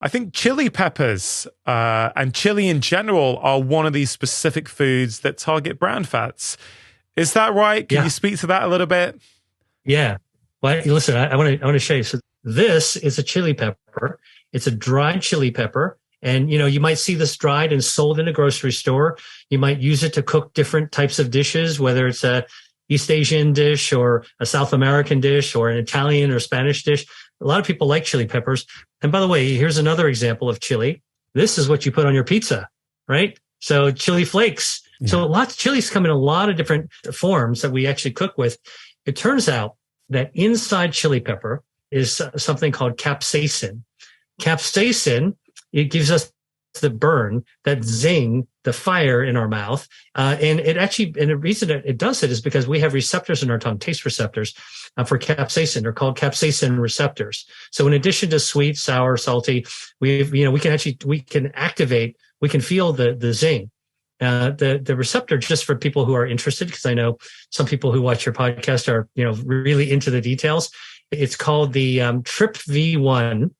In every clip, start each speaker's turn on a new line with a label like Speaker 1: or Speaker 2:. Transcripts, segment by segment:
Speaker 1: I think chili peppers and chili in general are one of these specific foods that target brown fats. Is that right? Can you speak to that a little bit?
Speaker 2: Yeah. Well, listen, I want to show you. So this is a chili pepper. It's a dried chili pepper. And, you might see this dried and sold in a grocery store. You might use it to cook different types of dishes, whether it's a East Asian dish or a South American dish or an Italian or Spanish dish. A lot of people like chili peppers. And by the way, here's another example of chili. This is what you put on your pizza, right? So chili flakes. Yeah. So lots of chilies come in a lot of different forms that we actually cook with. It turns out that inside chili pepper is something called capsaicin. Capsaicin, it gives us the burn, that zing, the fire in our mouth. And the reason it does it is because we have receptors in our tongue, taste receptors for capsaicin. They're called capsaicin receptors. So in addition to sweet, sour, salty, we can activate, we can feel the zing. The receptor, just for people who are interested, because I know some people who watch your podcast are, really into the details. It's called the TRPV1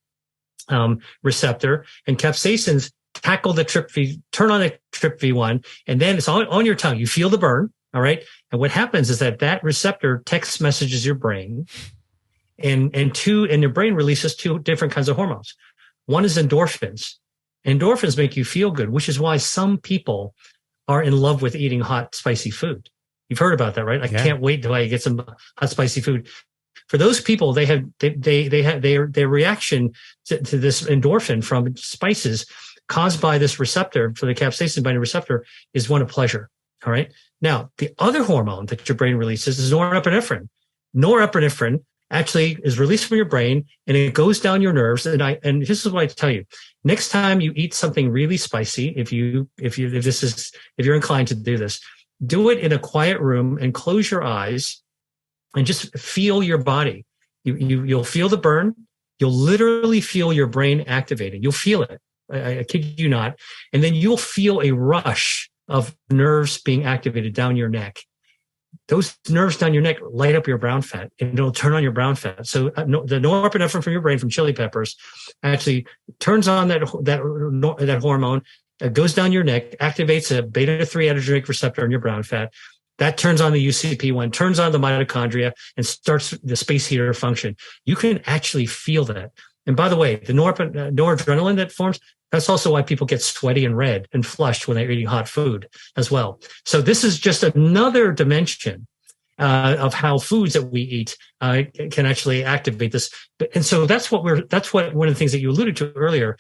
Speaker 2: receptor, and capsaicins tackle turn on the TRPV1, and then it's on your tongue. You feel the burn, all right? And what happens is that receptor text messages your brain, and your brain releases two different kinds of hormones. One is endorphins. Endorphins make you feel good, which is why some people are in love with eating hot, spicy food. You've heard about that, right? I can't wait till I get some hot, spicy food. For those people, they have their reaction to this endorphin from spices caused by this receptor, for the capsaicin binding receptor, is one of pleasure. All right. Now, the other hormone that your brain releases is norepinephrine. Norepinephrine actually is released from your brain and it goes down your nerves. And this is what I tell you. Next time you eat something really spicy, if you're inclined to do this, do it in a quiet room and close your eyes and just feel your body. You'll feel the burn. You'll literally feel your brain activated. You'll feel it. I kid you not. And then you'll feel a rush of nerves being activated down your neck. Those nerves down your neck light up your brown fat, and it'll turn on your brown fat. So the norepinephrine from your brain, from chili peppers, actually turns on that hormone. It goes down your neck, activates a beta-3 adrenergic receptor in your brown fat. That turns on the UCP1, turns on the mitochondria, and starts the space heater function. You can actually feel that. And by the way, the noradrenaline that forms, that's also why people get sweaty and red and flushed when they're eating hot food as well. So this is just another dimension of how foods that we eat can actually activate this. And so that's one of the things that you alluded to earlier.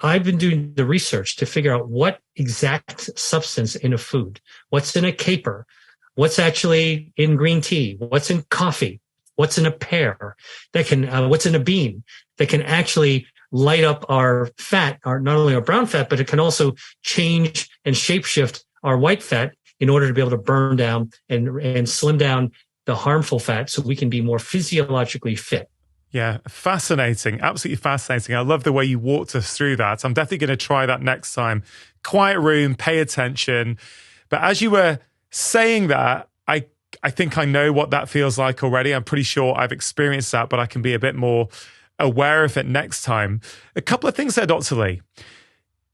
Speaker 2: I've been doing the research to figure out what exact substance in a food, what's in a caper, what's actually in green tea, what's in coffee, what's in a pear, what's in a bean that can actually light up our fat, not only our brown fat, but it can also change and shapeshift our white fat in order to be able to burn down and slim down the harmful fat so we can be more physiologically fit.
Speaker 1: Yeah, fascinating. Absolutely fascinating. I love the way you walked us through that. I'm definitely going to try that next time. Quiet room, pay attention. But as you were saying that, I think I know what that feels like already. I'm pretty sure I've experienced that, but I can be a bit more aware of it next time. A couple of things there, Dr. Lee.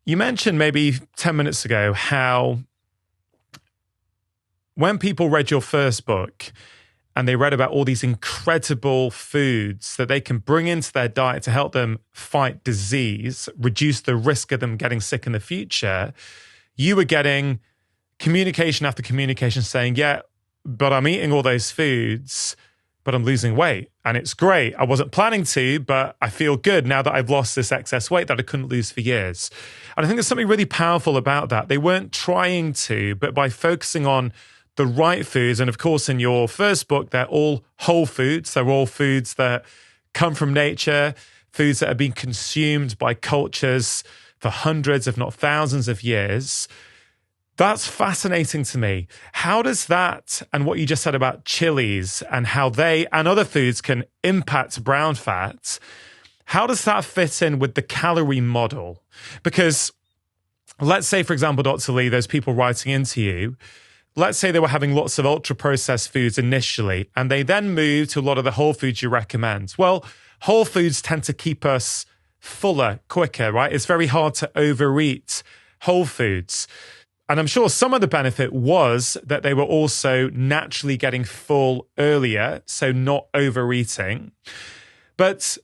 Speaker 1: You mentioned maybe 10 minutes ago how when people read your first book and they read about all these incredible foods that they can bring into their diet to help them fight disease, reduce the risk of them getting sick in the future, you were getting communication after communication saying, yeah, but I'm eating all those foods, but I'm losing weight. And it's great. I wasn't planning to, but I feel good now that I've lost this excess weight that I couldn't lose for years. And I think there's something really powerful about that. They weren't trying to, but by focusing on the right foods, and of course, in your first book, they're all whole foods. They're all foods that come from nature, foods that have been consumed by cultures for hundreds, if not thousands of years. That's fascinating to me. How does that, and what you just said about chilies and how they and other foods can impact brown fat, how does that fit in with the calorie model? Because let's say, for example, Dr. Lee, those people writing into you, let's say they were having lots of ultra-processed foods initially, and they then moved to a lot of the whole foods you recommend. Well, whole foods tend to keep us fuller quicker, right? It's very hard to overeat whole foods. And I'm sure some of the benefit was that they were also naturally getting full earlier, so not overeating. But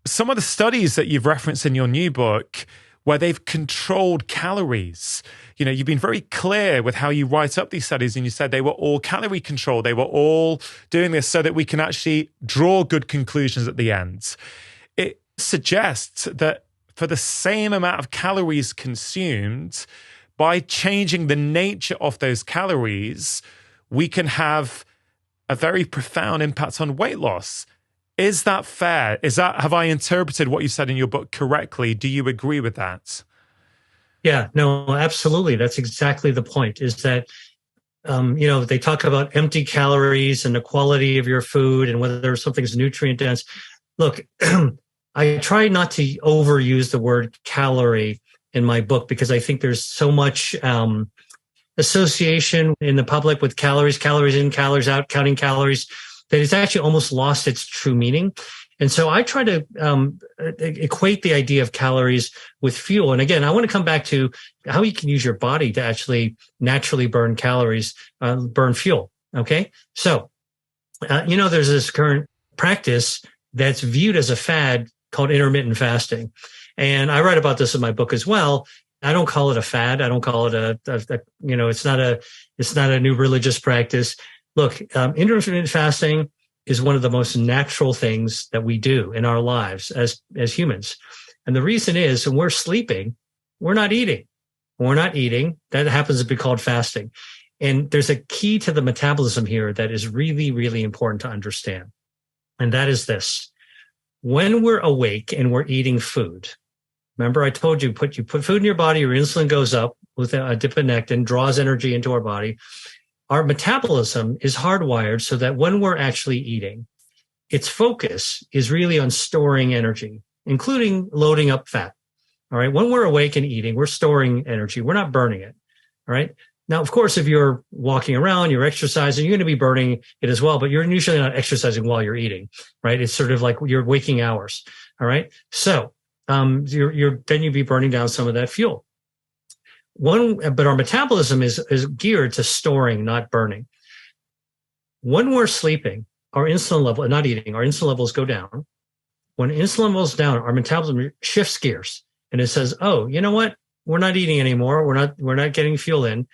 Speaker 1: some of the studies that you've referenced in your new book, where they've controlled calories, you've been very clear with how you write up these studies, and you said they were all calorie controlled. They were all doing this so that we can actually draw good conclusions at the end. It suggests that for the same amount of calories consumed, by changing the nature of those calories, we can have a very profound impact on weight loss. Is that fair? Have I interpreted what you said in your book correctly? Do you agree with that?
Speaker 2: Yeah, no, absolutely. That's exactly the point, is that, they talk about empty calories and the quality of your food and whether something's nutrient dense. Look, I try not to overuse the word calorie in my book, because I think there's so much association in the public with calories in, calories out, counting calories, that it's actually almost lost its true meaning. And so I try to equate the idea of calories with fuel. And again, I want to come back to how you can use your body to actually naturally burn calories, burn fuel. Okay. So, there's this current practice that's viewed as a fad called intermittent fasting. And I write about this in my book as well. I don't call it a fad. I don't call it it's not a new religious practice. Look, intermittent fasting is one of the most natural things that we do in our lives as humans. And the reason is, when we're sleeping, we're not eating. When we're not eating, that happens to be called fasting. And there's a key to the metabolism here that is really, really important to understand. And that is this. When we're awake and we're eating food, remember I told you, you put food in your body, your insulin goes up with a adiponectin, draws energy into our body. Our metabolism is hardwired so that when we're actually eating, its focus is really on storing energy, including loading up fat. All right. When we're awake and eating, we're storing energy. We're not burning it. All right. Now, of course, if you're walking around, you're exercising, you're going to be burning it as well, but you're usually not exercising while you're eating, right? It's sort of like your waking hours. All right. So, then you'd be burning down some of that fuel. But our metabolism is geared to storing, not burning. When we're sleeping, our insulin level, not eating, our insulin levels go down. When insulin levels down, our metabolism shifts gears, and it says, "Oh, you know what? We're not eating anymore. We're not getting fuel in.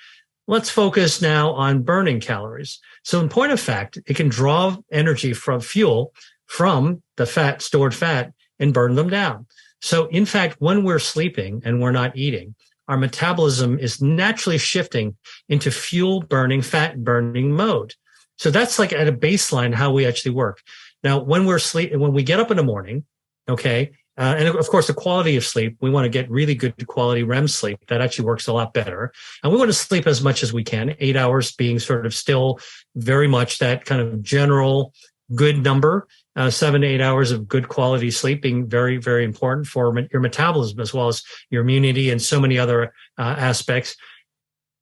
Speaker 2: Let's focus now on burning calories." So, in point of fact, it can draw energy from fuel from the stored fat, and burn them down. So, in fact, when we're sleeping and we're not eating, our metabolism is naturally shifting into fuel burning, fat burning mode. So that's like at a baseline how we actually work. Now, when we get up in the morning, okay, and of course the quality of sleep, we want to get really good quality REM sleep. That actually works a lot better. And we want to sleep as much as we can, 8 hours being sort of still very much that kind of general good number. 7 to 8 hours of good quality sleep being very, very important for your metabolism as well as your immunity and so many other aspects.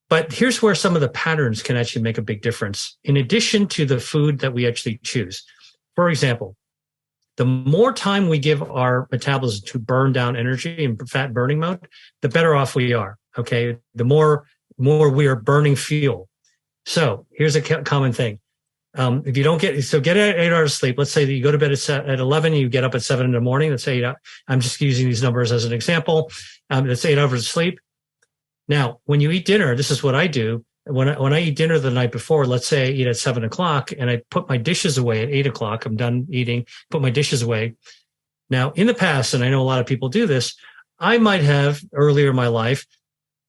Speaker 2: But here's where some of the patterns can actually make a big difference, in addition to the food that we actually choose. For example, the more time we give our metabolism to burn down energy in fat burning mode, the better off we are. Okay, the more we are burning fuel. So here's a common thing. If you don't get 8 hours of sleep, let's say that you go to bed at 11, you get up at 7 in the morning. Let's say I'm just using these numbers as an example. That's 8 hours of sleep. Now, when you eat dinner, this is what I do. When I eat dinner the night before, let's say I eat at 7 o'clock and I put my dishes away at 8 o'clock. I'm done eating, put my dishes away. Now, in the past, and I know a lot of people do this, I might have earlier in my life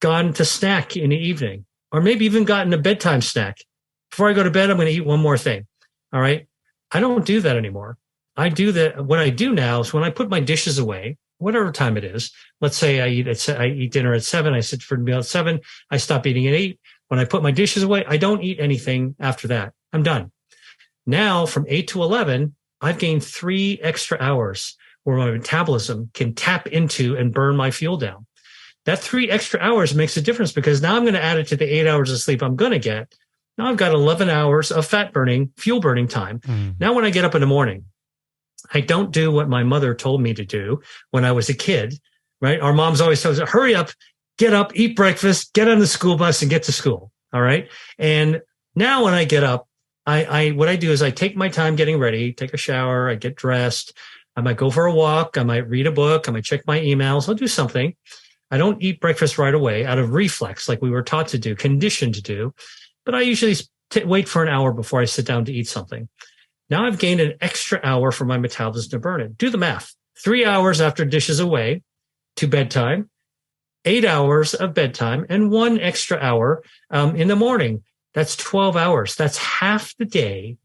Speaker 2: gone to snack in the evening, or maybe even gotten a bedtime snack. Before I go to bed, I'm going to eat one more thing. All right. I don't do that anymore. I do that. What I do now is when I put my dishes away, whatever time it is, let's say I eat dinner at 7. I sit for a meal at 7. I stop eating at 8. When I put my dishes away, I don't eat anything after that. I'm done. Now from 8 to 11, I've gained 3 extra hours where my metabolism can tap into and burn my fuel down. That 3 extra hours makes a difference because now I'm going to add it to the 8 hours of sleep I'm going to get. Now I've got 11 hours of fuel burning time. Now when I get up in the morning, I don't do what my mother told me to do when I was a kid, right? Our moms always told us, hurry up, get up, eat breakfast, get on the school bus and get to school. All right. And now when I get up, what I do is I take my time getting ready, take a shower, I get dressed. I might go for a walk. I might read a book. I might check my emails. I'll do something. I don't eat breakfast right away out of reflex, like we were taught to do, conditioned to do. But I usually wait for an hour before I sit down to eat something. Now I've gained an extra hour for my metabolism to burn it. Do the math. 3 hours after dish is away to bedtime, 8 hours of bedtime, and 1 extra hour in the morning. That's 12 hours. That's half the day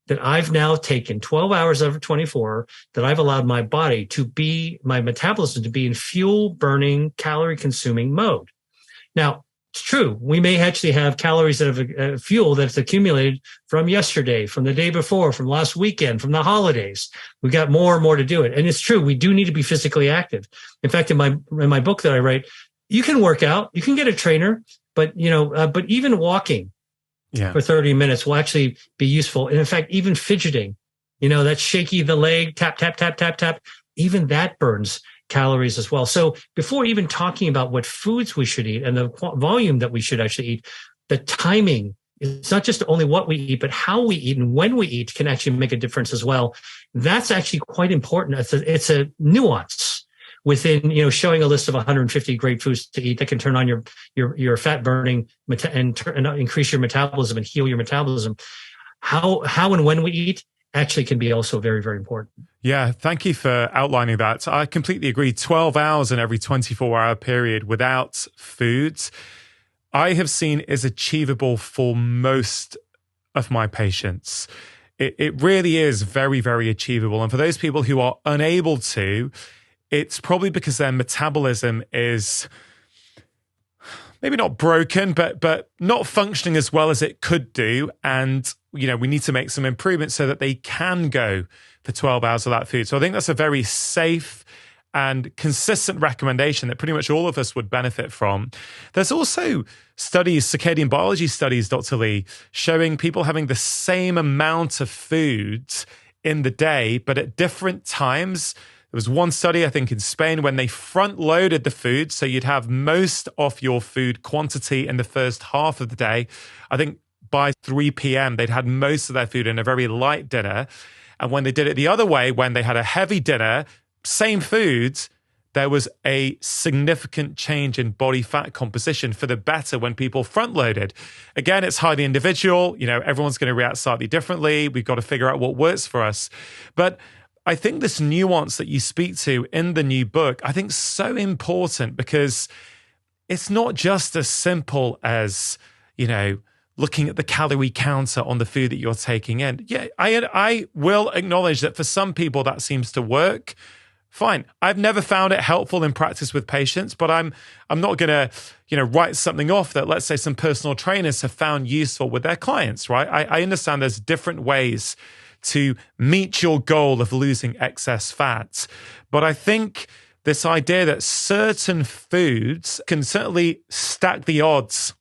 Speaker 2: that I've now taken, 12 hours out of 24, that I've allowed my body to be, my metabolism to be in fuel burning, calorie consuming mode. Now, it's true. We may actually have calories that have fuel that's accumulated from yesterday, from the day before, from last weekend, from the holidays. We got more and more to do it. And it's true. We do need to be physically active. In fact, in my book that I write, you can work out, you can get a trainer, but but even walking for 30 minutes will actually be useful. And in fact, even fidgeting, that shaky the leg, tap, tap, tap, tap, tap, even that burns calories as well. So before even talking about what foods we should eat and the volume that we should actually eat, the timing, it's not just only what we eat, but how we eat and when we eat can actually make a difference as well. That's actually quite important. It's a nuance within, showing a list of 150 great foods to eat that can turn on your fat burning and increase your metabolism and heal your metabolism. How and when we eat actually can be also very, very important.
Speaker 1: Yeah, thank you for outlining that. I completely agree. 12 hours in every 24-hour period without foods, I have seen is achievable for most of my patients. It really is very, very achievable. And for those people who are unable to, it's probably because their metabolism is maybe not broken, but not functioning as well as it could do. And, we need to make some improvements so that they can go for 12 hours without food. So I think that's a very safe and consistent recommendation that pretty much all of us would benefit from. There's also studies, circadian biology studies, Dr. Lee, showing people having the same amount of foods in the day, but at different times. There was one study, I think, in Spain when they front-loaded the food, so you'd have most of your food quantity in the first half of the day. I think by 3 p.m., they'd had most of their food in a very light dinner. And when they did it the other way, when they had a heavy dinner, same foods, there was a significant change in body fat composition for the better when people front-loaded. Again, it's highly individual. Everyone's going to react slightly differently. We've got to figure out what works for us. But I think this nuance that you speak to in the new book, I think is so important because it's not just as simple as, looking at the calorie counter on the food that you're taking in. Yeah, I will acknowledge that for some people that seems to work. Fine. I've never found it helpful in practice with patients, but I'm not going to, write something off that, let's say, some personal trainers have found useful with their clients, right? I understand there's different ways to meet your goal of losing excess fat. But I think this idea that certain foods can certainly stack the odds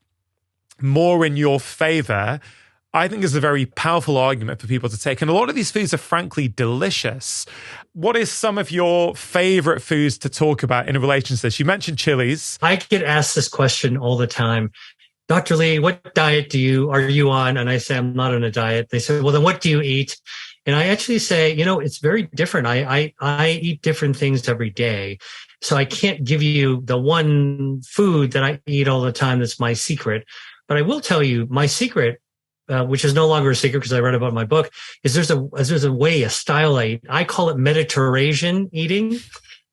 Speaker 1: more in your favor, I think is a very powerful argument for people to take. And a lot of these foods are frankly delicious. What is some of your favorite foods to talk about in relation to this? You mentioned chilies.
Speaker 2: I get asked this question all the time. Dr. Lee, what diet are you on? And I say, I'm not on a diet. They say, well, then what do you eat? And I actually say, it's very different. I eat different things every day. So I can't give you the one food that I eat all the time that's my secret. But I will tell you my secret, which is no longer a secret because I read about it in my book, is there's a way, a style I eat. I call it Mediterranean eating.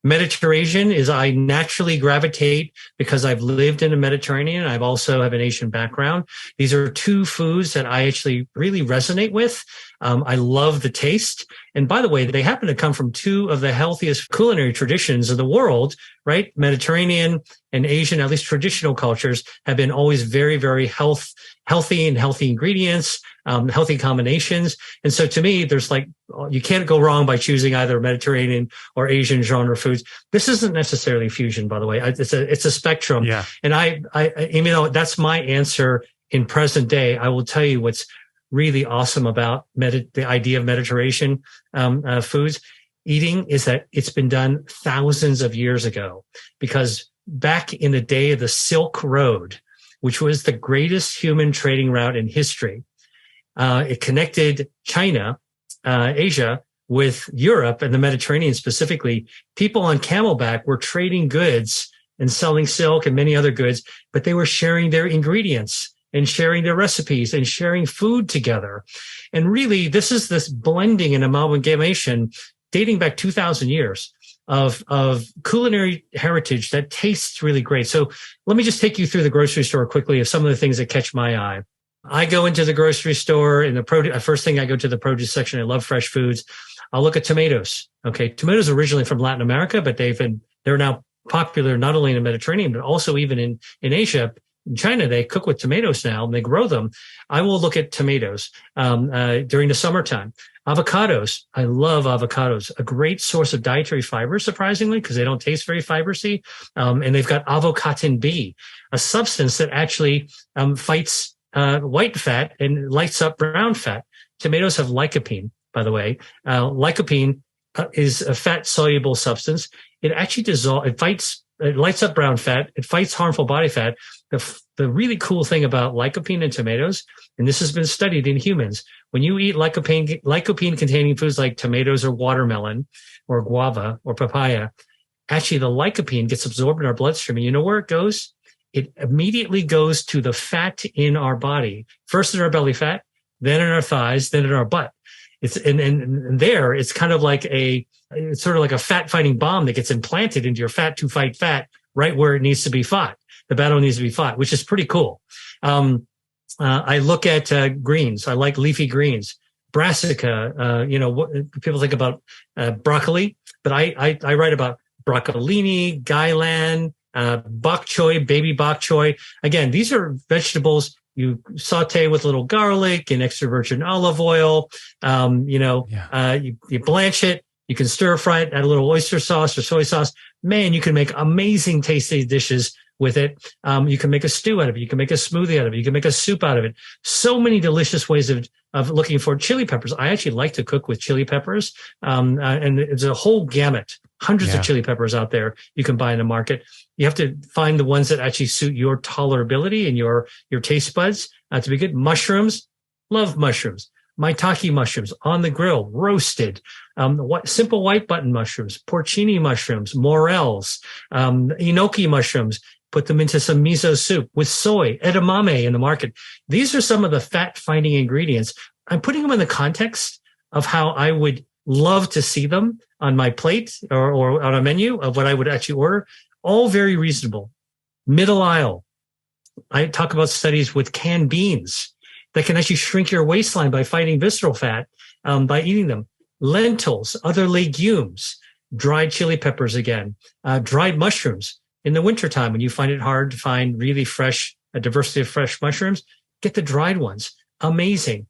Speaker 2: Mediterranean is I naturally gravitate because I've lived in the Mediterranean. I've also have an Asian background. These are two foods that I actually really resonate with. I love the taste. And by the way, they happen to come from two of the healthiest culinary traditions of the world, right? Mediterranean and Asian, at least traditional cultures, have been always very, very healthy and healthy ingredients, healthy combinations. And so to me, there's you can't go wrong by choosing either Mediterranean or Asian genre foods. This isn't necessarily fusion, by the way. It's a spectrum. Yeah. And I even though that's my answer in present day, I will tell you what's really awesome about the idea of Mediterranean foods eating is that it's been done thousands of years ago, because back in the day of the Silk Road, which was the greatest human trading route in history, it connected China, Asia, with Europe and the Mediterranean specifically. People on camelback were trading goods and selling silk and many other goods, but they were sharing their ingredients and sharing their recipes and sharing food together. And really, this is this blending and amalgamation dating back 2,000 years of culinary heritage that tastes really great. So let me just take you through the grocery store quickly of some of the things that catch my eye. I go into the grocery store in the produce. First thing, I go to the produce section. I love fresh foods. I'll look at tomatoes. Okay. Tomatoes originally from Latin America, but they're now popular not only in the Mediterranean, but also even in Asia. In China, they cook with tomatoes now and they grow them. I will look at tomatoes during the summertime. Avocados. I love avocados. A great source of dietary fiber, surprisingly, because they don't taste very fibrous-y. And they've got avocatin B, a substance that actually fights white fat and lights up brown fat. Tomatoes have lycopene, by the way. Lycopene is a fat-soluble substance. It actually it lights up brown fat. It fights harmful body fat. The really cool thing about lycopene in tomatoes, and this has been studied in humans, when you eat lycopene-containing foods like tomatoes or watermelon or guava or papaya, actually the lycopene gets absorbed in our bloodstream. And you know where it goes? It immediately goes to the fat in our body, first in our belly fat, then in our thighs, then in our butt. It's and there it's kind of like it's sort of like a fat fighting bomb that gets implanted into your fat to fight fat right where it needs to be fought. The battle needs to be fought, which is pretty cool. I look at greens. I like leafy greens, brassica. People think about broccoli, but I write about broccolini, gailan, bok choy, baby bok choy. Again, these are vegetables you saute with a little garlic and extra virgin olive oil. You blanch it. You can stir fry it, add a little oyster sauce or soy sauce. Man, you can make amazing tasty dishes with it. You can make a stew out of it. You can make a smoothie out of it. You can make a soup out of it. So many delicious ways of looking for chili peppers. I actually like to cook with chili peppers. And it's a whole gamut, hundreds of chili peppers out there you can buy in the market. You have to find the ones that actually suit your tolerability and your taste buds to be good. Mushrooms, love mushrooms. Maitake mushrooms on the grill, roasted. Simple white button mushrooms, porcini mushrooms, morels, enoki mushrooms. Put them into some miso soup with soy, edamame in the market. These are some of the fat-finding ingredients. I'm putting them in the context of how I would love to see them on my plate or on a menu of what I would actually order. All very reasonable. Middle aisle. I talk about studies with canned beans that can actually shrink your waistline by fighting visceral fat by eating them. Lentils, other legumes, dried chili peppers again, dried mushrooms. In the wintertime, when you find it hard to find really fresh, a diversity of fresh mushrooms, get the dried ones. Amazing.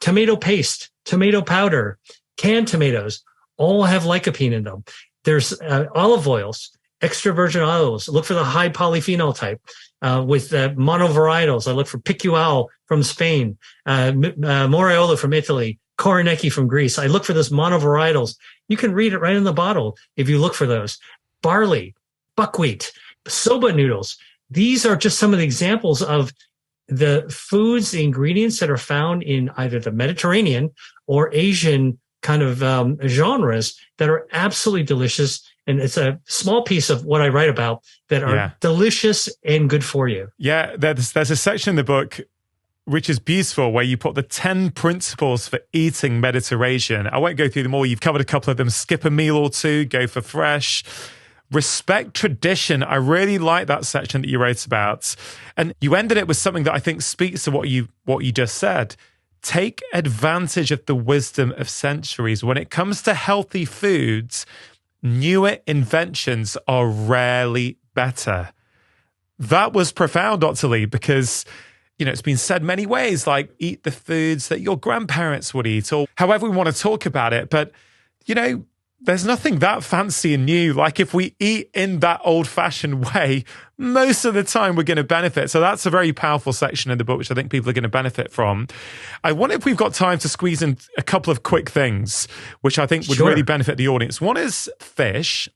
Speaker 2: Tomato paste, tomato powder, canned tomatoes, all have lycopene in them. There's olive oils, extra virgin olives. Look for the high polyphenol type. With monovarietals, I look for Picual from Spain, Moreola from Italy, Koroneki from Greece. I look for those monovarietals. You can read it right in the bottle if you look for those. Barley, buckwheat, soba noodles. These are just some of the examples of the foods, the ingredients that are found in either the Mediterranean or Asian kind of genres that are absolutely delicious. And it's a small piece of what I write about that are delicious and good for you.
Speaker 1: Yeah, there's a section in the book which is beautiful where you put the 10 principles for eating Mediterranean. I won't go through them all. You've covered a couple of them. Skip a meal or two, go for fresh. Respect tradition. I really like that section that you wrote about. And you ended it with something that I think speaks to what you just said. Take advantage of the wisdom of centuries. When it comes to healthy foods, newer inventions are rarely better. That was profound, Dr. Lee, because, it's been said many ways, like eat the foods that your grandparents would eat, or however we want to talk about it. But, there's nothing that fancy and new. Like if we eat in that old-fashioned way, most of the time we're going to benefit. So that's a very powerful section in the book, which I think people are going to benefit from. I wonder if we've got time to squeeze in a couple of quick things, which I think would really benefit the audience. One is fish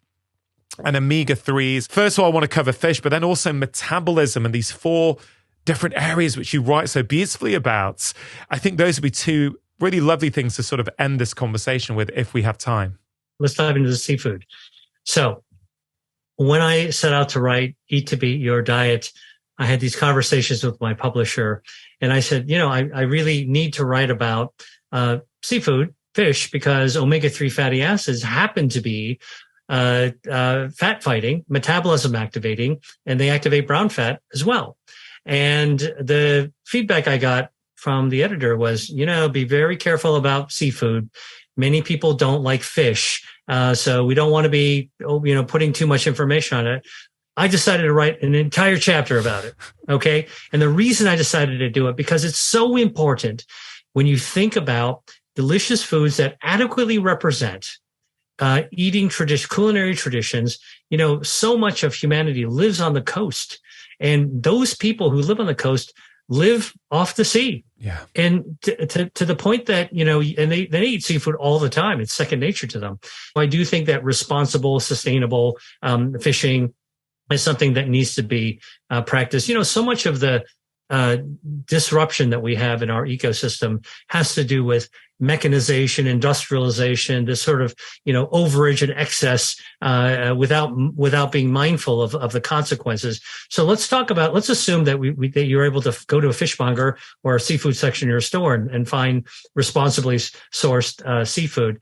Speaker 1: and omega-3s. First of all, I want to cover fish, but then also metabolism and these 4 different areas which you write so beautifully about. I think those would be 2 really lovely things to sort of end this conversation with if we have time.
Speaker 2: Let's dive into the seafood. So when I set out to write Eat to Beat Your Diet, I had these conversations with my publisher, and I said, I really need to write about seafood, fish, because omega-3 fatty acids happen to be fat fighting, metabolism activating, and they activate brown fat as well. And the feedback I got from the editor was, be very careful about seafood. Many people don't like fish. So we don't want to be, putting too much information on it. I decided to write an entire chapter about it. Okay. And the reason I decided to do it, because it's so important when you think about delicious foods that adequately represent eating culinary traditions. So much of humanity lives on the coast, and those people who live on the coast live off the sea.
Speaker 1: Yeah.
Speaker 2: And to the point that, and they eat seafood all the time. It's second nature to them. I do think that responsible, sustainable fishing is something that needs to be practiced. So much of the disruption that we have in our ecosystem has to do with mechanization, industrialization, this sort of, overage and excess, without being mindful of the consequences. So let's assume that that you're able to go to a fishmonger or a seafood section in your store and find responsibly sourced seafood.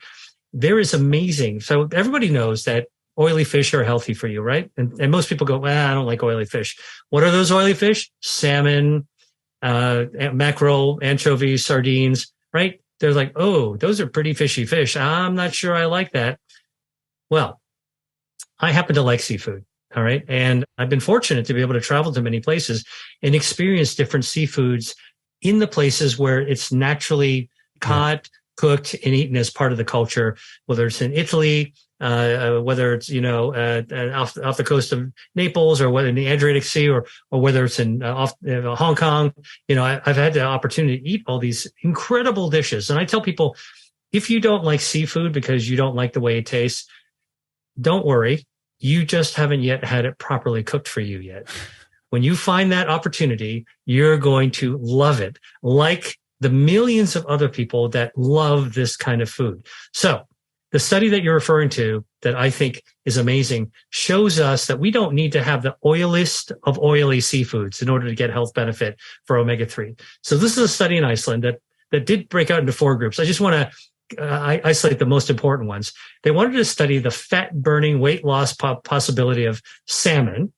Speaker 2: There is amazing. So everybody knows that oily fish are healthy for you, right? And most people go, well, I don't like oily fish. What are those oily fish? Salmon, mackerel, anchovies, sardines, right? They're like, oh, those are pretty fishy fish. I'm not sure I like that. Well, I happen to like seafood. All right. And I've been fortunate to be able to travel to many places and experience different seafoods in the places where it's naturally caught, cooked, and eaten as part of the culture, whether it's in Italy, whether it's, off the coast of Naples, or whether in the Adriatic Sea, or whether it's in off Hong Kong. I've had the opportunity to eat all these incredible dishes. And I tell people, if you don't like seafood because you don't like the way it tastes, don't worry. You just haven't yet had it properly cooked for you yet. When you find that opportunity, you're going to love it, like the millions of other people that love this kind of food. So the study that you're referring to, that I think is amazing, shows us that we don't need to have the oiliest of oily seafoods in order to get health benefit for omega-3. So this is a study in Iceland that did break out into 4 groups. I just want to isolate the most important ones. They wanted to study the fat-burning weight loss possibility of salmon.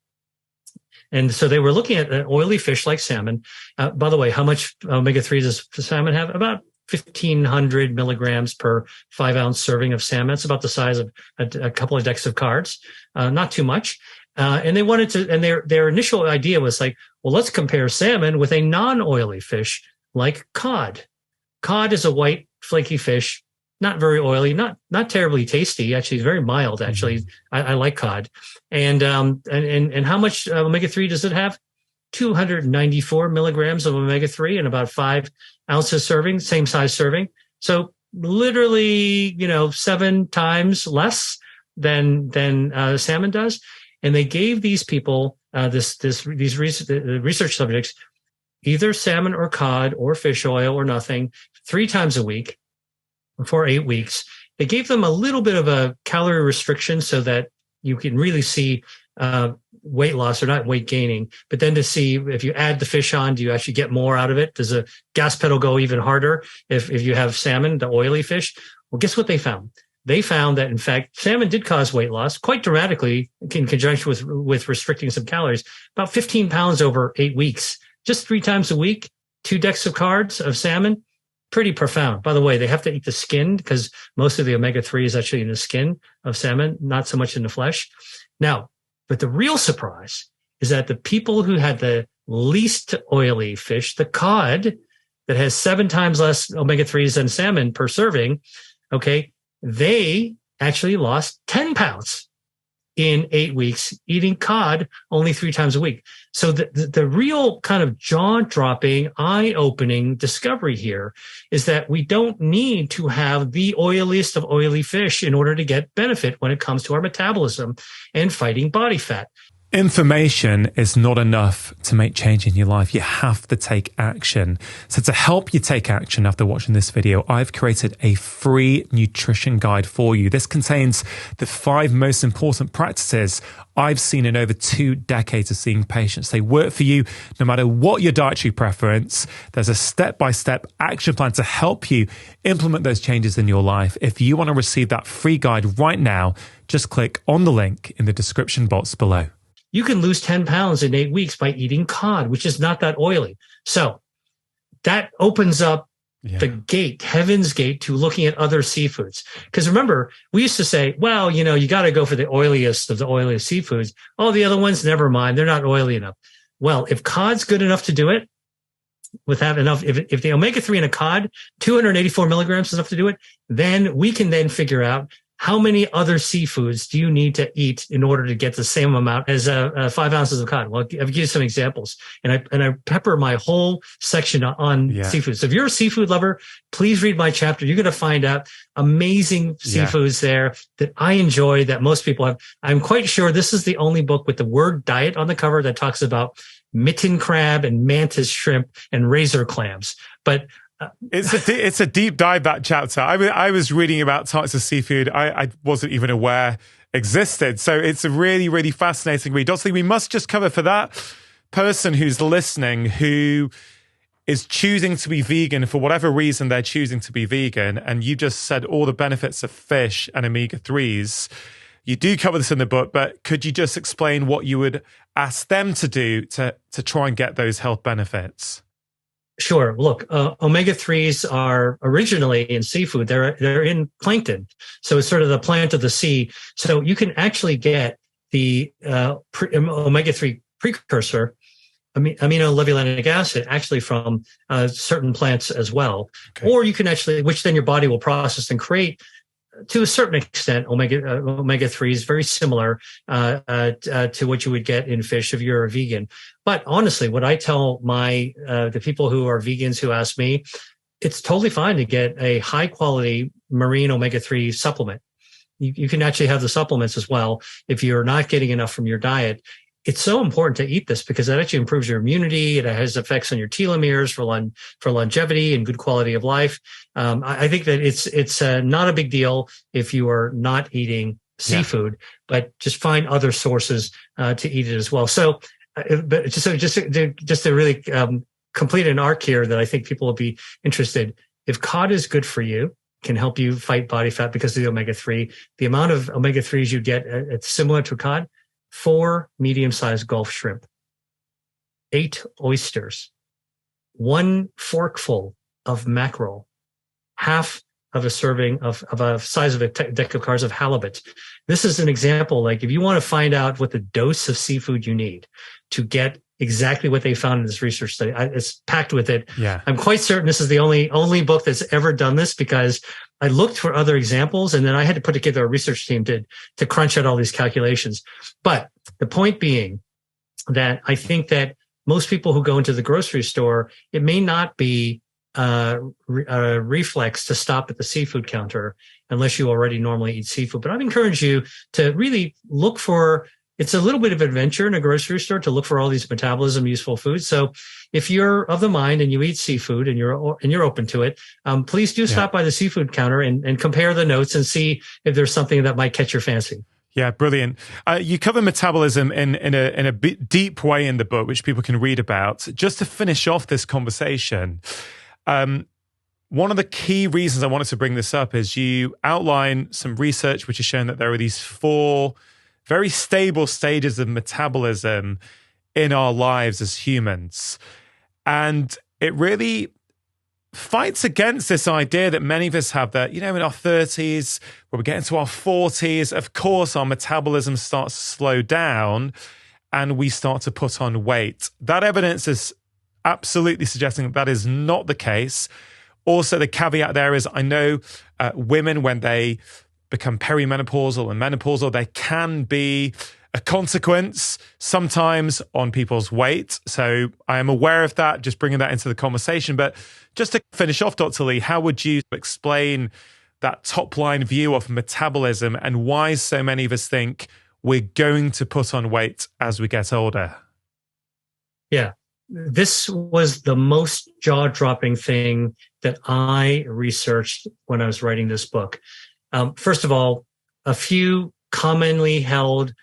Speaker 2: And so they were looking at an oily fish like salmon. By the way, how much omega-3 does salmon have? About 1,500 milligrams per 5-ounce serving of salmon. It's about the size of a couple of decks of cards, not too much. And they wanted to, and their initial idea was like, well, let's compare salmon with a non-oily fish like cod. Cod is a white, flaky fish, not very oily, not terribly tasty. Actually, it's very mild. Actually, I like cod. And how much omega-3 does it have? 294 milligrams of omega-3 and about 5 ounces serving, same size serving. So literally, 7 times less than salmon does. And they gave these people, these research subjects, either salmon or cod or fish oil or nothing, 3 times a week for 8 weeks. They gave them a little bit of a calorie restriction so that you can really see weight loss, or not weight gaining, but then to see if you add the fish on, do you actually get more out of it? Does the gas pedal go even harder if you have salmon, the oily fish? Well, guess what they found? They found that, in fact, salmon did cause weight loss quite dramatically in conjunction with restricting some calories, about 15 pounds over 8 weeks, just 3 times a week, 2 decks of cards of salmon. Pretty profound. By the way, they have to eat the skin because most of the omega-3 is actually in the skin of salmon, not so much in the flesh. Now, but the real surprise is that the people who had the least oily fish, the cod, that has 7 times less omega-3s than salmon per serving, okay, they actually lost 10 pounds in 8 weeks, eating cod only 3 times a week. So the real kind of jaw-dropping, eye-opening discovery here is that we don't need to have the oiliest of oily fish in order to get benefit when it comes to our metabolism and fighting body fat.
Speaker 1: Information is not enough to make change in your life. You have to take action. So to help you take action after watching this video, I've created a free nutrition guide for you. This contains the 5 most important practices I've seen in over 2 decades of seeing patients. They work for you no matter what your dietary preference. There's a step-by-step action plan to help you implement those changes in your life. If you want to receive that free guide right now, just click on the link in the description box below.
Speaker 2: You can lose 10 pounds in 8 weeks by eating cod, which is not that oily. So that opens up the gate, heaven's gate, to looking at other seafoods. Because remember, we used to say, well, you got to go for the oiliest of the oiliest seafoods. Oh, the other ones, never mind. They're not oily enough. Well, if cod's good enough to do it, without enough, if the omega-3 in a cod, 284 milligrams is enough to do it, then we can then figure out how many other seafoods do you need to eat in order to get the same amount as 5 ounces of cod? Well, I'll give you some examples. And I pepper my whole section on seafood. So if you're a seafood lover, please read my chapter. You're going to find out amazing seafoods there that I enjoy, that most people have. I'm quite sure this is the only book with the word diet on the cover that talks about mitten crab and mantis shrimp and razor clams. But
Speaker 1: it's a deep dive, that chapter. I was reading about types of seafood I wasn't even aware existed. So it's a really, really fascinating read. Obviously, we must just cover for that person who's listening who is choosing to be vegan for whatever reason they're choosing to be vegan. And you just said all the benefits of fish and omega-3s. You do cover this in the book, but could you just explain what you would ask them to do to try and get those health benefits?
Speaker 2: Sure. Look, omega-3s are originally in seafood. They're in plankton. So it's sort of the plant of the sea. So you can actually get the omega-3 precursor, aminolevulinic acid, actually from certain plants as well. Okay. Or you can actually, which then your body will process and create, to a certain extent, omega-3s, very similar to what you would get in fish if you're a vegan. But honestly, what I tell the people who are vegans who ask me, it's totally fine to get a high quality marine omega-3 supplement. You can actually have the supplements as well if you're not getting enough from your diet. It's so important to eat this because it actually improves your immunity. It has effects on your telomeres for longevity and good quality of life. I think that it's not a big deal if you are not eating seafood, but just find other sources to eat it as well. So, but just to really complete an arc here that I think people will be interested. If cod is good for you, can help you fight body fat because of the omega-3, the amount of omega-3s you get, it's similar to cod. 4 medium-sized Gulf shrimp, 8 oysters, 1 forkful of mackerel, half of a serving of a size of a deck of cards of halibut. This is an example, like if you want to find out what the dose of seafood you need to get exactly what they found in this research study, it's packed with it. Yeah. I'm quite certain this is the only book that's ever done this because I looked for other examples and then I had to put together a research team to crunch out all these calculations. But the point being that I think that most people who go into the grocery store, it may not be a reflex to stop at the seafood counter unless you already normally eat seafood. But I'd encourage you to really look for, it's a little bit of adventure in a grocery store to look for all these metabolism useful foods. So if you're of the mind and you eat seafood and you're open to it, please do stop by the seafood counter and compare the notes and see if there's something that might catch your fancy.
Speaker 1: Yeah, brilliant. You cover metabolism in a deep way in the book, which people can read about. Just to finish off this conversation, one of the key reasons I wanted to bring this up is you outline some research which has shown that there are these 4 very stable stages of metabolism in our lives as humans. And it really fights against this idea that many of us have that, in our 30s, when we get into our 40s, of course, our metabolism starts to slow down and we start to put on weight. That evidence is absolutely suggesting that is not the case. Also, the caveat there is I know women, when they become perimenopausal and menopausal, there can be a consequence sometimes on people's weight. So I am aware of that, just bringing that into the conversation. But just to finish off, Dr. Lee, how would you explain that top line view of metabolism and why so many of us think we're going to put on weight as we get older?
Speaker 2: Yeah, this was the most jaw-dropping thing that I researched when I was writing this book. First of all, a few commonly held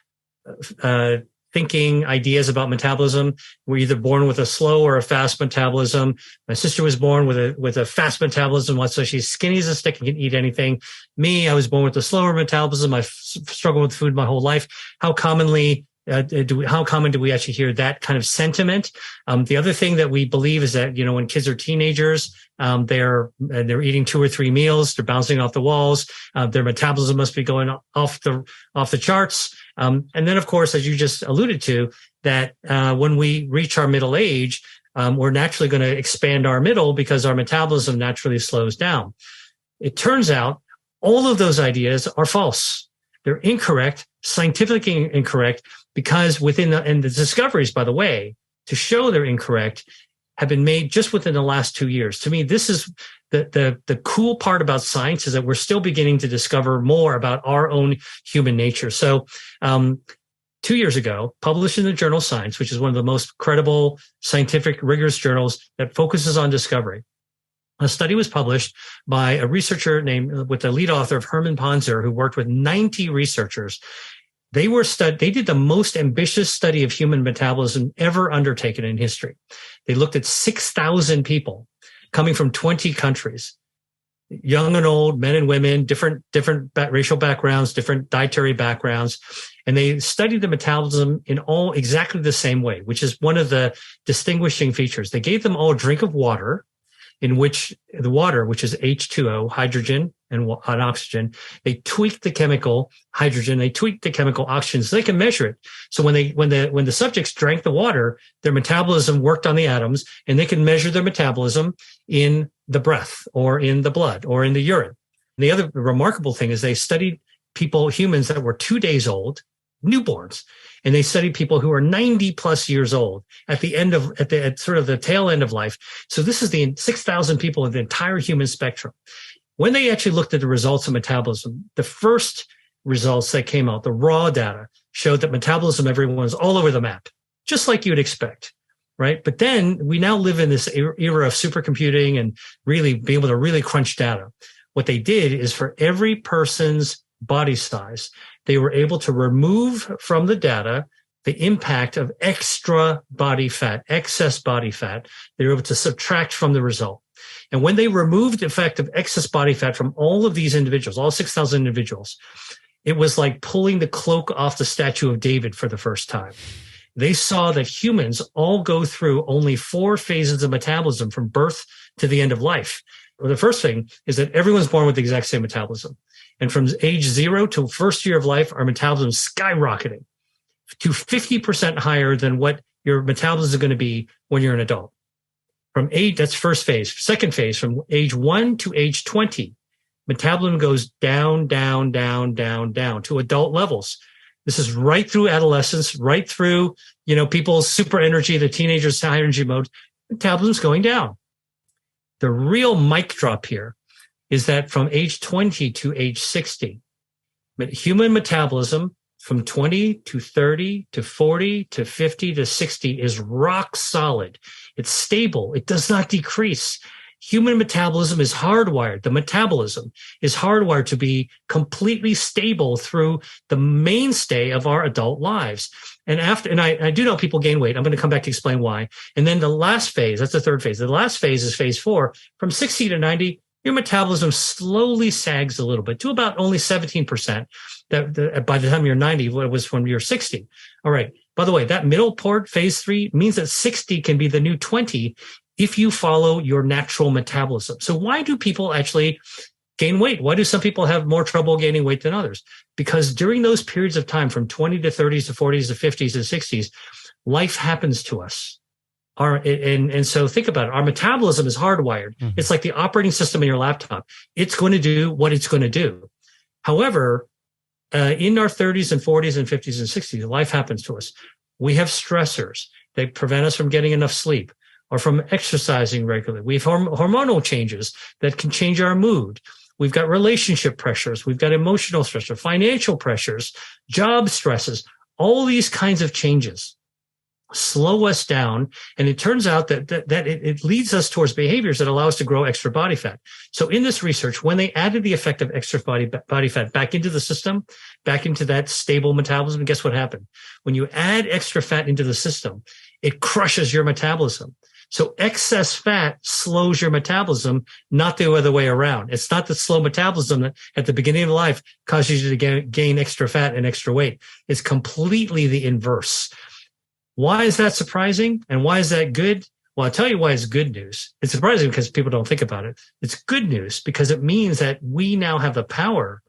Speaker 2: thinking ideas about metabolism. We're either born with a slow or a fast metabolism. My sister was born with a fast metabolism, so she's skinny as a stick and can eat anything. Me, I was born with a slower metabolism. I've struggled with food my whole life. How common do we actually hear that kind of sentiment? The other thing that we believe is that, when kids are teenagers, they're eating 2 or 3 meals, they're bouncing off the walls, their metabolism must be going off the charts. And then, of course, as you just alluded to, that when we reach our middle age, we're naturally going to expand our middle because our metabolism naturally slows down. It turns out all of those ideas are false. They're incorrect, scientifically incorrect, because and the discoveries, by the way, to show they're incorrect, have been made just within the last 2 years. To me, this is the cool part about science, is that we're still beginning to discover more about our own human nature. So 2 years ago, published in the journal Science, which is one of the most credible, scientific, rigorous journals that focuses on discovery, a study was published by a researcher with the lead author of Herman Ponzer, who worked with 90 researchers. They did the most ambitious study of human metabolism ever undertaken in history. They looked at 6,000 people coming from 20 countries, young and old, men and women, different racial backgrounds, different dietary backgrounds. And they studied the metabolism in all exactly the same way, which is one of the distinguishing features. They gave them all a drink of water, in which the water, which is H2O, hydrogen and oxygen, they tweaked the chemical hydrogen, they tweaked the chemical oxygen so they can measure it. So when the subjects drank the water, their metabolism worked on the atoms, and they can measure their metabolism in the breath or in the blood or in the urine. And the other remarkable thing is they studied humans that were 2 days old, newborns, and they studied people who are 90 plus years old at sort of the tail end of life. So this is the 6,000 people in the entire human spectrum. When they actually looked at the results of metabolism, the first results that came out, the raw data, showed that metabolism, everyone is all over the map, just like you'd expect, right? But then we now live in this era of supercomputing and really being able to really crunch data. What they did is, for every person's body size, they were able to remove from the data the impact of extra body fat, excess body fat. They were able to subtract from the result. And when they removed the effect of excess body fat from all of these individuals, all 6,000 individuals, it was like pulling the cloak off the statue of David for the first time. They saw that humans all go through only 4 phases of metabolism from birth to the end of life. Well, the first thing is that everyone's born with the exact same metabolism. And from age 0 to first year of life, our metabolism is skyrocketing to 50% higher than what your metabolism is going to be when you're an adult. That's first phase. Second phase, from age 1 to age 20, metabolism goes down, down, down, down, down to adult levels. This is right through adolescence, right through, people's super energy, the teenagers' high energy mode. Metabolism's going down. The real mic drop here is that from age 20 to age 60, human metabolism from 20 to 30 to 40 to 50 to 60 is rock solid. It's stable. It does not decrease. Human metabolism is hardwired. The metabolism is hardwired to be completely stable through the mainstay of our adult lives. And I do know people gain weight. I'm going to come back to explain why. And then the last phase, that's the third phase. The last phase is phase 4. From 60 to 90, your metabolism slowly sags a little bit to about only 17%. By the time you're 90, what was when you're 60. All right. By the way, that middle part, phase 3, means that 60 can be the new 20 if you follow your natural metabolism. So why do people actually gain weight? Why do some people have more trouble gaining weight than others? Because during those periods of time, from 20 to 30s to 40s to 50s to 60s, life happens to us. And so think about it. Our metabolism is hardwired. Mm-hmm. It's like the operating system in your laptop. It's going to do what it's going to do. However, in our 30s and 40s and 50s and 60s, life happens to us. We have stressors that prevent us from getting enough sleep or from exercising regularly. We have hormonal changes that can change our mood. We've got relationship pressures. We've got emotional pressures, financial pressures, job stresses, all these kinds of changes slow us down. And it turns out that it leads us towards behaviors that allow us to grow extra body fat. So in this research, when they added the effect of extra body fat back into the system, back into that stable metabolism, guess what happened? When you add extra fat into the system, it crushes your metabolism. So excess fat slows your metabolism, not the other way around. It's not the slow metabolism that at the beginning of life causes you to gain extra fat and extra weight. It's completely the inverse. Why is that surprising? And why is that good? Well, I'll tell you why it's good news. It's surprising because people don't think about it. It's good news because it means that we now have the power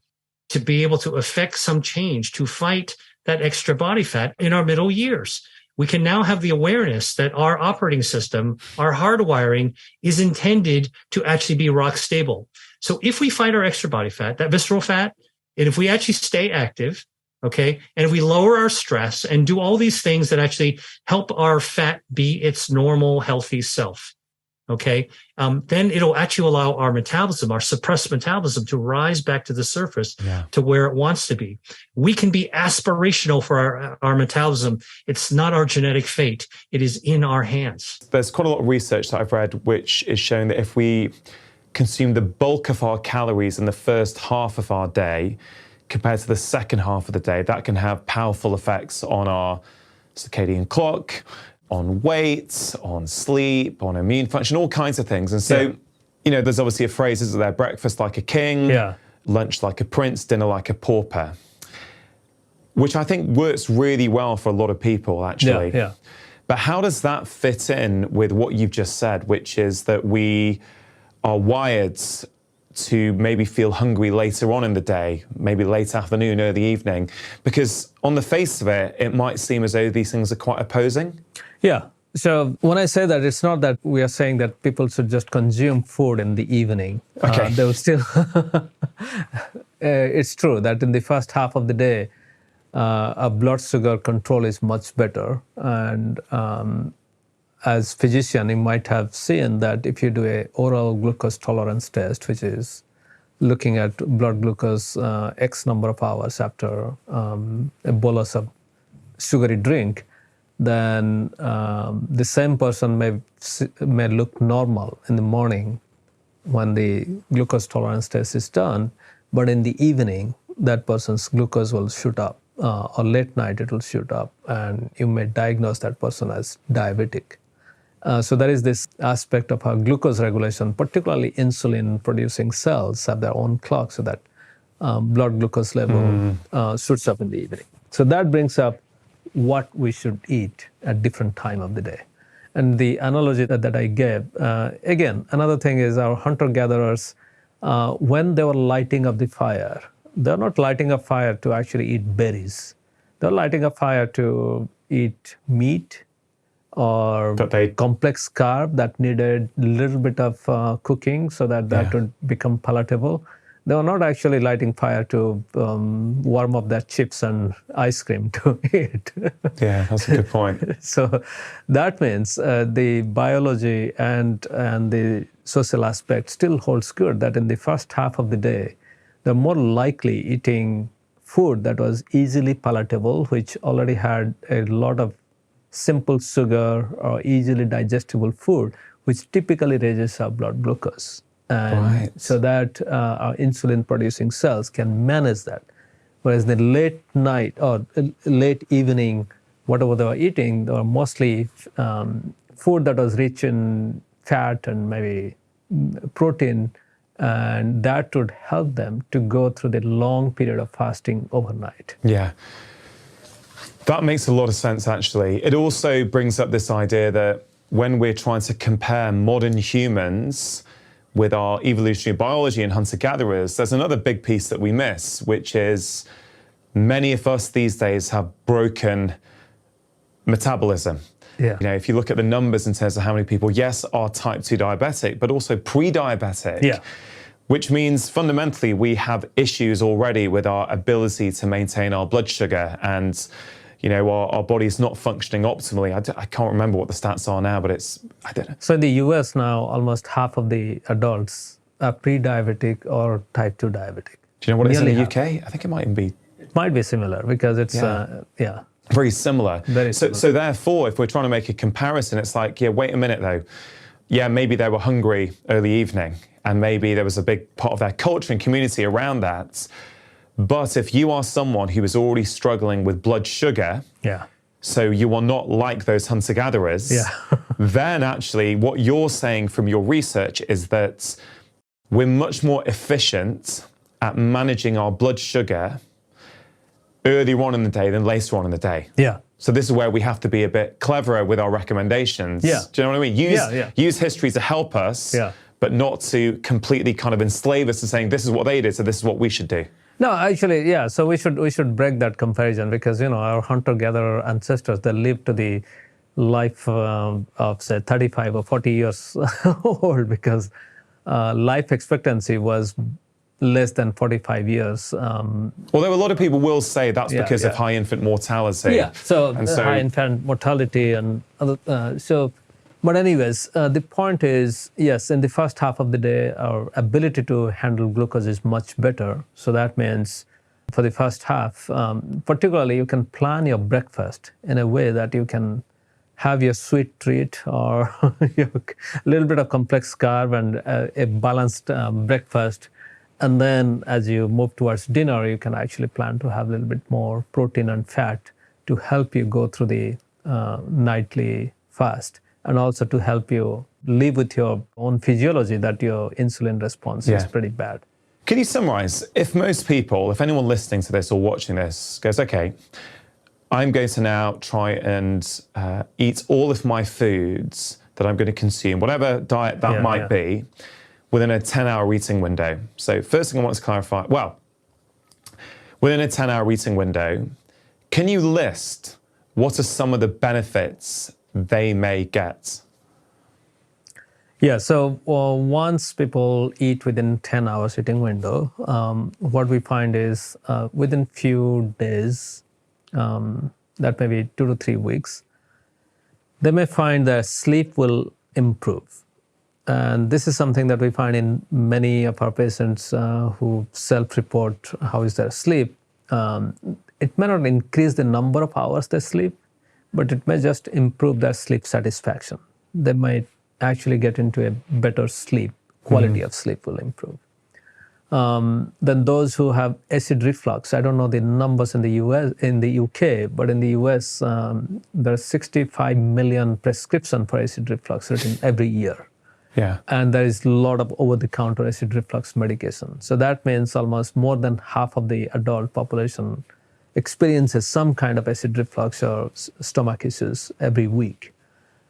Speaker 2: to be able to affect some change, to fight that extra body fat in our middle years. We can now have the awareness that our operating system, our hardwiring, is intended to actually be rock stable. So if we fight our extra body fat, that visceral fat, and if we actually stay active, okay, and if we lower our stress and do all these things that actually help our fat be its normal, healthy self, okay, then it'll actually allow our metabolism, our suppressed metabolism, to rise back to the surface to where it wants to be. We can be aspirational for our metabolism. It's not our genetic fate. It is in our hands.
Speaker 1: There's quite a lot of research that I've read which is showing that if we consume the bulk of our calories in the first half of our day, compared to the second half of the day, that can have powerful effects on our circadian clock, on weight, on sleep, on immune function, all kinds of things. And so, you know, there's obviously a phrase, isn't there? Breakfast like a king, lunch like a prince, dinner like a pauper, which I think works really well for a lot of people, actually. But how does that fit in with what you've just said, which is that we are wired to maybe feel hungry later on in the day, maybe late afternoon, early evening? Because on the face of it, it might seem as though these things are quite opposing.
Speaker 3: Yeah. So when I say that, it's not that we are saying that people should just consume food in the evening.
Speaker 1: Okay.
Speaker 3: They will still, it's true that in the first half of the day, our blood sugar control is much better. And as physician, you might have seen that if you do a oral glucose tolerance test, which is looking at blood glucose X number of hours after a bolus of sugary drink, then the same person may look normal in the morning when the glucose tolerance test is done, but in the evening, that person's glucose will shoot up, or late night it will shoot up, and you may diagnose that person as diabetic. So there is this aspect of how glucose regulation, particularly insulin-producing cells, have their own clock, so that blood glucose level shoots up in the evening. So that brings up what we should eat at different time of the day. And the analogy that I gave, again, another thing is our hunter-gatherers, when they were lighting up the fire, they're not lighting a fire to actually eat berries. They're lighting a fire to eat meat, or complex carb that needed a little bit of cooking so that would become palatable. They were not actually lighting fire to warm up their chips and ice cream to eat.
Speaker 1: Yeah, that's a good point.
Speaker 3: So that means the biology and the social aspect still holds good, that in the first half of the day, they're more likely eating food that was easily palatable, which already had a lot of simple sugar or easily digestible food, which typically raises our blood glucose. And so that our insulin-producing cells can manage that. Whereas the late night or late evening, whatever they were eating, they were mostly food that was rich in fat and maybe protein, and that would help them to go through the long period of fasting overnight.
Speaker 1: Yeah. That makes a lot of sense, actually. It also brings up this idea that when we're trying to compare modern humans with our evolutionary biology and hunter-gatherers, there's another big piece that we miss, which is many of us these days have broken metabolism.
Speaker 3: Yeah.
Speaker 1: You know, if you look at the numbers in terms of how many people, yes, are type 2 diabetic, but also pre-diabetic.
Speaker 3: Yeah.
Speaker 1: which means fundamentally we have issues already with our ability to maintain our blood sugar, and our body's not functioning optimally. I can't remember what the stats are now, but I don't know.
Speaker 3: So in the US now, almost half of the adults are pre-diabetic or type 2 diabetic.
Speaker 1: Do you know what it is in the
Speaker 3: Nearly
Speaker 1: UK? I think it might even be...
Speaker 3: It might be similar because it's,
Speaker 1: very similar.
Speaker 3: Very similar.
Speaker 1: So therefore, if we're trying to make a comparison, it's like, wait a minute though. Yeah, maybe they were hungry early evening, and maybe there was a big part of their culture and community around that. But if you are someone who is already struggling with blood sugar, so you are not like those hunter-gatherers, then actually what you're saying from your research is that we're much more efficient at managing our blood sugar earlier on in the day than later on in the day.
Speaker 3: Yeah.
Speaker 1: So this is where we have to be a bit cleverer with our recommendations.
Speaker 3: Yeah.
Speaker 1: Do you know what I mean? Use history to help us, but not to completely kind of enslave us to saying this is what they did, so this is what we should do.
Speaker 3: No, actually, so we should break that comparison because, our hunter-gatherer ancestors, they lived to the life of, say, 35 or 40 years old because life expectancy was less than 45 years.
Speaker 1: Although a lot of people will say that's because of high infant mortality.
Speaker 3: Yeah, so high infant mortality and other, but anyways, the point is, yes, in the first half of the day, our ability to handle glucose is much better. So that means for the first half, particularly you can plan your breakfast in a way that you can have your sweet treat or a little bit of complex carb and a balanced breakfast. And then as you move towards dinner, you can actually plan to have a little bit more protein and fat to help you go through the nightly fast, and also to help you live with your own physiology that your insulin response is pretty bad.
Speaker 1: Can you summarize, if anyone listening to this or watching this goes, okay, I'm going to now try and eat all of my foods that I'm going to consume, whatever diet that might be, within a 10-hour eating window. So first thing I want to clarify, within a 10-hour eating window, can you list what are some of the benefits they may get?
Speaker 3: Yeah, so once people eat within 10 hours eating window, what we find is within few days, that may be 2 to 3 weeks, they may find that sleep will improve. And this is something that we find in many of our patients who self-report how is their sleep. It may not increase the number of hours they sleep, but it may just improve their sleep satisfaction. They might actually get into a better sleep. Quality of sleep will improve. Then those who have acid reflux, I don't know the numbers in the UK, but in the US, there are 65 million prescriptions for acid reflux written every year.
Speaker 1: Yeah.
Speaker 3: And there is a lot of over-the-counter acid reflux medication. So that means almost more than half of the adult population experiences some kind of acid reflux or stomach issues every week.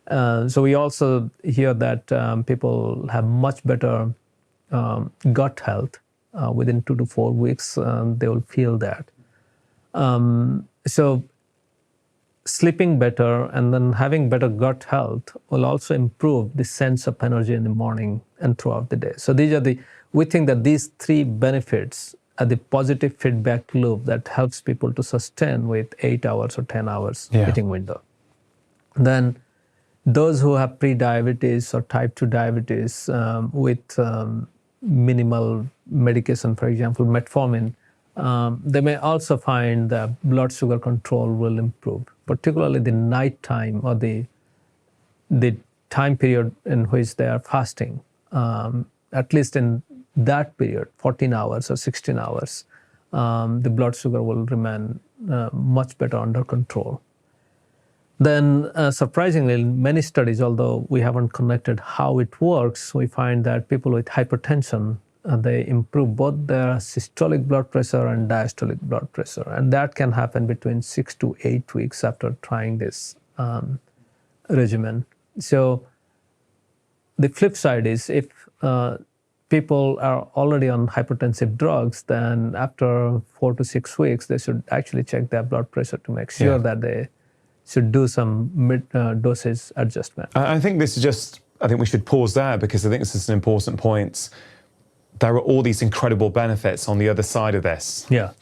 Speaker 3: So we also hear that people have much better gut health within 2 to 4 weeks. They will feel that. So sleeping better and then having better gut health will also improve the sense of energy in the morning and throughout the day. So we think that these 3 benefits are the positive feedback loop that helps people to sustain with 8 hours or 10 hours eating window. Then those who have pre-diabetes or type 2 diabetes with minimal medication, for example, metformin, they may also find that blood sugar control will improve, particularly the night time or the time period in which they are fasting. At least in that period, 14 hours or 16 hours, the blood sugar will remain much better under control. Then, surprisingly, in many studies, although we haven't connected how it works, we find that people with hypertension, they improve both their systolic blood pressure and diastolic blood pressure. And that can happen between 6 to 8 weeks after trying this regimen. So the flip side is if people are already on hypertensive drugs, then after 4 to 6 weeks, they should actually check their blood pressure to make sure that they should do some dosage adjustment.
Speaker 1: I think we should pause there because I think this is an important point. there are all these incredible benefits on the other side of this.
Speaker 3: Yeah.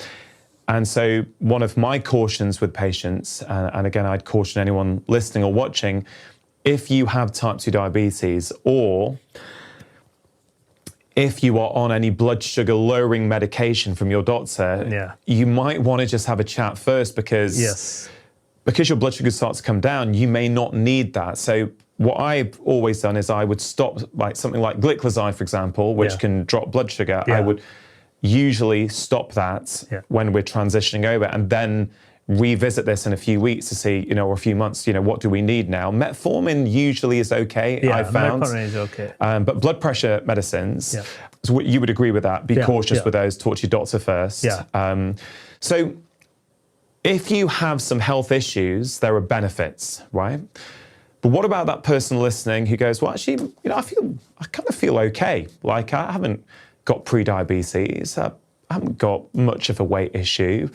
Speaker 1: And so one of my cautions with patients, and again, I'd caution anyone listening or watching, if you have type 2 diabetes, or if you are on any blood sugar lowering medication from your doctor, you might want to just have a chat first, because your blood sugar starts to come down, you may not need that. So what I've always done is I would stop, like something like gliclazide, for example, which can drop blood sugar. I would usually stop that when we're transitioning over, and then revisit this in a few weeks to see, or a few months, what do we need now? Metformin usually is okay, I found.
Speaker 3: Metformin is okay.
Speaker 1: But blood pressure medicines, so you would agree with that. Be cautious with those, talk to your doctor first. So if you have some health issues, there are benefits, right? But what about that person listening who goes, well, actually, I kind of feel okay. Like, I haven't got pre-diabetes, I haven't got much of a weight issue.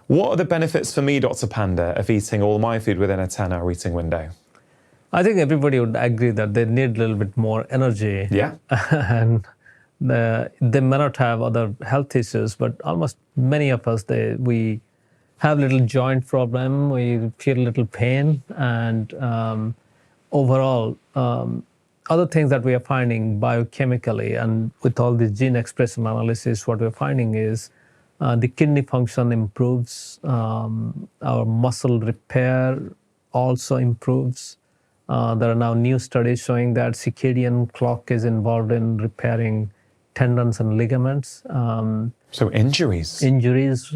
Speaker 1: What are the benefits for me, Dr. Panda, of eating all my food within a 10-hour eating window?
Speaker 3: I think everybody would agree that they need a little bit more energy.
Speaker 1: Yeah.
Speaker 3: And they may not have other health issues, but almost many of us, we have a little joint problem, we feel a little pain, and overall, other things that we are finding biochemically, and with all this gene expression analysis, what we're finding is the kidney function improves, our muscle repair also improves. There are now new studies showing that circadian clock is involved in repairing tendons and ligaments.
Speaker 1: So injuries.
Speaker 3: Injuries,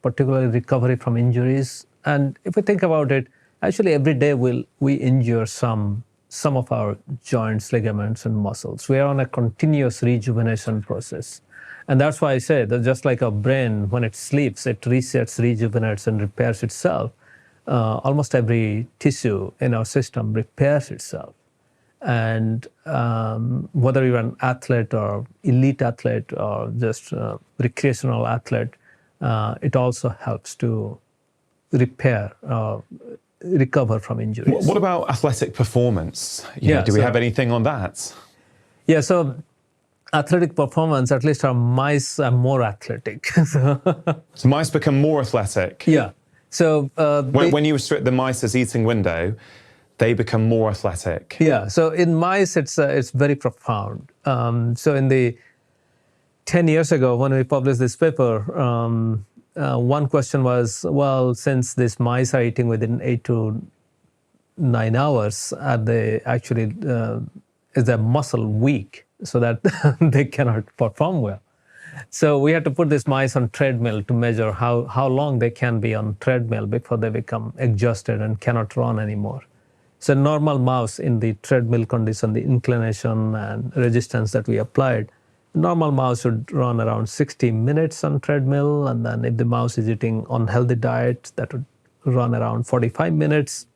Speaker 3: particularly recovery from injuries. And if we think about it, actually every day we injure some of our joints, ligaments, and muscles. We are on a continuous rejuvenation process. And that's why I say that just like our brain, when it sleeps, it resets, rejuvenates, and repairs itself. Almost every tissue in our system repairs itself. And whether you're an athlete or elite athlete or just recreational athlete, it also helps to recover from injuries.
Speaker 1: What about athletic performance? Do we have anything on that?
Speaker 3: Yeah, so athletic performance, at least our mice are more athletic.
Speaker 1: So mice become more athletic?
Speaker 3: Yeah. So
Speaker 1: when you restrict the mice's eating window, they become more athletic?
Speaker 3: Yeah. So in mice, it's very profound. So in the 10 years ago, when we published this paper, one question was, well, since these mice are eating within 8 to 9 hours, are they actually, is their muscle weak so that they cannot perform well? So we had to put these mice on treadmill to measure how long they can be on treadmill before they become exhausted and cannot run anymore. So normal mouse in the treadmill condition, the inclination and resistance that we applied, normal mouse would run around 60 minutes on treadmill, and then if the mouse is eating unhealthy diet, that would run around 45 minutes.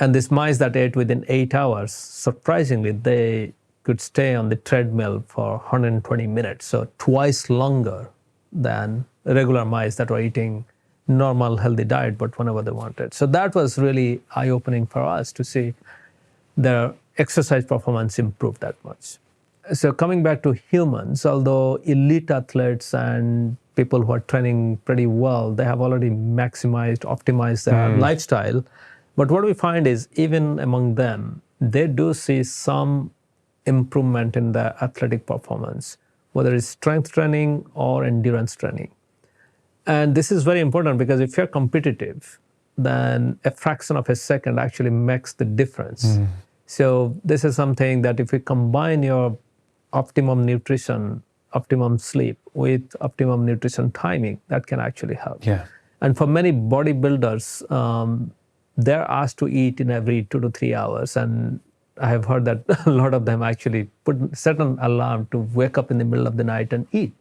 Speaker 3: And these mice that ate within 8 hours, surprisingly, they could stay on the treadmill for 120 minutes, so twice longer than regular mice that were eating normal healthy diet, but whenever they wanted. So that was really eye-opening for us to see their exercise performance improve that much. So coming back to humans, although elite athletes and people who are training pretty well, they have already optimized their lifestyle. But what we find is even among them, they do see some improvement in their athletic performance, whether it's strength training or endurance training. And this is very important because if you're competitive, then a fraction of a second actually makes the difference. So this is something that if we combine your optimum nutrition, optimum sleep with optimum nutrition timing, that can actually help.
Speaker 1: Yeah.
Speaker 3: And for many bodybuilders, they're asked to eat in every 2 to 3 hours. And I have heard that a lot of them actually set an alarm to wake up in the middle of the night and eat.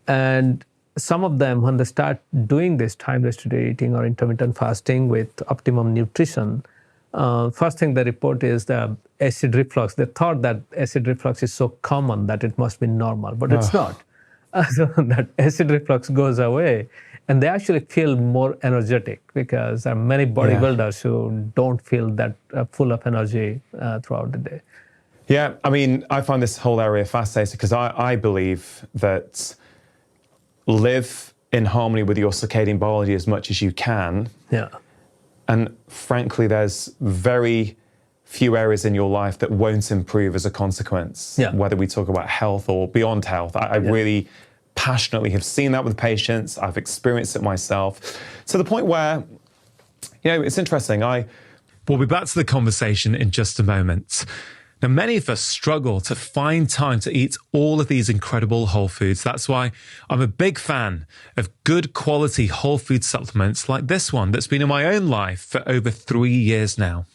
Speaker 3: And some of them, when they start doing this time-restricted eating or intermittent fasting with optimum nutrition, first thing they report is the acid reflux. They thought that acid reflux is so common that it must be normal, but it's not. So that acid reflux goes away, and they actually feel more energetic because there are many bodybuilders who don't feel that full of energy throughout the day.
Speaker 1: Yeah, I mean, I find this whole area fascinating because I believe that live in harmony with your circadian biology as much as you can.
Speaker 3: Yeah.
Speaker 1: And frankly, there's very few areas in your life that won't improve as a consequence, whether we talk about health or beyond health. I really passionately have seen that with patients. I've experienced it myself to the point where, it's interesting. We'll be back to the conversation in just a moment. Now, many of us struggle to find time to eat all of these incredible whole foods. That's why I'm a big fan of good quality whole food supplements like this one that's been in my own life for over 3 years now.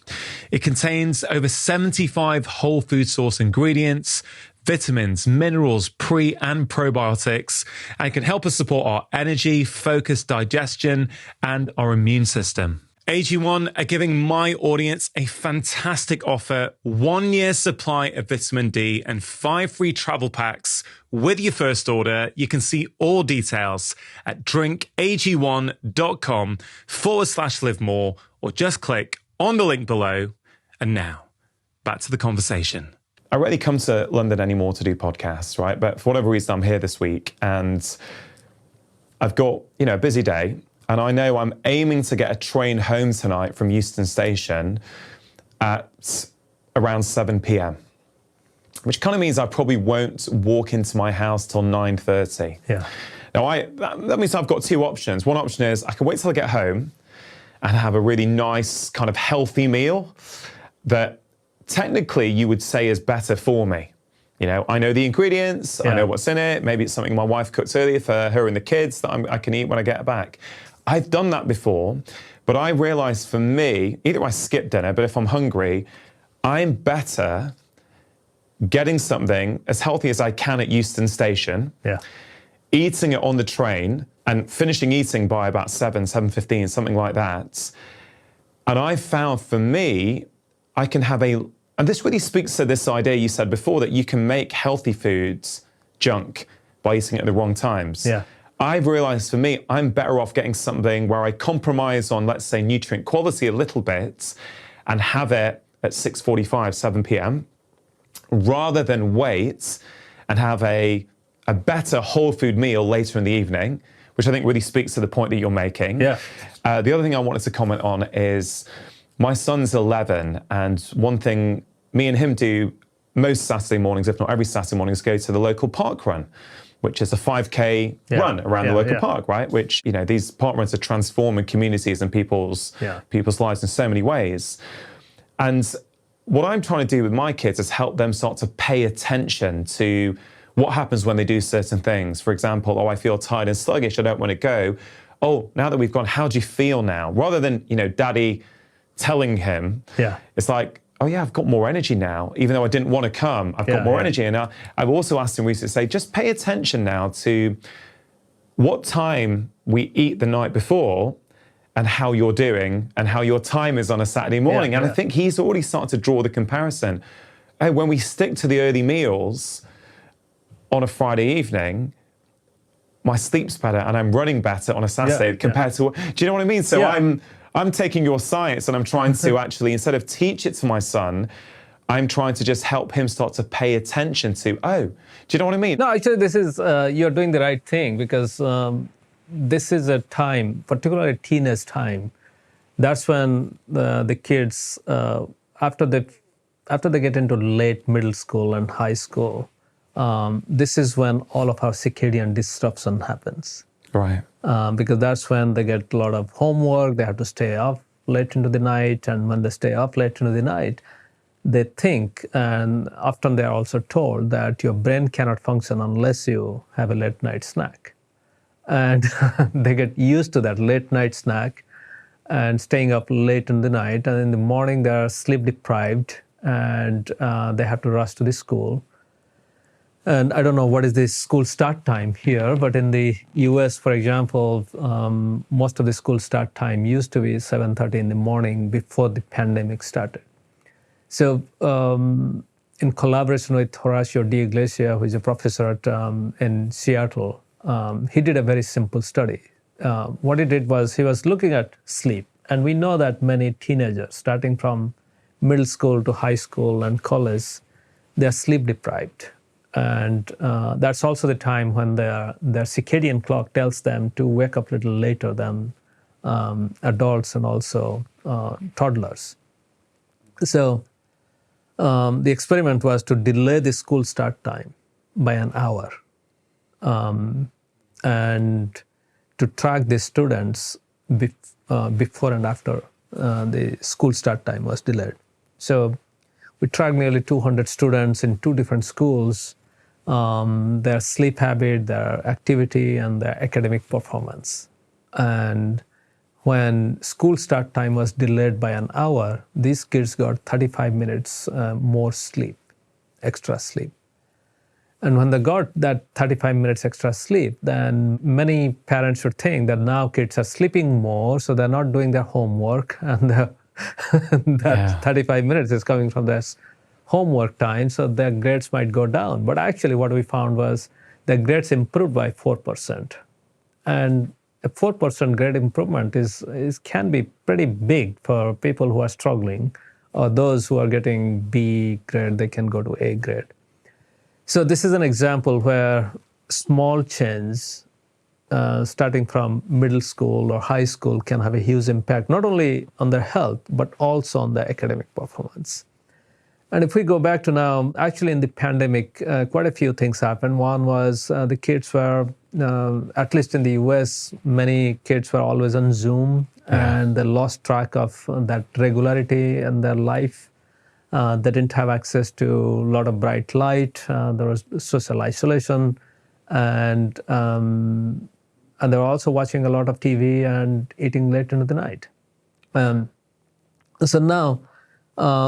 Speaker 1: It contains over 75 whole food source ingredients, vitamins, minerals, pre and probiotics, and can help us support our energy, focus, digestion, and our immune system. AG1 are giving my audience a fantastic offer, 1 year supply of vitamin D and 5 free travel packs with your first order. You can see all details at drinkag1.com/livemore or just click on the link below. And now, back to the conversation. I rarely come to London anymore to do podcasts, right? But for whatever reason, I'm here this week and I've got, a busy day. And I know I'm aiming to get a train home tonight from Euston Station at around 7 p.m, which kind of means I probably won't walk into my house till 9:30.
Speaker 3: Yeah.
Speaker 1: Now, that means I've got two options. One option is I can wait till I get home and have a really nice kind of healthy meal that technically you would say is better for me. I know the ingredients, I know what's in it. Maybe it's something my wife cooks earlier for her and the kids that I can eat when I get back. I've done that before, but I realized for me, either I skip dinner, but if I'm hungry, I'm better getting something as healthy as I can at Euston Station, eating it on the train and finishing eating by about 7:15, something like that. And I found for me, I can have and this really speaks to this idea you said before that you can make healthy foods junk by eating it at the wrong times.
Speaker 3: Yeah.
Speaker 1: I've realized for me, I'm better off getting something where I compromise on, let's say, nutrient quality a little bit and have it at 6:45, 7 p.m, rather than wait and have a better whole food meal later in the evening, which I think really speaks to the point that you're making.
Speaker 3: Yeah.
Speaker 1: The other thing I wanted to comment on is my son's 11, and one thing me and him do most Saturday mornings, if not every Saturday morning, is go to the local park run, which is a 5K run around the local park, right? Which, these park runs are transforming communities and people's lives in so many ways. And what I'm trying to do with my kids is help them start to pay attention to what happens when they do certain things. For example, I feel tired and sluggish, I don't want to go. Oh, now that we've gone, how do you feel now? Rather than, daddy telling him, it's like, oh yeah, I've got more energy now. Even though I didn't want to come, I've got more energy. And I've also asked him recently to say, just pay attention now to what time we eat the night before and how you're doing and how your time is on a Saturday morning. And I think he's already started to draw the comparison. Hey, when we stick to the early meals on a Friday evening, my sleep's better and I'm running better on a Saturday compared to, do you know what I mean? So I'm taking your science and I'm trying to actually, instead of teach it to my son, I'm trying to just help him start to pay attention to, do you know what I mean?
Speaker 3: No, actually, this is, you're doing the right thing because this is a time, particularly teenage time. That's when the kids, after they get into late middle school and high school, this is when all of our circadian disruption happens.
Speaker 1: Right.
Speaker 3: Because that's when they get a lot of homework, they have to stay up late into the night, and when they stay up late into the night, they think, and often they are also told that your brain cannot function unless you have a late night snack. And they get used to that late night snack and staying up late in the night, and in the morning they are sleep deprived and they have to rush to the school. And I don't know what is the school start time here, but in the US, for example, most of the school start time used to be 7:30 in the morning before the pandemic started. So in collaboration with Horacio D'Iglesia, who is a professor in Seattle, he did a very simple study. What he did was he was looking at sleep. And we know that many teenagers, starting from middle school to high school and college, they're sleep deprived. And that's also the time when their circadian clock tells them to wake up a little later than adults and also toddlers. So the experiment was to delay the school start time by an hour and to track the students before and after the school start time was delayed. So we tracked nearly 200 students in 2 different schools, their sleep habit, their activity, and their academic performance. And when school start time was delayed by an hour, these kids got 35 minutes more sleep, extra sleep. And when they got that 35 minutes extra sleep, then many parents should think that now kids are sleeping more, so they're not doing their homework, and that 35 minutes is coming from their homework time, so their grades might go down. But actually what we found was their grades improved by 4%. And a 4% grade improvement can be pretty big for people who are struggling, or those who are getting B grade, they can go to A grade. So this is an example where small change, starting from middle school or high school, can have a huge impact, not only on their health, but also on their academic performance. And if we go back to now, actually in the pandemic, quite a few things happened. One was the kids were, at least in the US, many kids were always on Zoom, and they lost track of that regularity in their life. They didn't have access to a lot of bright light. There was social isolation, and they were also watching a lot of TV and eating late into the night. So now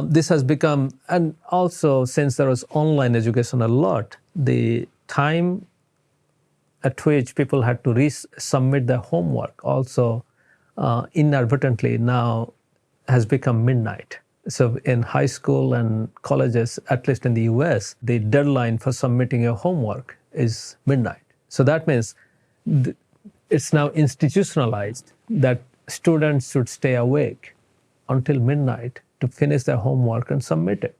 Speaker 3: this has become, and also since there was online education a lot, the time at which people had to resubmit their homework also inadvertently now has become midnight. So in high school and colleges, at least in the US, the deadline for submitting your homework is midnight. So that means it's now institutionalized that students should stay awake until midnight to finish their homework and submit it.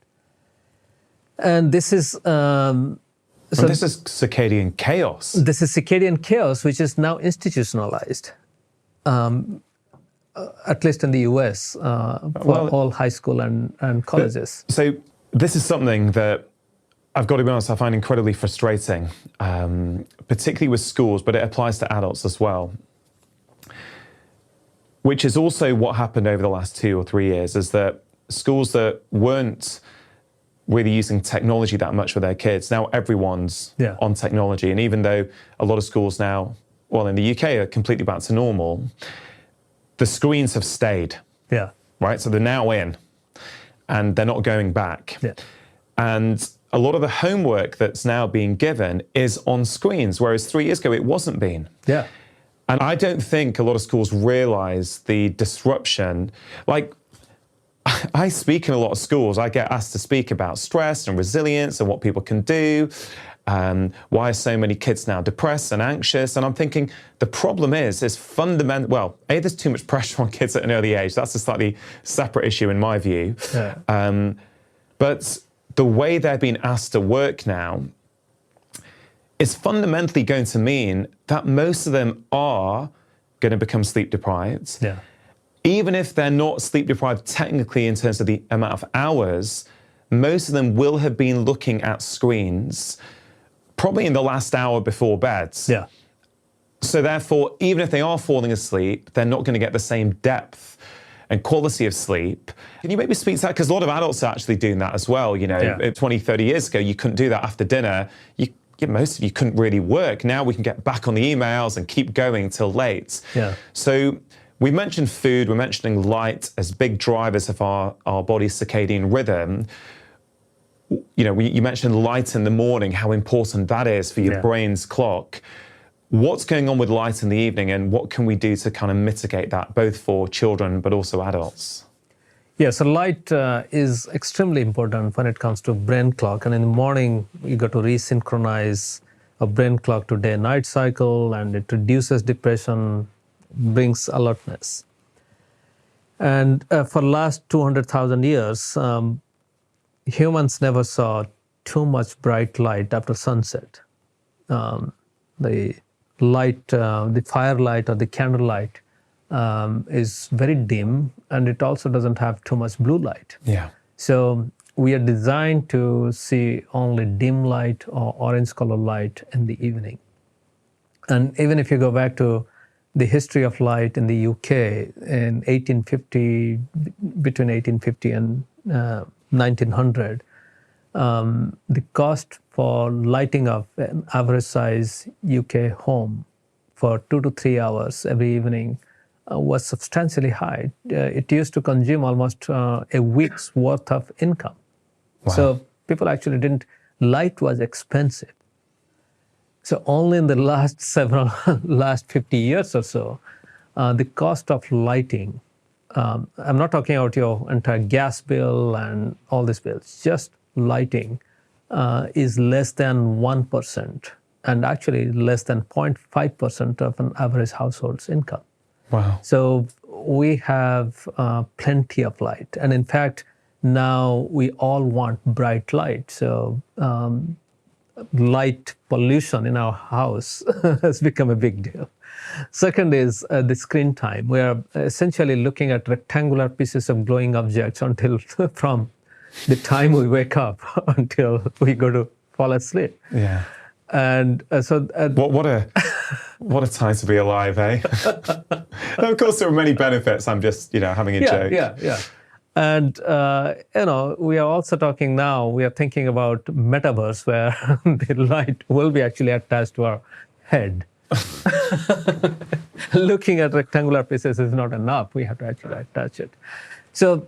Speaker 3: And this is...
Speaker 1: this is circadian chaos.
Speaker 3: This is circadian chaos, which is now institutionalized. At least in the US, for all high school and colleges.
Speaker 1: So this is something that I've got to be honest, I find incredibly frustrating, particularly with schools, but it applies to adults as well. Which is also what happened over the last 2 or 3 years, is that schools that weren't really using technology that much for their kids, now everyone's on technology. And even though a lot of schools now, well, in the UK are completely back to normal, the screens have stayed, right? So they're now in, and they're not going back. And a lot of the homework that's now being given is on screens, whereas 3 years ago it wasn't being. And I don't think a lot of schools realize the disruption. Like, I speak in a lot of schools. I get asked to speak about stress and resilience and what people can do. Why are so many kids now depressed and anxious? And I'm thinking the problem is fundamental. Well, A, there's too much pressure on kids at an early age. That's a slightly separate issue in my view. But the way they're being asked to work now is fundamentally going to mean that most of them are going to become sleep deprived. Even if they're not sleep deprived technically in terms of the amount of hours, most of them will have been looking at screens probably in the last hour before bed. So therefore, even if they are falling asleep, they're not going to get the same depth and quality of sleep. Can you maybe speak to that? Because a lot of adults are actually doing that as well. You know, 20, 30 years ago, you couldn't do that after dinner. Most of you couldn't really work. Now we can get back on the emails and keep going till late. So we mentioned food, we're mentioning light as big drivers of our body's circadian rhythm. You know, you mentioned light in the morning, how important that is for your brain's clock. What's going on with light in the evening, and what can we do to kind of mitigate that, both for children but also adults?
Speaker 3: So light is extremely important when it comes to brain clock. And in the morning, you got to resynchronize a brain clock to day-night cycle, and it reduces depression, brings alertness. And for last 200,000 years, humans never saw too much bright light after sunset. The light, the firelight or the candlelight is very dim, and it also doesn't have too much blue light.
Speaker 1: Yeah.
Speaker 3: So we are designed to see only dim light or orange color light in the evening. And even if you go back to the history of light in the UK in 1850, between 1850 and 1900, the cost for lighting up an average size UK home for 2 to 3 hours every evening was substantially high. It used to consume almost a week's worth of income.
Speaker 1: Wow.
Speaker 3: So people actually didn't, light was expensive. So only in the last 50 years or so, the cost of lighting, I'm not talking about your entire gas bill and all these bills, just lighting is less than 1% and actually less than 0.5% of an average household's income.
Speaker 1: Wow.
Speaker 3: So we have plenty of light. And in fact, now we all want bright light. So light pollution in our house has become a big deal. Second is the screen time. We are essentially looking at rectangular pieces of glowing objects until from the time we wake up until we go to fall asleep.
Speaker 1: Yeah.
Speaker 3: And
Speaker 1: what a time to be alive, eh? And of course, there are many benefits. I'm just having a joke.
Speaker 3: Yeah. And we are also talking now. We are thinking about metaverse, where the light will be actually attached to our head. Looking at rectangular pieces is not enough. We have to actually attach it. So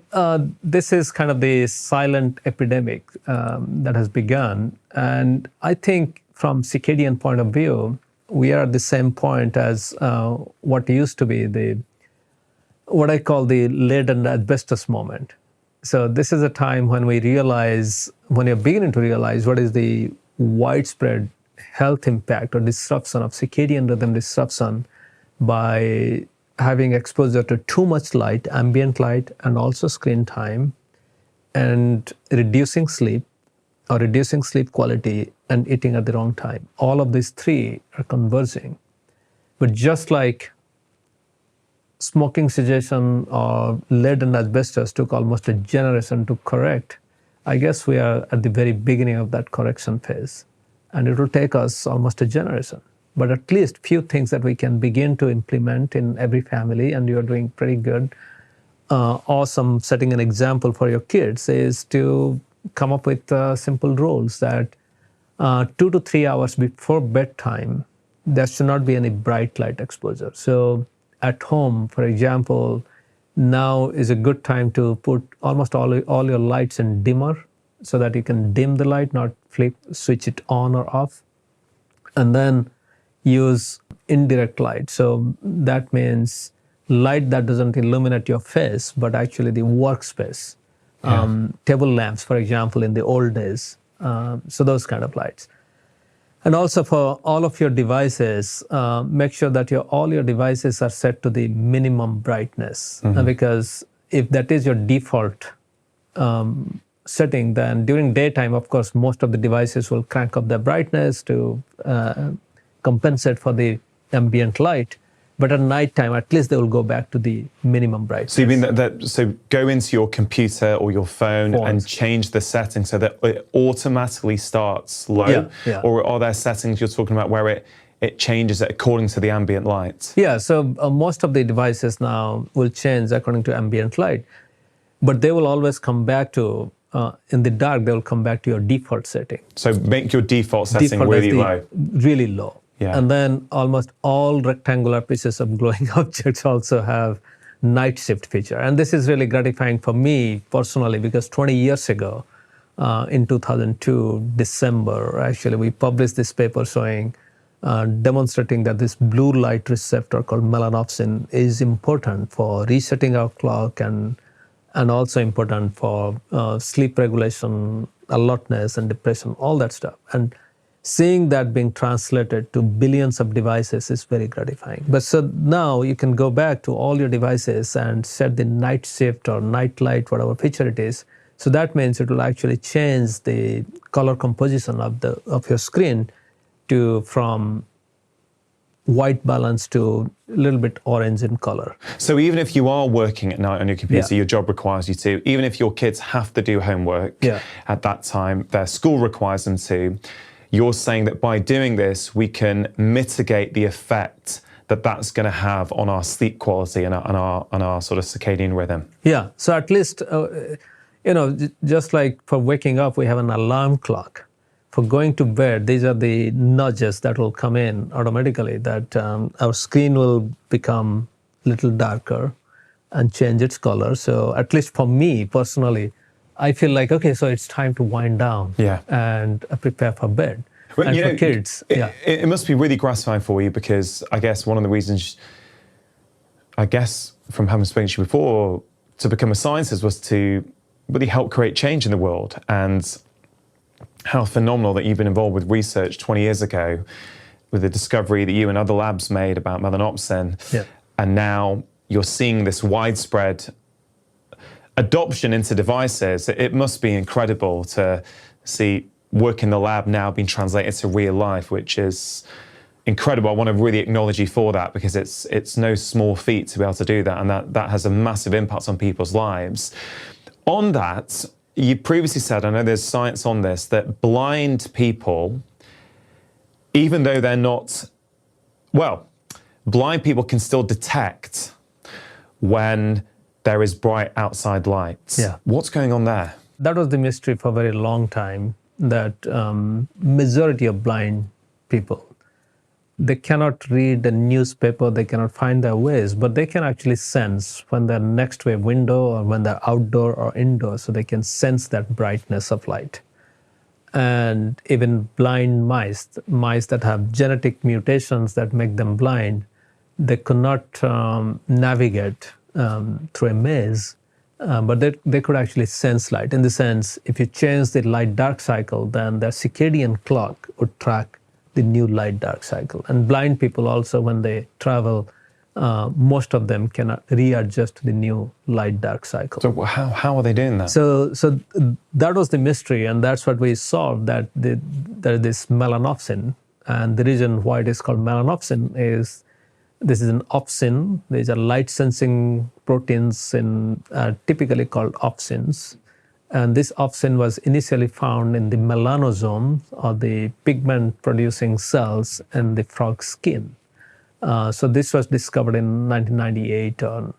Speaker 3: this is kind of the silent epidemic that has begun. And I think from circadian point of view, we are at the same point as what used to be what I call the lead and asbestos moment. So this is a time when you're beginning to realize what is the widespread health impact or disruption of circadian rhythm disruption by having exposure to too much light, ambient light, and also screen time, and reducing sleep or reducing sleep quality and eating at the wrong time. All of these three are converging. But just like smoking cessation or lead and asbestos took almost a generation to correct, I guess we are at the very beginning of that correction phase. And it will take us almost a generation. But at least few things that we can begin to implement in every family, and you're doing pretty good. Awesome, setting an example for your kids is to come up with simple rules that 2 to 3 hours before bedtime, there should not be any bright light exposure. So at home, for example, now is a good time to put almost all your lights in dimmer so that you can dim the light, not switch it on or off. And then use indirect light. So that means light that doesn't illuminate your face, but actually the workspace. Table lamps, for example, in the old days. So those kind of lights. And also for all of your devices, make sure that all your devices are set to the minimum brightness. Because if that is your default setting, then during daytime, of course, most of the devices will crank up their brightness to compensate for the ambient light. But at nighttime, at least they will go back to the minimum brightness.
Speaker 1: So you mean so go into your computer or your phone and change the settings so that it automatically starts low?
Speaker 3: Yeah.
Speaker 1: Or are there settings you're talking about where it changes it according to the ambient light?
Speaker 3: Yeah, so most of the devices now will change according to ambient light. But they will always come back to, in the dark, they will come back to your default setting.
Speaker 1: So make your default setting really low.
Speaker 3: Really low.
Speaker 1: Yeah.
Speaker 3: And then almost all rectangular pieces of glowing objects also have night shift feature. And this is really gratifying for me personally, because 20 years ago, in 2002, December, actually, we published this paper showing, demonstrating that this blue light receptor called melanopsin is important for resetting our clock and also important for sleep regulation, alertness, and depression, all that stuff. And seeing that being translated to billions of devices is very gratifying. But so now you can go back to all your devices and set the night shift or night light, whatever feature it is, So that means it will actually change the color composition of your screen from white balance to a little bit orange in color.
Speaker 1: So even if you are working at night on your computer,
Speaker 3: Yeah.
Speaker 1: your job requires you to, even if your kids have to do homework at that time, their school requires them to, you're saying that by doing this, we can mitigate the effect that that's going to have on our sleep quality and our sort of circadian rhythm.
Speaker 3: Yeah, so at least, just like for waking up, we have an alarm clock. For going to bed, these are the nudges that will come in automatically, that our screen will become a little darker and change its color. So at least for me personally, I feel like, okay, so it's time to wind down and prepare for bed.
Speaker 1: Well,
Speaker 3: and for kids,
Speaker 1: it must be really gratifying for you, because I guess one of the reasons, from having spoken to you before, to become a scientist was to really help create change in the world. And how phenomenal that you've been involved with research 20 years ago with the discovery that you and other labs made about melanopsin.
Speaker 3: Yeah.
Speaker 1: And now you're seeing this widespread adoption into devices. It must be incredible to see work in the lab now being translated to real life, which is incredible. I want to really acknowledge you for that, because it's no small feat to be able to do that, and that has a massive impact on people's lives. On that, you previously said, I know there's science on this, that blind people, even though they're not, blind people can still detect when there is bright outside lights.
Speaker 3: Yeah.
Speaker 1: What's going on there?
Speaker 3: That was the mystery for a very long time, that majority of blind people, they cannot read the newspaper, they cannot find their ways, but they can actually sense when they're next to a window or when they're outdoor or indoor, so they can sense that brightness of light. And even blind mice that have genetic mutations that make them blind, they could not navigate through a maze, but they could actually sense light. In the sense, if you change the light-dark cycle, then their circadian clock would track the new light-dark cycle. And blind people also, when they travel, most of them cannot readjust to the new light-dark cycle.
Speaker 1: So how are they doing that?
Speaker 3: So that was the mystery, and that's what we solved, that there is this melanopsin. And the reason why it is called melanopsin is this is an opsin. These are light-sensing proteins typically called opsins. And this opsin was initially found in the melanosome, or the pigment-producing cells in the frog's skin. So this was discovered in 1998 or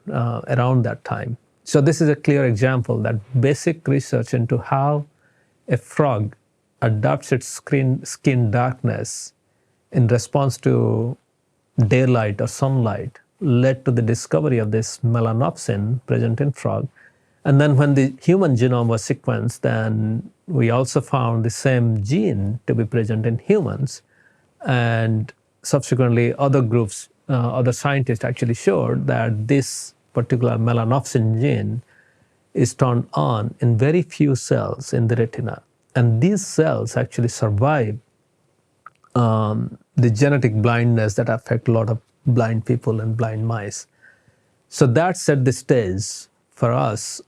Speaker 3: around that time. So this is a clear example that basic research into how a frog adapts its skin darkness in response to daylight or sunlight led to the discovery of this melanopsin present in frog. And then when the human genome was sequenced, then we also found the same gene to be present in humans. And subsequently, other groups, other scientists actually showed that this particular melanopsin gene is turned on in very few cells in the retina. And these cells actually survive the genetic blindness that affect a lot of blind people and blind mice. So that set the stage for us.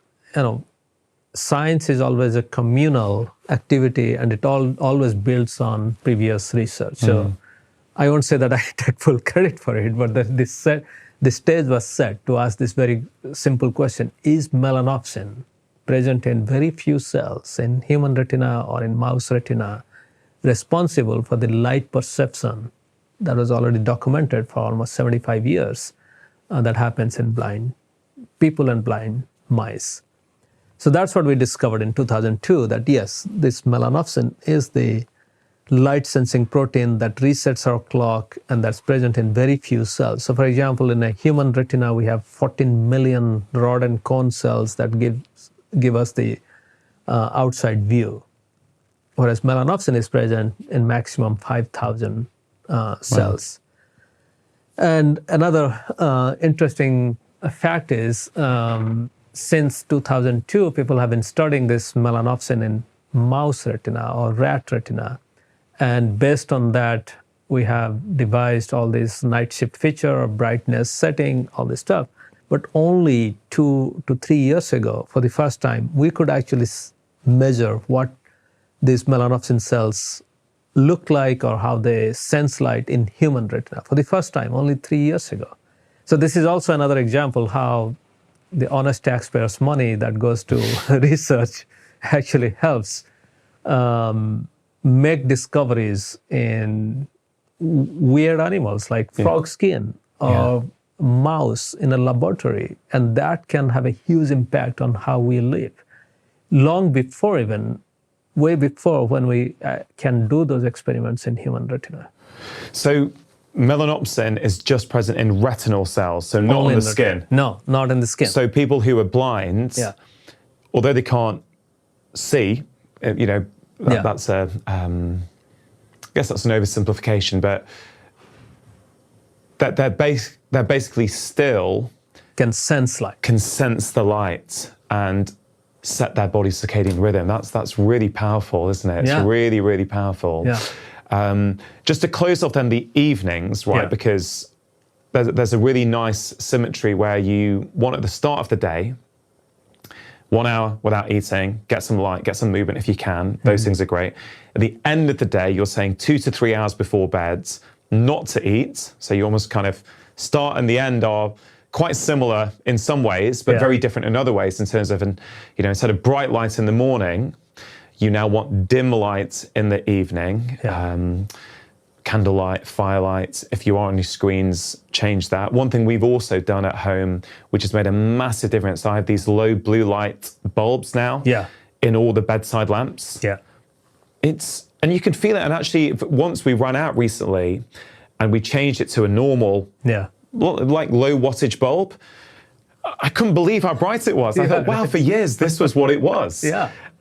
Speaker 3: Science is always a communal activity, and it always builds on previous research. So I won't say that I take full credit for it, but the stage was set to ask this very simple question: is melanopsin present in very few cells in human retina or in mouse retina responsible for the light perception that was already documented for almost 75 years that happens in blind people and blind mice? So that's what we discovered in 2002, that yes, this melanopsin is the light-sensing protein that resets our clock, and that's present in very few cells. So for example, in a human retina, we have 14 million rod and cone cells that give us the outside view, whereas melanopsin is present in maximum 5,000 cells. Wow. And another interesting fact is, since 2002, people have been studying this melanopsin in mouse retina or rat retina. And based on that, we have devised all this night shift feature, brightness setting, all this stuff. But only 2 to 3 years ago, for the first time, we could actually measure what these melanopsin cells look like or how they sense light in human retina for the first time, only 3 years ago. So this is also another example how the honest taxpayers' money that goes to research actually helps make discoveries in weird animals like frog skin or mouse in a laboratory. And that can have a huge impact on how we live. Long before even, way before when we can do those experiments in human retina.
Speaker 1: So melanopsin is just present in retinal cells, so not on the skin.
Speaker 3: No, not in the skin.
Speaker 1: So people who are blind, although they can't see, that's a, I guess that's an oversimplification, but that they're basically still
Speaker 3: can sense light.
Speaker 1: Can sense the light and set their body's circadian rhythm. That's really powerful, isn't it? It's really, really powerful.
Speaker 3: Yeah.
Speaker 1: Just to close off then the evenings, right? Because there's a really nice symmetry where you want at the start of the day, 1 hour without eating, get some light, get some movement if you can. Those things are great. At the end of the day, you're saying 2 to 3 hours before bed, not to eat. So you almost kind of start and the end are quite similar in some ways, but very different in other ways in terms of, instead of bright light in the morning, you now want dim light in the evening. Candlelight, firelight. If you are on your screens, change that. One thing we've also done at home, which has made a massive difference, I have these low blue light bulbs now in all the bedside lamps. And you can feel it. And actually, once we ran out recently and we changed it to a normal, like low wattage bulb, I couldn't believe how bright it was. I thought, wow, for years, this was what it was.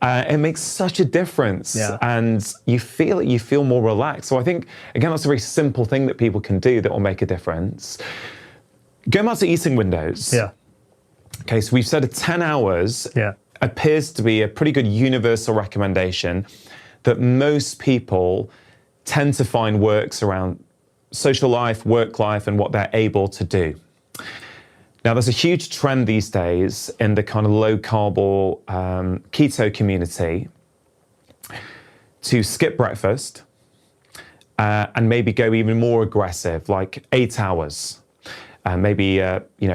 Speaker 1: It makes such a difference, and you feel more relaxed. So I think, again, that's a very simple thing that people can do that will make a difference. Going back to eating windows. Okay, so we've said 10 hours appears to be a pretty good universal recommendation that most people tend to find works around social life, work life, and what they're able to do. Now, there's a huge trend these days in the kind of low-carb or keto community to skip breakfast and maybe go even more aggressive, like 8 hours. Maybe,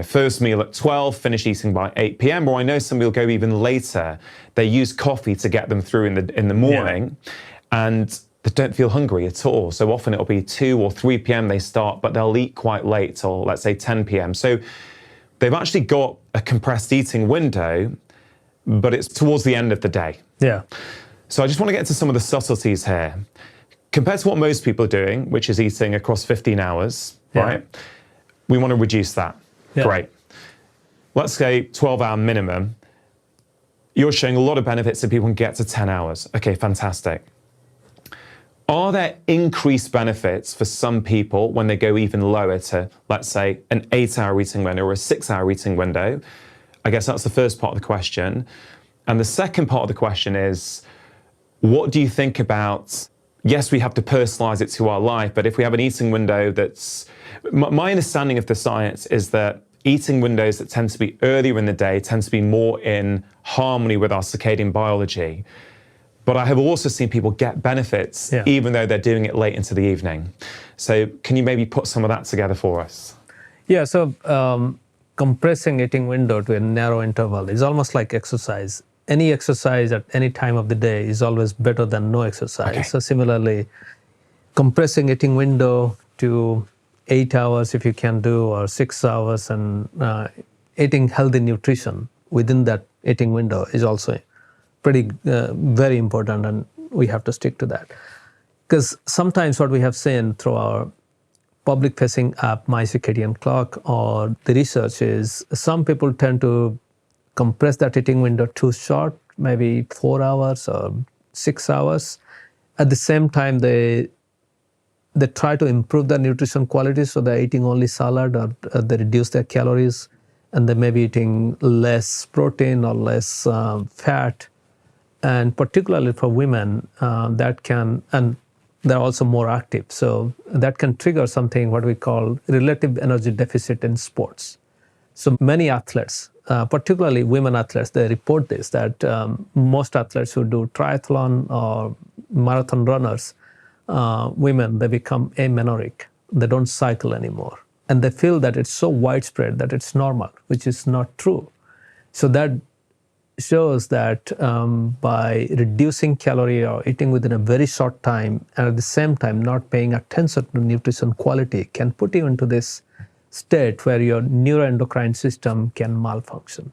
Speaker 1: first meal at 12, finish eating by 8 p.m. Or I know some people go even later. They use coffee to get them through in the morning, and they don't feel hungry at all. So often it'll be 2 or 3 p.m. they start, but they'll eat quite late, till let's say 10 p.m. So they've actually got a compressed eating window, but it's towards the end of the day. So I just want to get into some of the subtleties here. Compared to what most people are doing, which is eating across 15 hours, right? We want to reduce that. Great. Let's say 12-hour minimum. You're showing a lot of benefits that people can get to 10 hours. Okay, fantastic. Are there increased benefits for some people when they go even lower to, let's say, an 8-hour eating window or a 6-hour eating window? I guess that's the first part of the question. And the second part of the question is, what do you think about, yes, we have to personalize it to our life, but if we have an eating window that's, my understanding of the science is that eating windows that tend to be earlier in the day tend to be more in harmony with our circadian biology. But I have also seen people get benefits even though they're doing it late into the evening. So can you maybe put some of that together for us?
Speaker 3: So compressing eating window to a narrow interval is almost like exercise. Any exercise at any time of the day is always better than no exercise. So similarly, compressing eating window to 8 hours if you can do, or 6 hours, and eating healthy nutrition within that eating window is also pretty very important, and we have to stick to that. Because sometimes what we have seen through our public-facing app, My Circadian Clock, or the research is some people tend to compress that eating window too short, maybe 4 hours or 6 hours. At the same time, they try to improve their nutrition quality, so they're eating only salad, or they reduce their calories, and they may be eating less protein or less fat. And particularly for women, that can, and they're also more active. So that can trigger something, what we call relative energy deficit in sports. So many athletes, particularly women athletes, they report this, that most athletes who do triathlon or marathon runners, women, they become amenorrheic. They don't cycle anymore. And they feel that it's so widespread that it's normal, which is not true. So that shows that by reducing calorie or eating within a very short time, and at the same time not paying attention to nutrition quality, can put you into this state where your neuroendocrine system can malfunction.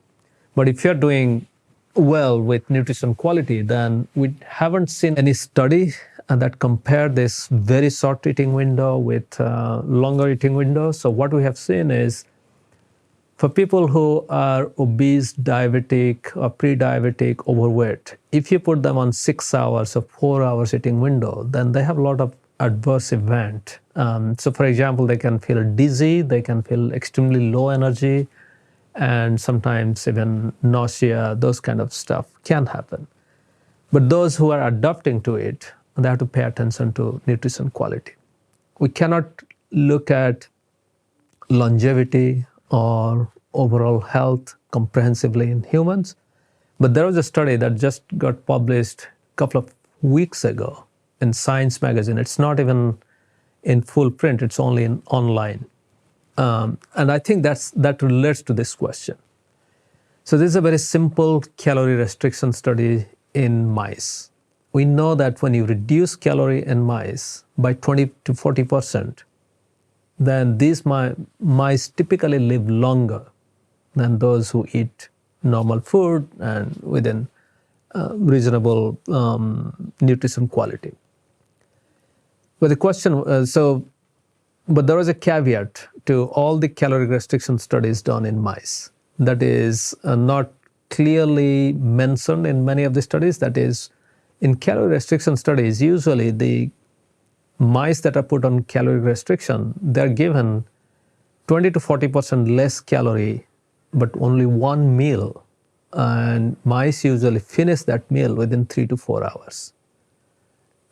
Speaker 3: But if you're doing well with nutrition quality, then we haven't seen any study that compare this very short eating window with longer eating window. So what we have seen is, for people who are obese, diabetic, or pre-diabetic, overweight, if you put them on 6 hours or 4 hours eating window, then they have a lot of adverse event. So for example, they can feel dizzy, they can feel extremely low energy, and sometimes even nausea, those kind of stuff can happen. But those who are adapting to it, they have to pay attention to nutrition quality. We cannot look at longevity or overall health comprehensively in humans, but there was a study that just got published a couple of weeks ago in Science magazine. It's not even in full print, it's only in online. And I think that relates to this question. So this is a very simple calorie restriction study in mice. We know that when you reduce calorie in mice by 20 to 40%, then these mice typically live longer than those who eat normal food and within reasonable nutrition quality. But the question, but there was a caveat to all the calorie restriction studies done in mice that is not clearly mentioned in many of the studies. That is, in calorie restriction studies, usually the mice that are put on calorie restriction, they're given 20 to 40% less calorie, but only one meal. And mice usually finish that meal within 3 to 4 hours.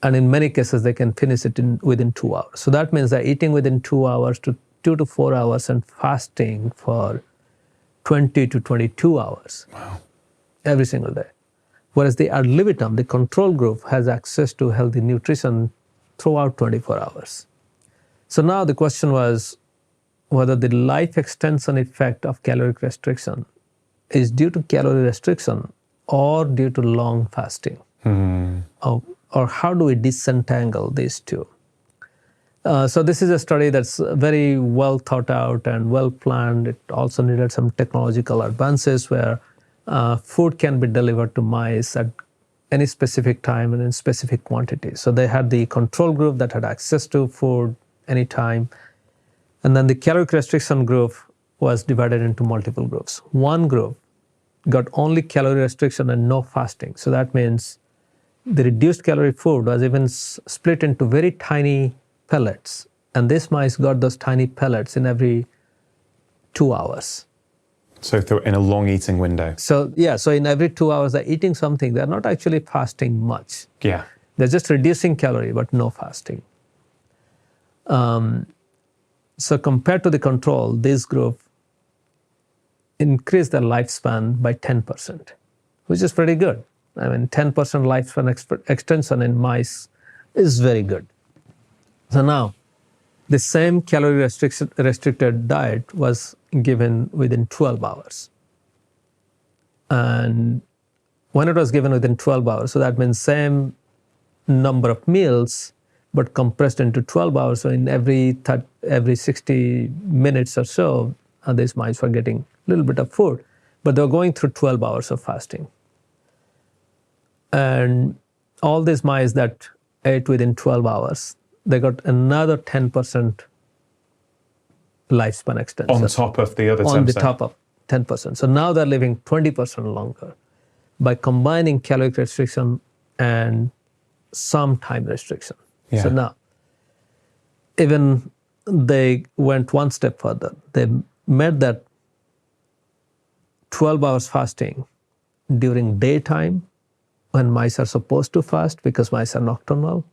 Speaker 3: And in many cases, they can finish it within 2 hours. So that means they're eating within 2 hours to 2 to 4 hours and fasting for 20 to 22 hours.
Speaker 1: Wow. Every
Speaker 3: single day. Whereas the ad libitum, the control group, has access to healthy nutrition throughout 24 hours. So now the question was whether the life extension effect of caloric restriction is due to calorie restriction or due to long fasting. Or how do we disentangle these two? So this is a study that's very well thought out and well planned. It also needed some technological advances where food can be delivered to mice at any specific time and in specific quantity. So they had the control group that had access to food anytime. And then the caloric restriction group was divided into multiple groups. One group got only calorie restriction and no fasting. So that means the reduced calorie food was even split into very tiny pellets. And these mice got those tiny pellets in every 2 hours.
Speaker 1: So in a long eating window.
Speaker 3: So in every 2 hours they're eating something. They're not actually fasting much.
Speaker 1: Yeah.
Speaker 3: They're just reducing calorie, but no fasting. So compared to the control, this group increased their lifespan by 10%, which is pretty good. I mean, 10% lifespan extension in mice is very good. So now, the same calorie restricted diet was given within 12 hours. And when it was given within 12 hours, so that means same number of meals, but compressed into 12 hours. So in every 60 minutes or so, these mice were getting a little bit of food, but they were going through 12 hours of fasting. And all these mice that ate within 12 hours, they got another 10% lifespan extension.
Speaker 1: On top of the other 10%?
Speaker 3: On the top of 10%. So now they're living 20% longer by combining caloric restriction and some time restriction.
Speaker 1: Yeah.
Speaker 3: So now, even they went one step further. They made that 12 hours fasting during daytime when mice are supposed to fast because mice are nocturnal,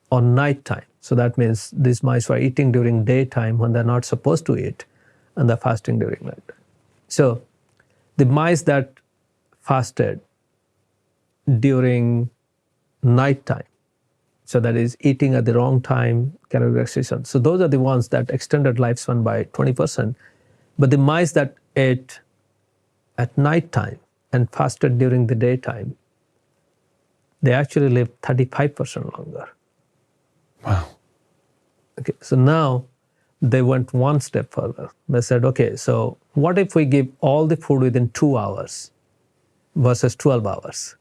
Speaker 3: or nighttime. So that means these mice were eating during daytime when they're not supposed to eat, and they're fasting during night. So the mice that fasted during nighttime, so that is eating at the wrong time, calorie restriction. So those are the ones that extended lifespan by 20%. But the mice that ate at nighttime and fasted during the daytime, they actually lived 35% longer.
Speaker 1: Wow.
Speaker 3: Okay, so now they went one step further. They said, okay, so what if we give all the food within 2 hours versus 12 hours?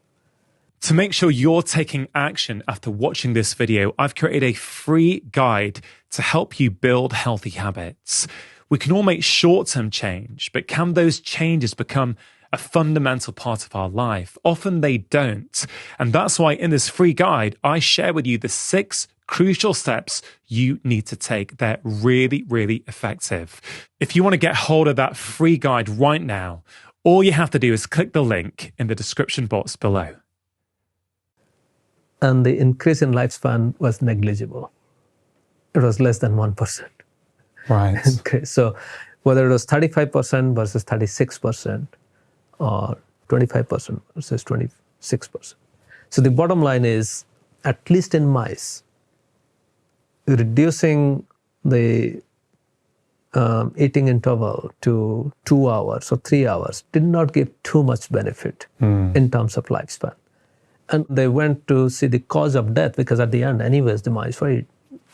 Speaker 1: To make sure you're taking action after watching this video, I've created a free guide to help you build healthy habits. We can all make short-term change, but can those changes become a fundamental part of our life? Often they don't. And that's why in this free guide, I share with you the 6 crucial steps you need to take. They're really, really effective. If you want to get hold of that free guide right now, all you have to do is click the link in the description box below.
Speaker 3: And the increase in lifespan was negligible. It was less than 1%.
Speaker 1: Right.
Speaker 3: Okay, so whether it was 35% versus 36% or 25% versus 26%. So the bottom line is, at least in mice, reducing the eating interval to 2 hours or 3 hours did not give too much benefit in terms of lifespan. And they went to see the cause of death, because at the end, anyways, the mice were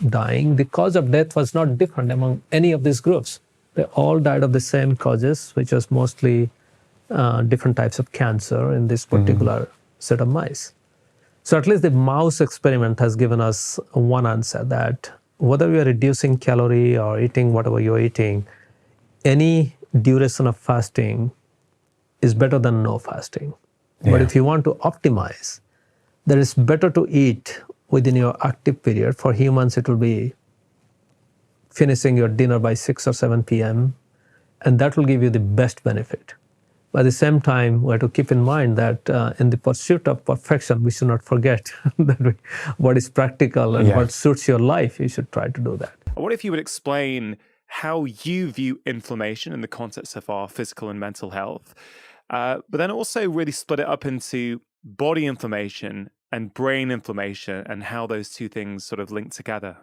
Speaker 3: dying. The cause of death was not different among any of these groups. They all died of the same causes, which was mostly different types of cancer in this particular set of mice. So at least the mouse experiment has given us one answer, that whether we are reducing calorie or eating whatever you're eating, any duration of fasting is better than no fasting. But if you want to optimize, then it's better to eat within your active period. For humans, it will be finishing your dinner by 6 or 7 p.m., and that will give you the best benefit. But at the same time, we have to keep in mind that in the pursuit of perfection, we should not forget that what is practical and what suits your life, you should try to do that.
Speaker 1: What if you would explain how you view inflammation in the context of our physical and mental health? But then also really split it up into body inflammation and brain inflammation and how those two things sort of link together.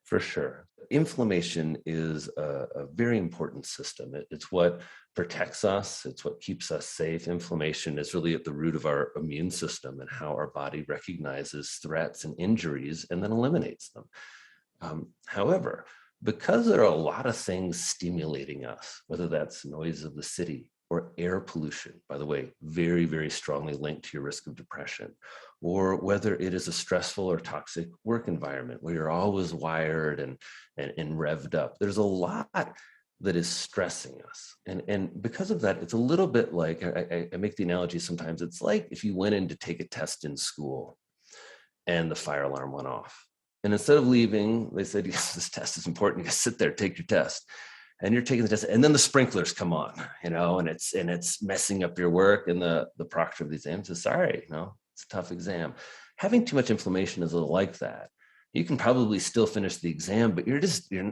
Speaker 4: For sure. Inflammation is a very important system. It's what protects us. It's what keeps us safe. Inflammation is really at the root of our immune system and how our body recognizes threats and injuries and then eliminates them. However, because there are a lot of things stimulating us, whether that's noise of the city, or air pollution, by the way, very, very strongly linked to your risk of depression, or whether it is a stressful or toxic work environment where you're always wired and revved up. There's a lot that is stressing us. And because of that, it's a little bit like, I make the analogy sometimes, it's like if you went in to take a test in school and the fire alarm went off. And instead of leaving, they said, yes, this test is important. You guys sit there, take your test. And you're taking the test, and then the sprinklers come on, and it's messing up your work. And the proctor of the exam says, sorry, it's a tough exam. Having too much inflammation is a little like that. You can probably still finish the exam, but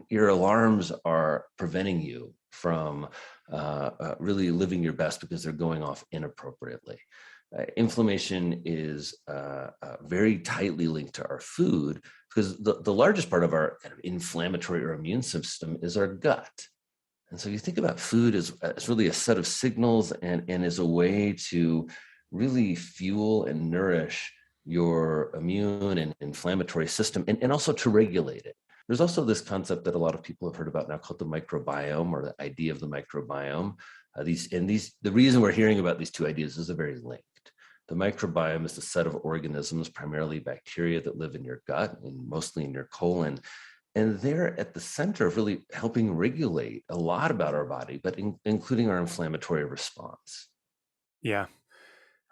Speaker 4: your alarms are preventing you from really living your best because they're going off inappropriately. Inflammation is very tightly linked to our food, because the largest part of our kind of inflammatory or immune system is our gut. And so you think about food as really a set of signals and as a way to really fuel and nourish your immune and inflammatory system, and also to regulate it. There's also this concept that a lot of people have heard about now called the microbiome, or the idea of the microbiome. The reason we're hearing about these two ideas is they're very linked. The microbiome is the set of organisms, primarily bacteria, that live in your gut and mostly in your colon. And they're at the center of really helping regulate a lot about our body, but including our inflammatory response.
Speaker 1: Yeah.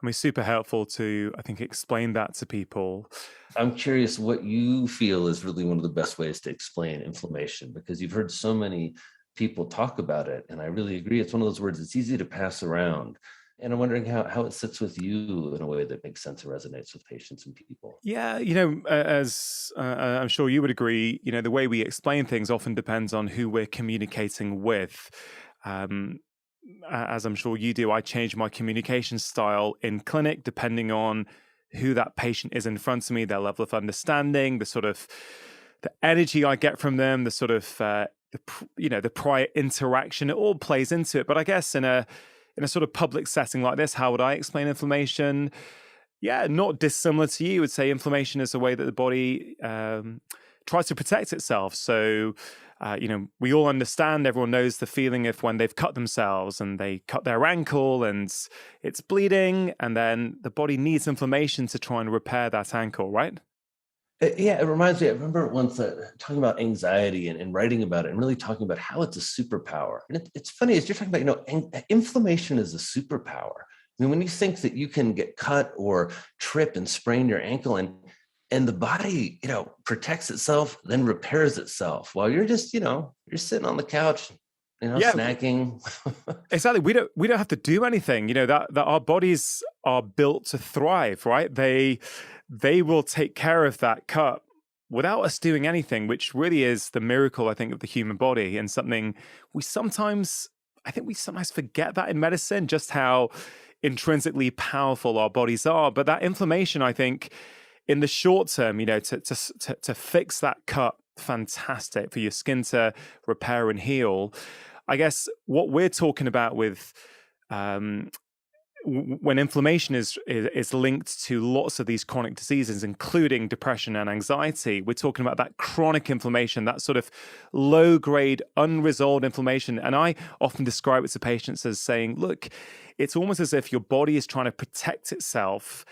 Speaker 1: I mean, super helpful to, I think, explain that to people.
Speaker 4: I'm curious what you feel is really one of the best ways to explain inflammation, because you've heard so many people talk about it. And I really agree. It's one of those words that's easy to pass around. And I'm wondering how it sits with you in a way that makes sense and resonates with patients and people.
Speaker 1: Yeah, as I'm sure you would agree, the way we explain things often depends on who we're communicating with. as I'm sure you do, I change my communication style in clinic depending on who that patient is in front of me, their level of understanding, the sort of the energy I get from them, the sort of the prior interaction. It all plays into it. But I guess in a sort of public setting like this, how would I explain inflammation? Yeah, not dissimilar to you. Would say inflammation is a way that the body tries to protect itself. So, we all understand, everyone knows the feeling of when they've cut themselves and they cut their ankle and it's bleeding, and then the body needs inflammation to try and repair that ankle, right?
Speaker 4: Yeah, it reminds me, I remember once talking about anxiety and writing about it and really talking about how it's a superpower. And it's funny, as you're talking about, inflammation is a superpower. I mean, when you think that you can get cut or trip and sprain your ankle and the body, protects itself, then repairs itself while you're just, you're sitting on the couch, snacking.
Speaker 1: Exactly. We don't have to do anything, that our bodies are built to thrive, right? They will take care of that cut without us doing anything, which really is the miracle, I think, of the human body, and something we sometimes forget that in medicine, just how intrinsically powerful our bodies are. But that inflammation, I think, in the short term, to fix that cut, fantastic for your skin to repair and heal. I guess what we're talking about with when inflammation is linked to lots of these chronic diseases, including depression and anxiety, we're talking about that chronic inflammation, that sort of low-grade, unresolved inflammation. And I often describe it to patients as saying, look, it's almost as if your body is trying to protect itself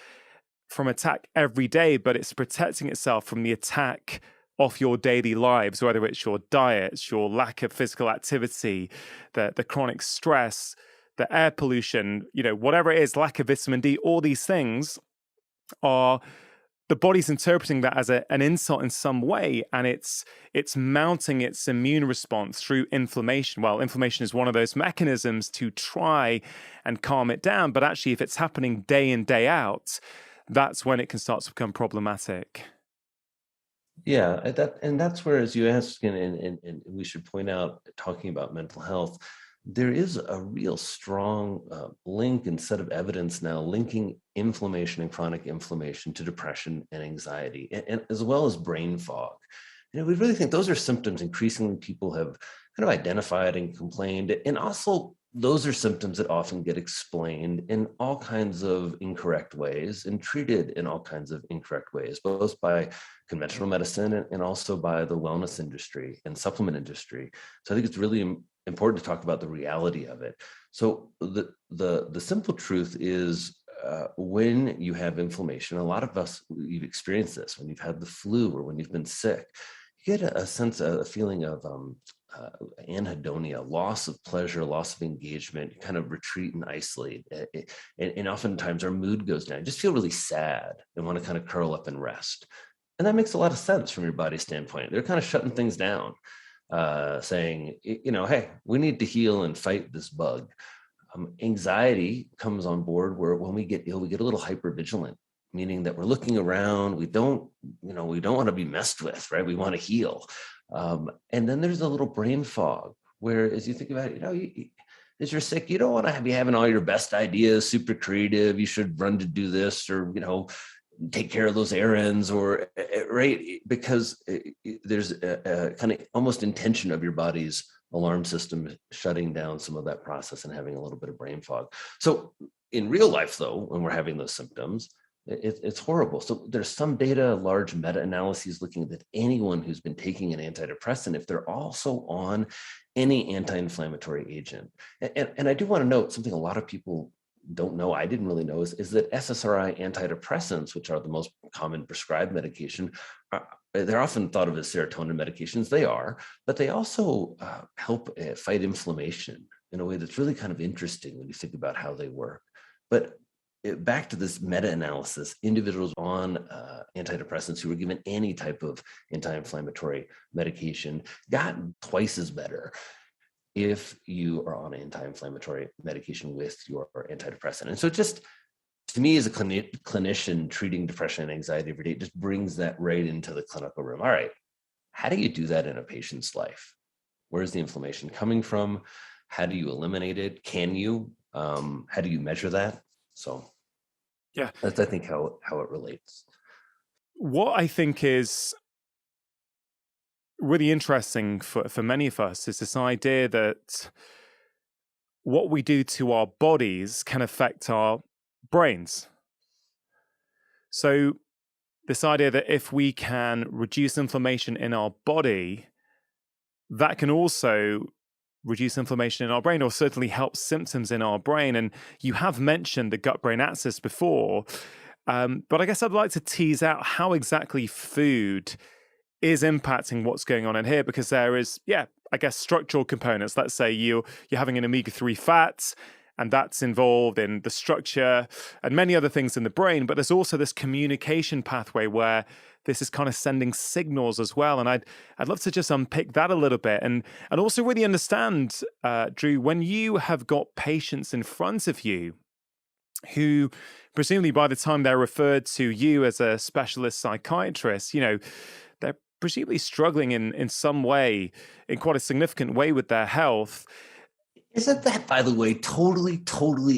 Speaker 1: from attack every day, but it's protecting itself from the attack of your daily lives, whether it's your diet, your lack of physical activity, the chronic stress, the air pollution, whatever it is, lack of vitamin D, all these things are the body's interpreting that as an insult in some way, and it's mounting its immune response through inflammation. Well, inflammation is one of those mechanisms to try and calm it down, but actually if it's happening day in, day out, that's when it can start to become problematic.
Speaker 4: Yeah, that's where, as you asked, and we should point out, talking about mental health, there is a real strong link and set of evidence now linking inflammation and chronic inflammation to depression and anxiety, and as well as brain fog. We really think those are symptoms increasingly people have kind of identified and complained, and also those are symptoms that often get explained in all kinds of incorrect ways and treated in all kinds of incorrect ways, both by conventional medicine and also by the wellness industry and supplement industry. So I think it's really important to talk about the reality of it. So the simple truth is, when you have inflammation, a lot of us, you've experienced this when you've had the flu or when you've been sick, you get a feeling of anhedonia, loss of pleasure, loss of engagement. You kind of retreat and isolate, and oftentimes our mood goes down. You just feel really sad and want to kind of curl up and rest. And that makes a lot of sense from your body's standpoint. They're kind of shutting things down, saying, hey, we need to heal and fight this bug. Anxiety comes on board where when we get ill, we get a little hypervigilant, meaning that we're looking around. We don't want to be messed with, right? We want to heal. And then there's a little brain fog where, as you think about it, as you're sick, you don't want to be having all your best ideas, super creative. You should run to do this, or, take care of those errands, or right, because there's a kind of almost intention of your body's alarm system shutting down some of that process and having a little bit of brain fog. So in real life, though, when we're having those symptoms, it's horrible. So there's some data, large meta-analyses looking at anyone who's been taking an antidepressant, if they're also on any anti-inflammatory agent. And I do want to note something a lot of people don't know, I didn't really know, is that SSRI antidepressants, which are the most common prescribed medication, they're often thought of as serotonin medications. They are, but they also help fight inflammation in a way that's really kind of interesting when you think about how they work. But back to this meta-analysis, individuals on antidepressants who were given any type of anti-inflammatory medication got twice as better if you are on anti-inflammatory medication with your antidepressant. And so just, to me, as a clinician treating depression and anxiety every day, it just brings that right into the clinical room. All right, how do you do that in a patient's life? Where's the inflammation coming from? How do you eliminate it? Can you? How do you measure that? So
Speaker 1: Yeah.
Speaker 4: that's, I think, how it relates.
Speaker 1: What I think is really interesting for many of us is this idea that what we do to our bodies can affect our brains. So this idea that if we can reduce inflammation in our body, that can also reduce inflammation in our brain, or certainly help symptoms in our brain. And you have mentioned the gut-brain axis before, but I guess I'd like to tease out how exactly food is impacting what's going on in here, because there is, I guess, structural components. Let's say you're having an omega-3 fat, and that's involved in the structure and many other things in the brain. But there's also this communication pathway where this is kind of sending signals as well. And I'd love to just unpick that a little bit, and also really understand, Drew, when you have got patients in front of you who presumably by the time they're referred to you as a specialist psychiatrist, they're presumably struggling in some way, in quite a significant way, with their health.
Speaker 4: Isn't that, by the way, totally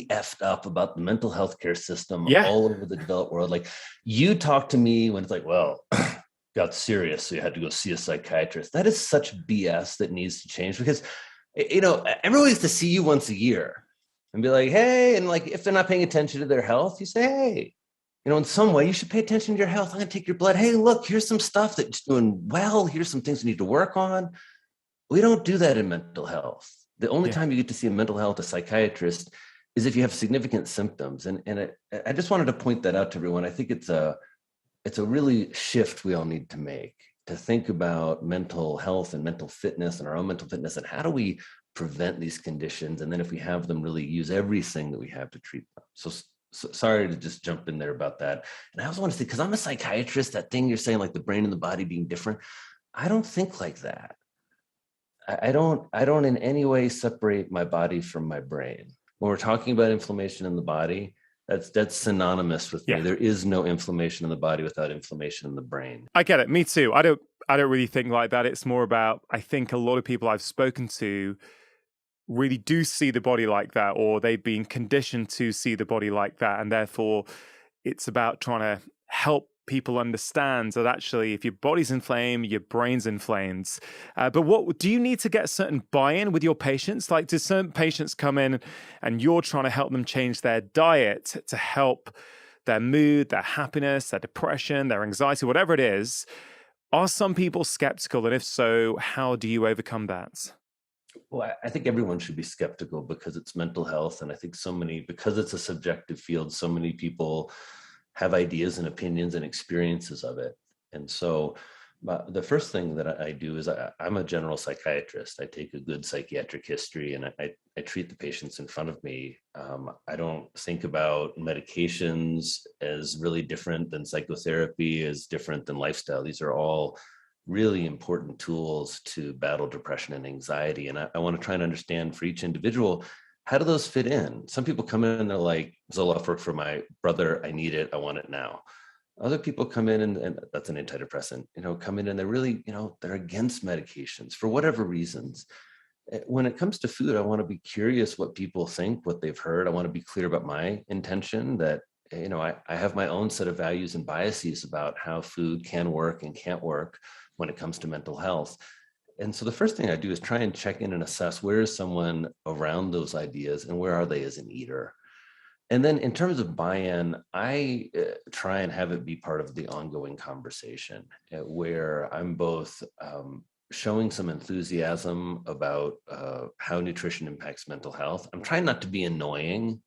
Speaker 4: effed up about the mental health care system all over the developed world? Like, you talk to me when it's like, well, got serious, so you had to go see a psychiatrist. That is such BS that needs to change, because, everyone used to see you once a year and be like, hey, and like, if they're not paying attention to their health, you say, hey, in some way you should pay attention to your health. I'm going to take your blood. Hey, look, here's some stuff that's doing well. Here's some things you need to work on. We don't do that in mental health. The only time you get to see a mental health, a psychiatrist, is if you have significant symptoms. And I just wanted to point that out to everyone. I think it's a really shift we all need to make, to think about mental health and mental fitness and our own mental fitness, and how do we prevent these conditions, and then if we have them, really use everything that we have to treat them. So sorry to just jump in there about that. And I also want to say, because I'm a psychiatrist, that thing you're saying, like the brain and the body being different, I don't think like that. I don't in any way separate my body from my brain. When we're talking about inflammation in the body, that's synonymous with me. There is no inflammation in the body without inflammation in the brain.
Speaker 1: I get it. Me too. I don't really think like that. It's more about, I think a lot of people I've spoken to really do see the body like that, or they've been conditioned to see the body like that. And therefore it's about trying to help people understand that actually, if your body's inflamed, your brain's inflamed. But what do you need to get certain buy-in with your patients? Like, do certain patients come in and you're trying to help them change their diet to help their mood, their happiness, their depression, their anxiety, whatever it is? Are some people skeptical? And if so, how do you overcome that?
Speaker 4: Well, I think everyone should be skeptical, because it's mental health. And I think because it's a subjective field, so many people have ideas and opinions and experiences of it. And so the first thing that I do is I'm a general psychiatrist. I take a good psychiatric history, and I treat the patients in front of me. I don't think about medications as really different than psychotherapy, as different than lifestyle. These are all really important tools to battle depression and anxiety. And I want to try and understand for each individual, how do those fit in? Some people come in and they're like, Zoloft worked for my brother. I need it. I want it now. Other people come in and that's an antidepressant, come in and they're really, they're against medications for whatever reasons. When it comes to food, I want to be curious what people think, what they've heard. I want to be clear about my intention, that, I have my own set of values and biases about how food can work and can't work when it comes to mental health. And so the first thing I do is try and check in and assess, where is someone around those ideas and where are they as an eater? And then in terms of buy-in, I try and have it be part of the ongoing conversation, where I'm both showing some enthusiasm about how nutrition impacts mental health. I'm trying not to be annoying.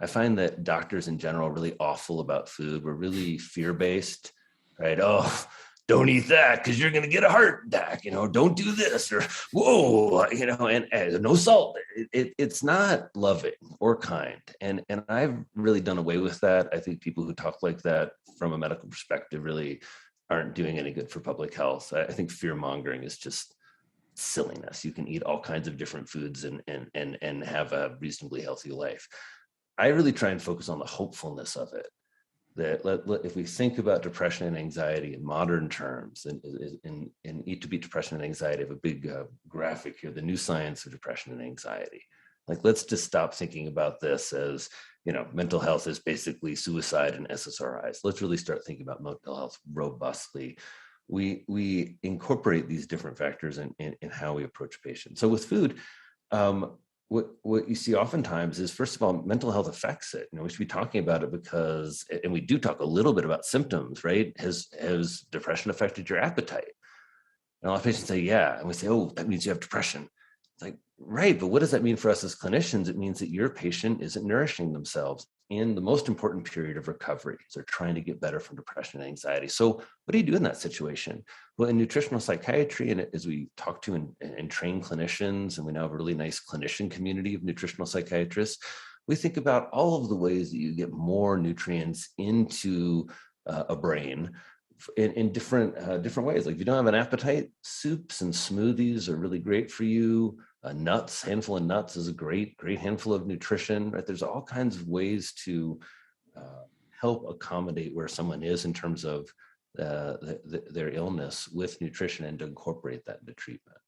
Speaker 4: I find that doctors in general are really awful about food. We're really fear-based, right? Oh, don't eat that because you're going to get a heart attack. Don't do this, or whoa, and no salt. It's not loving or kind. And I've really done away with that. I think people who talk like that from a medical perspective really aren't doing any good for public health. I think fear mongering is just silliness. You can eat all kinds of different foods and have a reasonably healthy life. I really try and focus on the hopefulness of it. that if we think about depression and anxiety in modern terms, and in Eat to Beat Depression and Anxiety, I have a big graphic here, the new science of depression and anxiety. Like, let's just stop thinking about this as, mental health is basically suicide and SSRIs. Let's really start thinking about mental health robustly. We incorporate these different factors in how we approach patients. So with food, what you see oftentimes is, first of all, mental health affects it. We should be talking about it because, and we do talk a little bit about symptoms, right? Has depression affected your appetite? And a lot of patients say, yeah. And we say, oh, that means you have depression. It's like, right, but what does that mean for us as clinicians? It means that your patient isn't nourishing themselves in the most important period of recovery. They're trying to get better from depression and anxiety. So what do you do in that situation? Well, in nutritional psychiatry, and as we talk to and train clinicians, and we now have a really nice clinician community of nutritional psychiatrists, we think about all of the ways that you get more nutrients into a brain in different ways. Like, if you don't have an appetite, soups and smoothies are really great for you. Nuts, handful of nuts is a great handful of nutrition, right? There's all kinds of ways to help accommodate where someone is in terms of their illness with nutrition, and to incorporate that into treatment.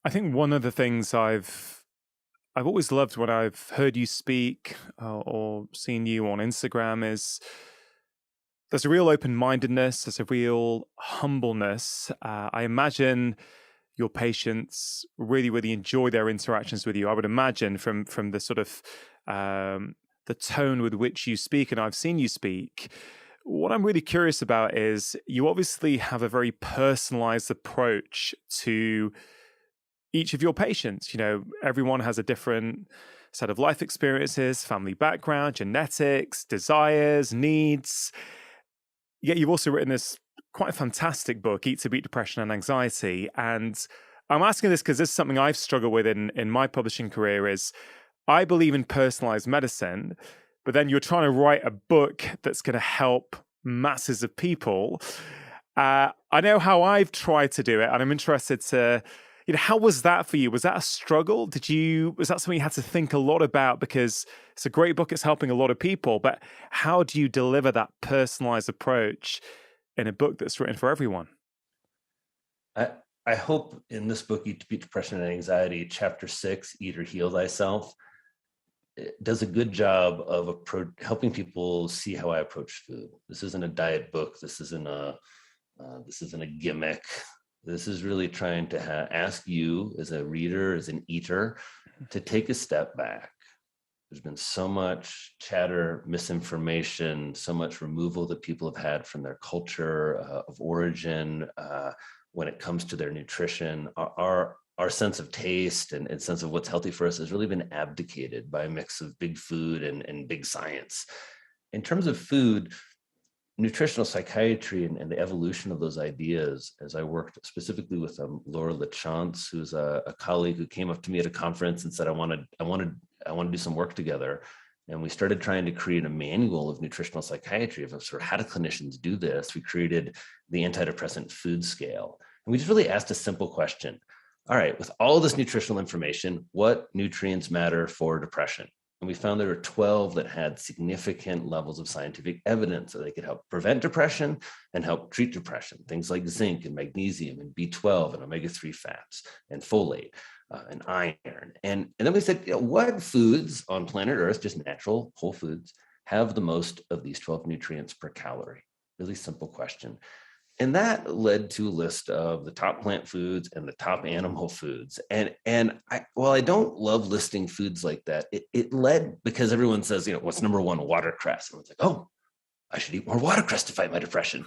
Speaker 1: I think one of the things I've always loved when I've heard you speak or seen you on Instagram is there's a real open-mindedness, there's a real humbleness. I imagine your patients really, really enjoy their interactions with you. I would imagine from the sort of the tone with which you speak, and I've seen you speak. What I'm really curious about is you obviously have a very personalized approach to each of your patients. Everyone has a different set of life experiences, family background, genetics, desires, needs. Yet you've also written this quite a fantastic book, Eat to Beat Depression and Anxiety. And I'm asking this because this is something I've struggled with in my publishing career. Is I believe in personalized medicine, but then you're trying to write a book that's going to help masses of people. I know how I've tried to do it, and I'm interested to, how was that for you? Was that a struggle? Was that something you had to think a lot about? Because it's a great book, it's helping a lot of people, but how do you deliver that personalized approach in a book that's written for everyone?
Speaker 4: I hope in this book, Eat to Beat Depression and Anxiety, chapter 6, Eat or Heal Thyself, it does a good job of helping people see how I approach food. This isn't a diet book. This isn't a gimmick. This is really trying to ask you as a reader, as an eater, to take a step back. There's been so much chatter, misinformation, so much removal that people have had from their culture of origin when it comes to their nutrition. Our sense of taste and sense of what's healthy for us has really been abdicated by a mix of big food and big science. In terms of food, nutritional psychiatry and the evolution of those ideas, as I worked specifically with Laura LaChance, who's a colleague who came up to me at a conference and said, I want to do some work together. And we started trying to create a manual of nutritional psychiatry of sort of how do clinicians do this. We created the antidepressant food scale. And we just really asked a simple question. All right, with all this nutritional information, what nutrients matter for depression? And we found there were 12 that had significant levels of scientific evidence that they could help prevent depression and help treat depression. Things like zinc and magnesium and B12 and omega-3 fats and folate and iron. And then we said, what foods on planet Earth, just natural whole foods, have the most of these 12 nutrients per calorie? Really simple question. And that led to a list of the top plant foods and the top animal foods. And while I don't love listing foods like that, it led because everyone says, what's number one? Watercress. And it's like, oh, I should eat more watercress to fight my depression.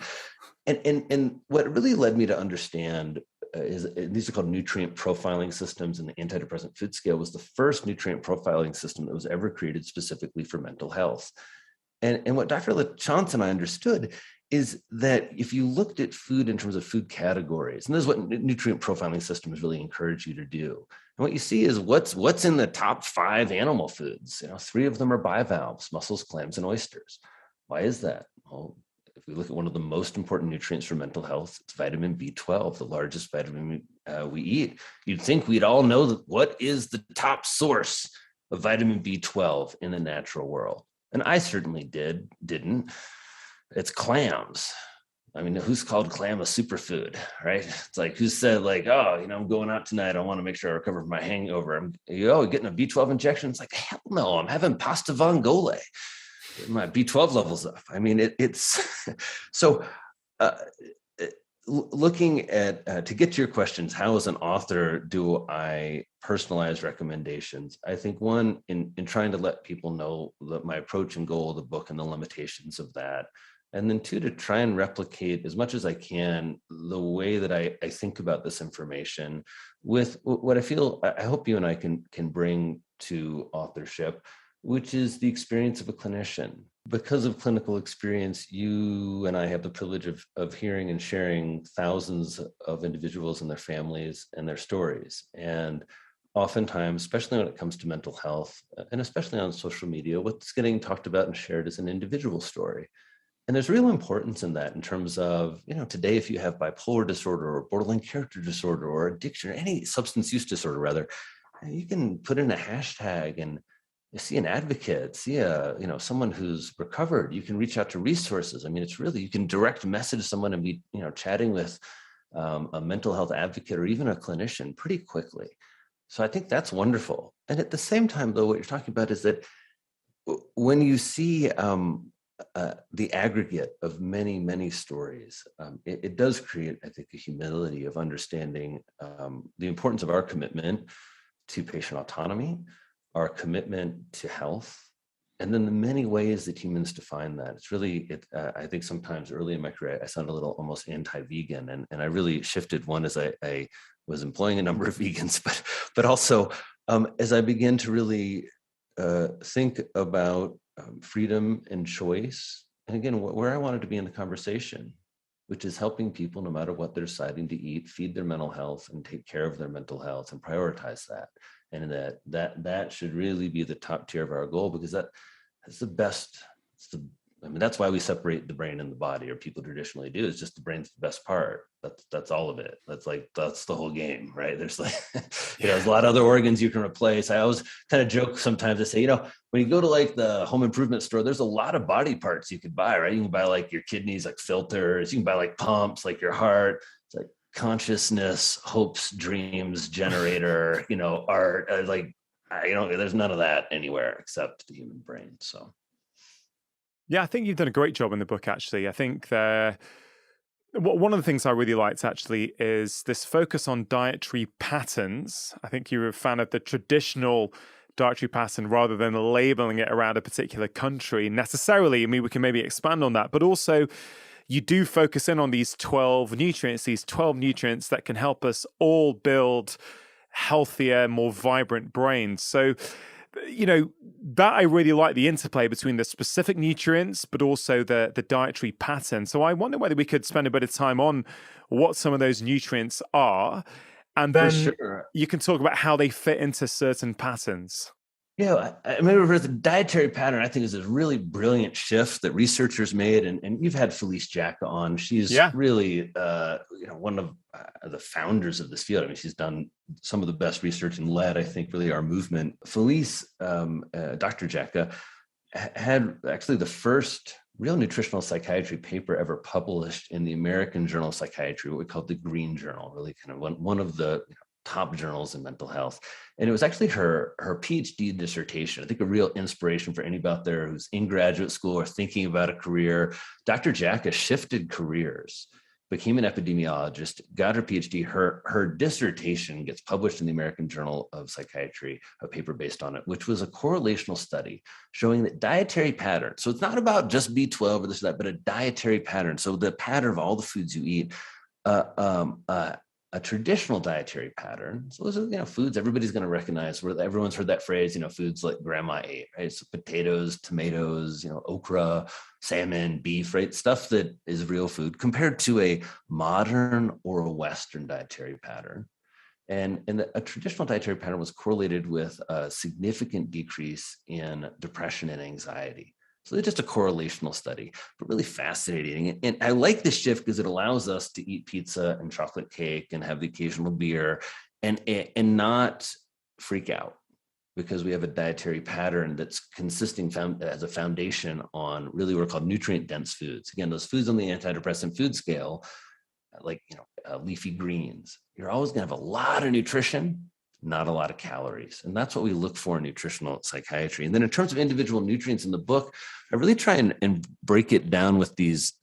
Speaker 4: And what really led me to understand is these are called nutrient profiling systems, and the antidepressant food scale was the first nutrient profiling system that was ever created specifically for mental health. And what Dr. LaChance and I understood is that if you looked at food in terms of food categories, and this is what nutrient profiling systems really encourage you to do. And what you see is what's in the top 5 animal foods. 3 of them are bivalves: mussels, clams, and oysters. Why is that? Well, if we look at one of the most important nutrients for mental health, it's vitamin B12, the largest vitamin we eat. You'd think we'd all know what is the top source of vitamin B12 in the natural world. And I certainly didn't. It's clams. I mean, who's called clam a superfood, right? It's like, who said like, oh, I'm going out tonight. I want to make sure I recover from my hangover. I'm getting a B12 injection. It's like, hell no, I'm having pasta vongole. My B12 levels up. I mean, it's so looking at, to get to your questions, how as an author do I personalize recommendations? I think one, in trying to let people know my approach and goal of the book and the limitations of that. And then two, to try and replicate as much as I can the way that I think about this information with what I feel, I hope you and I can bring to authorship, which is the experience of a clinician. Because of clinical experience, you and I have the privilege of hearing and sharing thousands of individuals and their families and their stories. And oftentimes, especially when it comes to mental health, and especially on social media, what's getting talked about and shared is an individual story. And there's real importance in that in terms of, today, if you have bipolar disorder or borderline character disorder or addiction or any substance use disorder, rather, you can put in a hashtag and see an advocate, see someone who's recovered. You can reach out to resources. I mean, it's really, you can direct message someone and be, chatting with a mental health advocate or even a clinician pretty quickly. So I think that's wonderful. And at the same time, though, what you're talking about is that when you see the aggregate of many, many stories, it does create, I think, a humility of understanding the importance of our commitment to patient autonomy, our commitment to health, and then the many ways that humans define that. It's really, I think sometimes early in my career, I sound a little almost anti-vegan, and I really shifted one as I was employing a number of vegans, but also as I began to really think about freedom and choice. And again, where I wanted to be in the conversation, which is helping people, no matter what they're deciding to eat, feed their mental health and take care of their mental health and prioritize that. And that should really be the top tier of our goal, because that's the best. That's why we separate the brain and the body, or people traditionally do. It's just the brain's the best part. That's all of it. That's the whole game, right? There's there's a lot of other organs you can replace. I always kind of joke sometimes. I say, when you go to like the home improvement store, there's a lot of body parts you could buy, right? You can buy like your kidneys, like filters. You can buy like pumps, like your heart. It's like consciousness, hopes, dreams, generator. Art. There's none of that anywhere except the human brain. So.
Speaker 1: Yeah, I think you've done a great job in the book, actually. I think one of the things I really liked, actually, is this focus on dietary patterns. I think you're a fan of the traditional dietary pattern rather than labeling it around a particular country necessarily. I mean, we can maybe expand on that, but also you do focus in on these 12 nutrients that can help us all build healthier, more vibrant brains. So, that I really like, the interplay between the specific nutrients, but also the dietary pattern. So I wonder whether we could spend a bit of time on what some of those nutrients are, and then you can talk about how they fit into certain patterns.
Speaker 4: Yeah, I remember the dietary pattern, I think, is a really brilliant shift that researchers made. And you've had Felice Jacka on. She's really one of the founders of this field. I mean, she's done some of the best research and led, I think, really our movement. Felice, Dr. Jacka, had actually the first real nutritional psychiatry paper ever published in the American Journal of Psychiatry, what we call the Green Journal, really kind of one of the top journals in mental health. And it was actually her PhD dissertation. I think a real inspiration for anybody out there who's in graduate school or thinking about a career. Dr. Jacka shifted careers, became an epidemiologist, got her PhD. Her dissertation gets published in the American Journal of Psychiatry, a paper based on it, which was a correlational study showing that dietary patterns, so it's not about just B12 or this or that, but a dietary pattern. So the pattern of all the foods you eat, a traditional dietary pattern. So those are, foods everybody's going to recognize, where everyone's heard that phrase, foods like grandma ate, right? So potatoes, tomatoes, okra, salmon, beef, right? Stuff that is real food, compared to a modern or a Western dietary pattern. And a traditional dietary pattern was correlated with a significant decrease in depression and anxiety. So it's just a correlational study, but really fascinating. And I like this shift because it allows us to eat pizza and chocolate cake and have the occasional beer and not freak out. because we have a dietary pattern that's consisting as a foundation on really what are called nutrient dense foods. Again, those foods on the antidepressant food scale, like, leafy greens, you're always going to have a lot of nutrition, not a lot of calories. And that's what we look for in nutritional psychiatry. And then in terms of individual nutrients in the book, I really try and break it down with these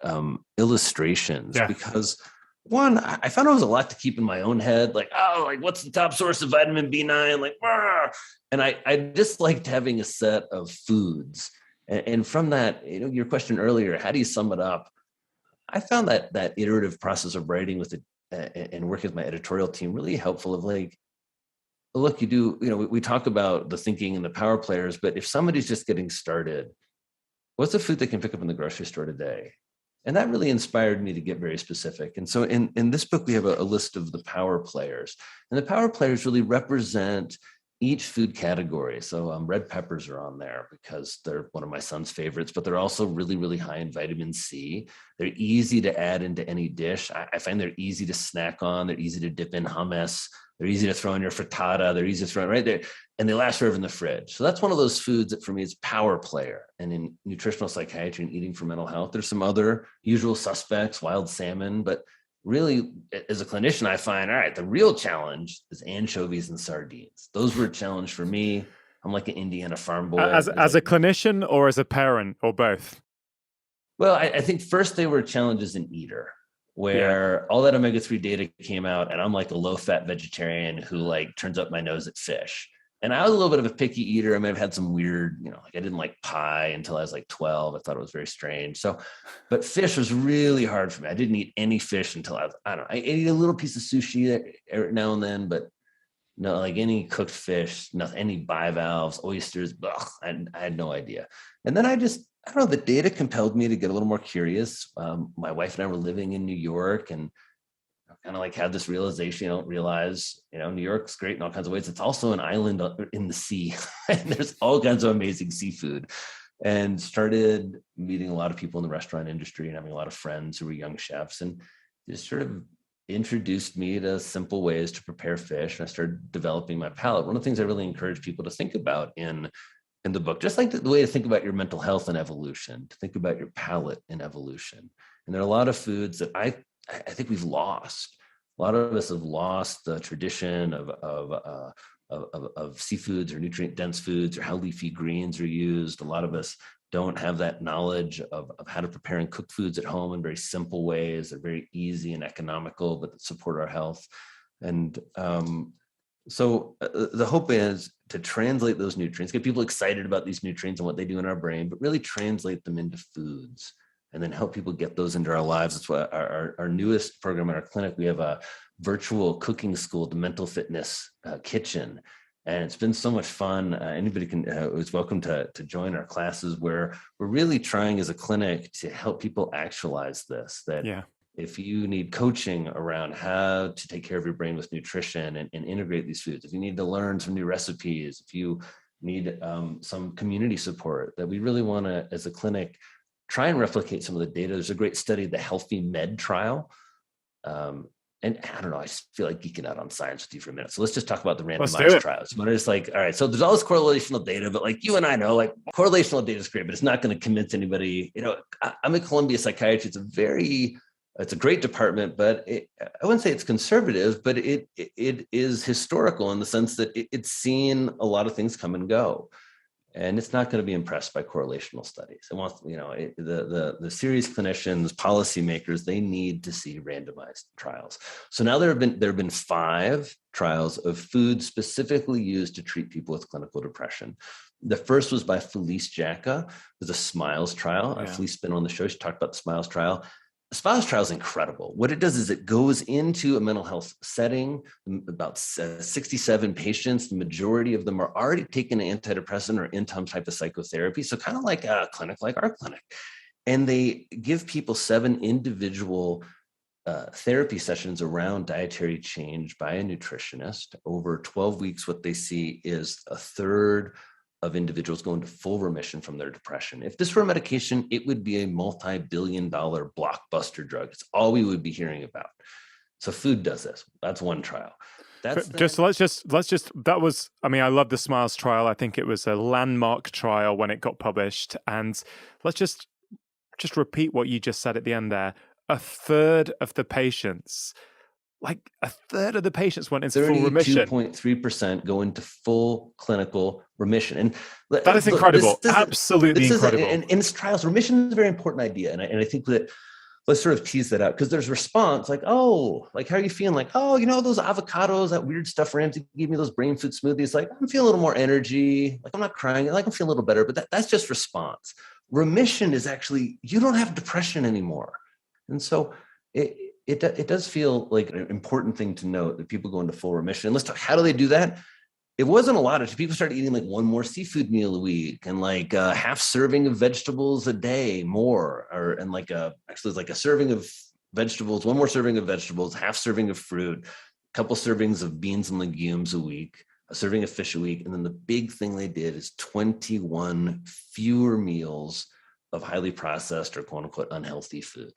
Speaker 4: illustrations, because one, I found it was a lot to keep in my own head, like, what's the top source of vitamin B9? Like, and I just liked having a set of foods. And from that, your question earlier, how do you sum it up? I found that iterative process of writing with and working with my editorial team really helpful. Of like, look, we talk about the thinking and the power players, but if somebody's just getting started, what's a food they can pick up in the grocery store today? And that really inspired me to get very specific. And so in this book, we have a list of the power players, and the power players really represent each food category. So red peppers are on there because they're one of my son's favorites, but they're also really, really high in vitamin C. They're easy to add into any dish. I find they're easy to snack on. They're easy to dip in hummus. They're easy to throw in your frittata. They're easy to throw in right there, and they last forever in the fridge. So that's one of those foods that for me is power player. And in nutritional psychiatry and eating for mental health, there's some other usual suspects, wild salmon, but really, as a clinician, I find, all right, the real challenge is anchovies and sardines. Those were a challenge for me. I'm like an Indiana farm boy.
Speaker 1: As a clinician or as a parent or both?
Speaker 4: Well, I think first they were challenges in eater, where all that omega-3 data came out, and I'm like a low-fat vegetarian who like turns up my nose at fish. And I was a little bit of a picky eater. I may have had some weird, like I didn't like pie until I was like 12. I thought it was very strange. So, but fish was really hard for me. I didn't eat any fish until I ate a little piece of sushi every now and then, but no, like any cooked fish, nothing, any bivalves, oysters, I had no idea. And then the data compelled me to get a little more curious. My wife and I were living in New York, and kind of like had this realization, you don't realize, New York's great in all kinds of ways. It's also an island in the sea, and there's all kinds of amazing seafood. And started meeting a lot of people in the restaurant industry and having a lot of friends who were young chefs, and just sort of introduced me to simple ways to prepare fish. And I started developing my palate. One of the things I really encourage people to think about in the book, just like the way to think about your mental health and evolution, to think about your palate and evolution. And there are a lot of foods that I think we've lost. A lot of us have lost the tradition of seafoods or nutrient dense foods, or how leafy greens are used. A lot of us don't have that knowledge of how to prepare and cook foods at home in very simple ways. They're very easy and economical, but that support our health. And so the hope is to translate those nutrients, get people excited about these nutrients and what they do in our brain, but really translate them into foods, and then help people get those into our lives. That's what our newest program in our clinic. We have a virtual cooking school, the Mental Fitness Kitchen. And it's been so much fun. Anybody is welcome to join our classes, where we're really trying as a clinic to help people actualize this, that if you need coaching around how to take care of your brain with nutrition and integrate these foods, if you need to learn some new recipes, if you need some community support, that we really want to, as a clinic, try and replicate some of the data. There's a great study, the Healthy Med trial. And I don't know, I just feel like geeking out on science with you for a minute. So let's just talk about the randomized trials. But it's like, all right, so there's all this correlational data, but like you and I know, like correlational data is great, but it's not going to convince anybody. I'm at Columbia Psychiatry. It's a great department, but I wouldn't say it's conservative, but it is historical in the sense that it's seen a lot of things come and go. And it's not going to be impressed by correlational studies. It wants, the serious clinicians, policymakers, they need to see randomized trials. So now there have been 5 trials of food specifically used to treat people with clinical depression. The first was by Felice Jacka. It was a SMILES trial. Felice has been on the show. She talked about the SMILES trial. The SMILES trial is incredible. What it does is it goes into a mental health setting, about 67 patients. The majority of them are already taking an antidepressant or in some type of psychotherapy. So kind of like a clinic like our clinic. And they give people 7 individual therapy sessions around dietary change by a nutritionist. Over 12 weeks, what they see is a third of individuals go into full remission from their depression. If this were a medication, it would be a multi-billion-dollar blockbuster drug. It's all we would be hearing about. So food does this. That's one trial. That's
Speaker 1: let's just that was, I mean, I love the SMILES trial. I think it was a landmark trial when it got published. And let's just repeat what you just said at the end there. A third of the patients went into full remission.
Speaker 4: 32.3% go into full clinical remission. And
Speaker 1: that is incredible. Absolutely incredible.
Speaker 4: In this trials, remission is a very important idea. And I think that let's sort of tease that out, because there's response like, oh, like, how are you feeling? Like, oh, you know, those avocados, that weird stuff Ramsey gave me, those brain food smoothies, like, I'm feeling a little more energy. Like, I'm not crying. Like, I'm feeling a little better, but that's just response. Remission is actually, you don't have depression anymore. And so it does feel like an important thing to note that people go into full remission. And let's talk, how do they do that? It wasn't a lot of people started eating like one more seafood meal a week and like a half serving of vegetables a day more, and like actually it's like a serving of vegetables, one more serving of vegetables, half serving of fruit, a couple servings of beans and legumes a week, a serving of fish a week. And then the big thing they did is 21 fewer meals of highly processed or quote unquote unhealthy food.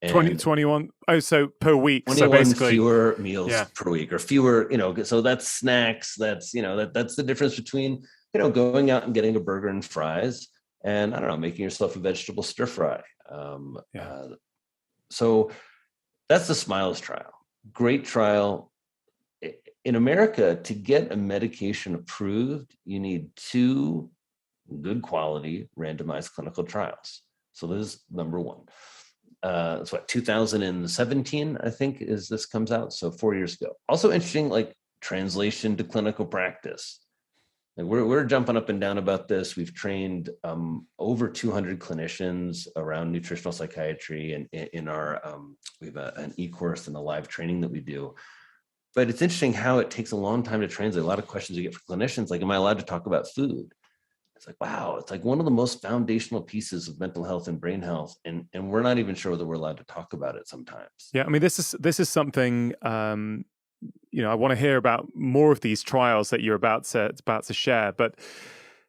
Speaker 1: 21. Oh, so per week.
Speaker 4: 21
Speaker 1: so basically
Speaker 4: fewer meals per week, or fewer, so that's snacks. That's, that's the difference between, going out and getting a burger and fries and, I don't know, making yourself a vegetable stir fry. So that's the SMILES trial. Great trial. In America, to get a medication approved, you need 2 good quality randomized clinical trials. So this is number 1. It's 2017, I think, this comes out. So 4 years ago. Also interesting, like translation to clinical practice. Like we're jumping up and down about this. We've trained over 200 clinicians around nutritional psychiatry, and in our we have an e-course and a live training that we do. But it's interesting how it takes a long time to translate. A lot of questions we get from clinicians, like, am I allowed to talk about food? It's like, wow, it's like one of the most foundational pieces of mental health and brain health. And we're not even sure whether we're allowed to talk about it sometimes.
Speaker 1: Yeah, I mean, this is something, I want to hear about more of these trials that you're about to share. But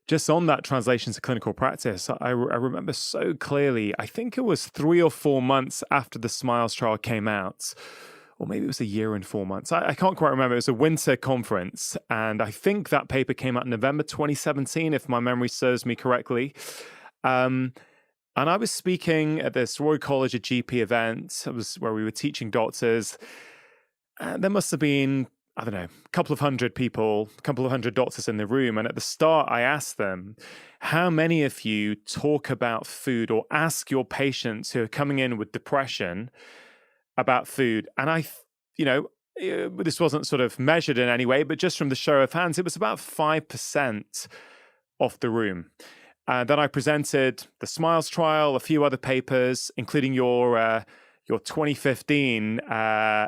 Speaker 1: just on that translation to clinical practice, I remember so clearly, I think it was 3 or 4 months after the SMILES trial came out, or maybe it was a year and 4 months. I can't quite remember. It was a winter conference. And I think that paper came out in November 2017, if my memory serves me correctly. And I was speaking at this Royal College of GP event. It was where we were teaching doctors. And there must have been, I don't know, a couple of hundred people, a couple of hundred doctors in the room. And at the start, I asked them, how many of you talk about food or ask your patients who are coming in with depression about food? And this wasn't sort of measured in any way, but just from the show of hands, it was about 5% of the room. Then I presented the SMILES trial, a few other papers, including your 2015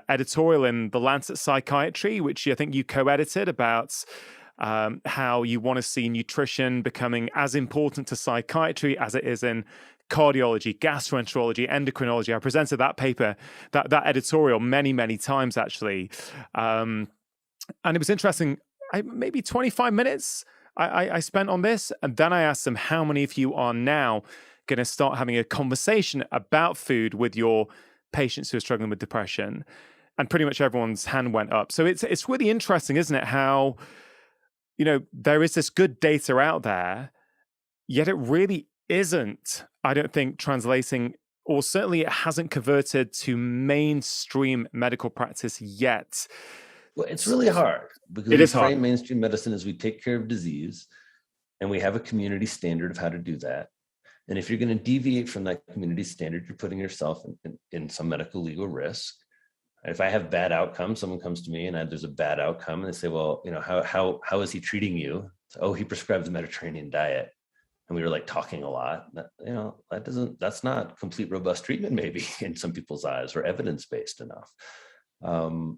Speaker 1: editorial in The Lancet Psychiatry, which I think you co-edited, about how you want to see nutrition becoming as important to psychiatry as it is in cardiology, gastroenterology, endocrinology. I presented that paper, that editorial many, many times, actually. And it was interesting. Maybe 25 minutes I spent on this. And then I asked them, how many of you are now going to start having a conversation about food with your patients who are struggling with depression? And pretty much everyone's hand went up. So it's really interesting, isn't it? How, there is this good data out there, yet it really isn't, I don't think, translating, or certainly it hasn't converted to mainstream medical practice yet.
Speaker 4: Well, it's really hard, because
Speaker 1: it is hard.
Speaker 4: Frame mainstream medicine as we take care of disease, and we have a community standard of how to do that. And if you're going to deviate from that community standard, you're putting yourself in some medical legal risk. If I have bad outcomes, someone comes to me and there's a bad outcome, and they say, well, how is he treating you? So, oh, he prescribes a Mediterranean diet. And we were like talking a lot. That's not complete robust treatment, maybe, in some people's eyes, or evidence-based enough. And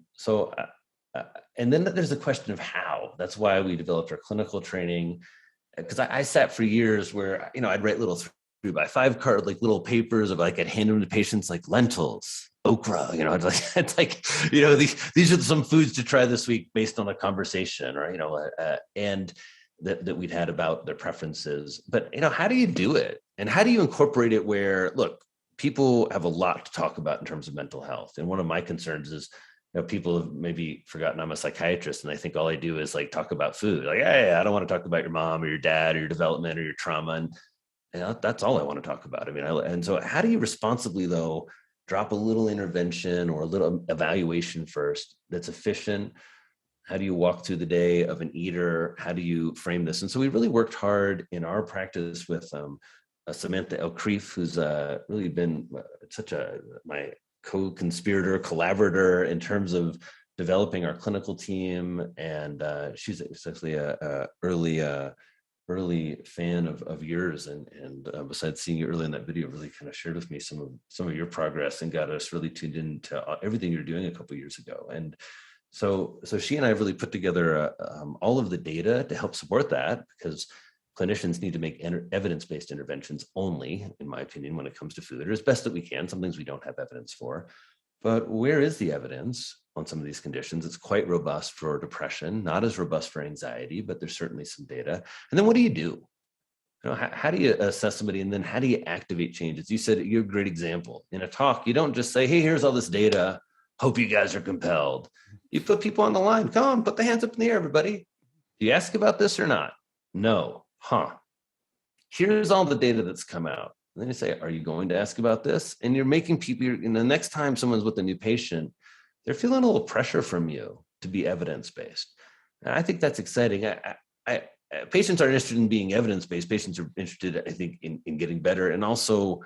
Speaker 4: then there's the question of how. That's why we developed our clinical training. Because I sat for years where, I'd write little 3x5 card, like little papers of like, I'd hand them to patients, like lentils, okra, it's like, these are some foods to try this week based on a conversation, or, and that we'd had about their preferences. But, how do you do it? And how do you incorporate it, where, look, people have a lot to talk about in terms of mental health. And one of my concerns is, people have maybe forgotten I'm a psychiatrist, and I think all I do is like talk about food. Like, hey, I don't want to talk about your mom or your dad or your development or your trauma. And that's all I want to talk about. I mean, and so how do you responsibly, though, drop a little intervention or a little evaluation first that's efficient? How do you walk through the day of an eater? How do you frame this? And so we really worked hard in our practice with Samantha Elkrief, who's really been my co-conspirator, collaborator in terms of developing our clinical team. And she's essentially a early fan of yours. And besides seeing you early in that video, really kind of shared with me some of your progress and got us really tuned into everything you're doing a couple of years ago. And so she and I have really put together all of the data to help support that, because clinicians need to make evidence-based interventions only, in my opinion, when it comes to food, or as best that we can. Some things we don't have evidence for. But where is the evidence on some of these conditions? It's quite robust for depression, not as robust for anxiety, but there's certainly some data. And then what do you do? How do you assess somebody, and then how do you activate changes? You said you're a great example. In a talk, you don't just say, hey, here's all this data. Hope you guys are compelled. You put people on the line. Come on, put the hands up in the air, everybody. Do you ask about this or not? No. Here's all the data that's come out. And then you say, are you going to ask about this? And you're making people, the next time someone's with a new patient, they're feeling a little pressure from you to be evidence-based. And I think that's exciting. Patients aren't interested in being evidence-based. Patients are interested, I think, in getting better and also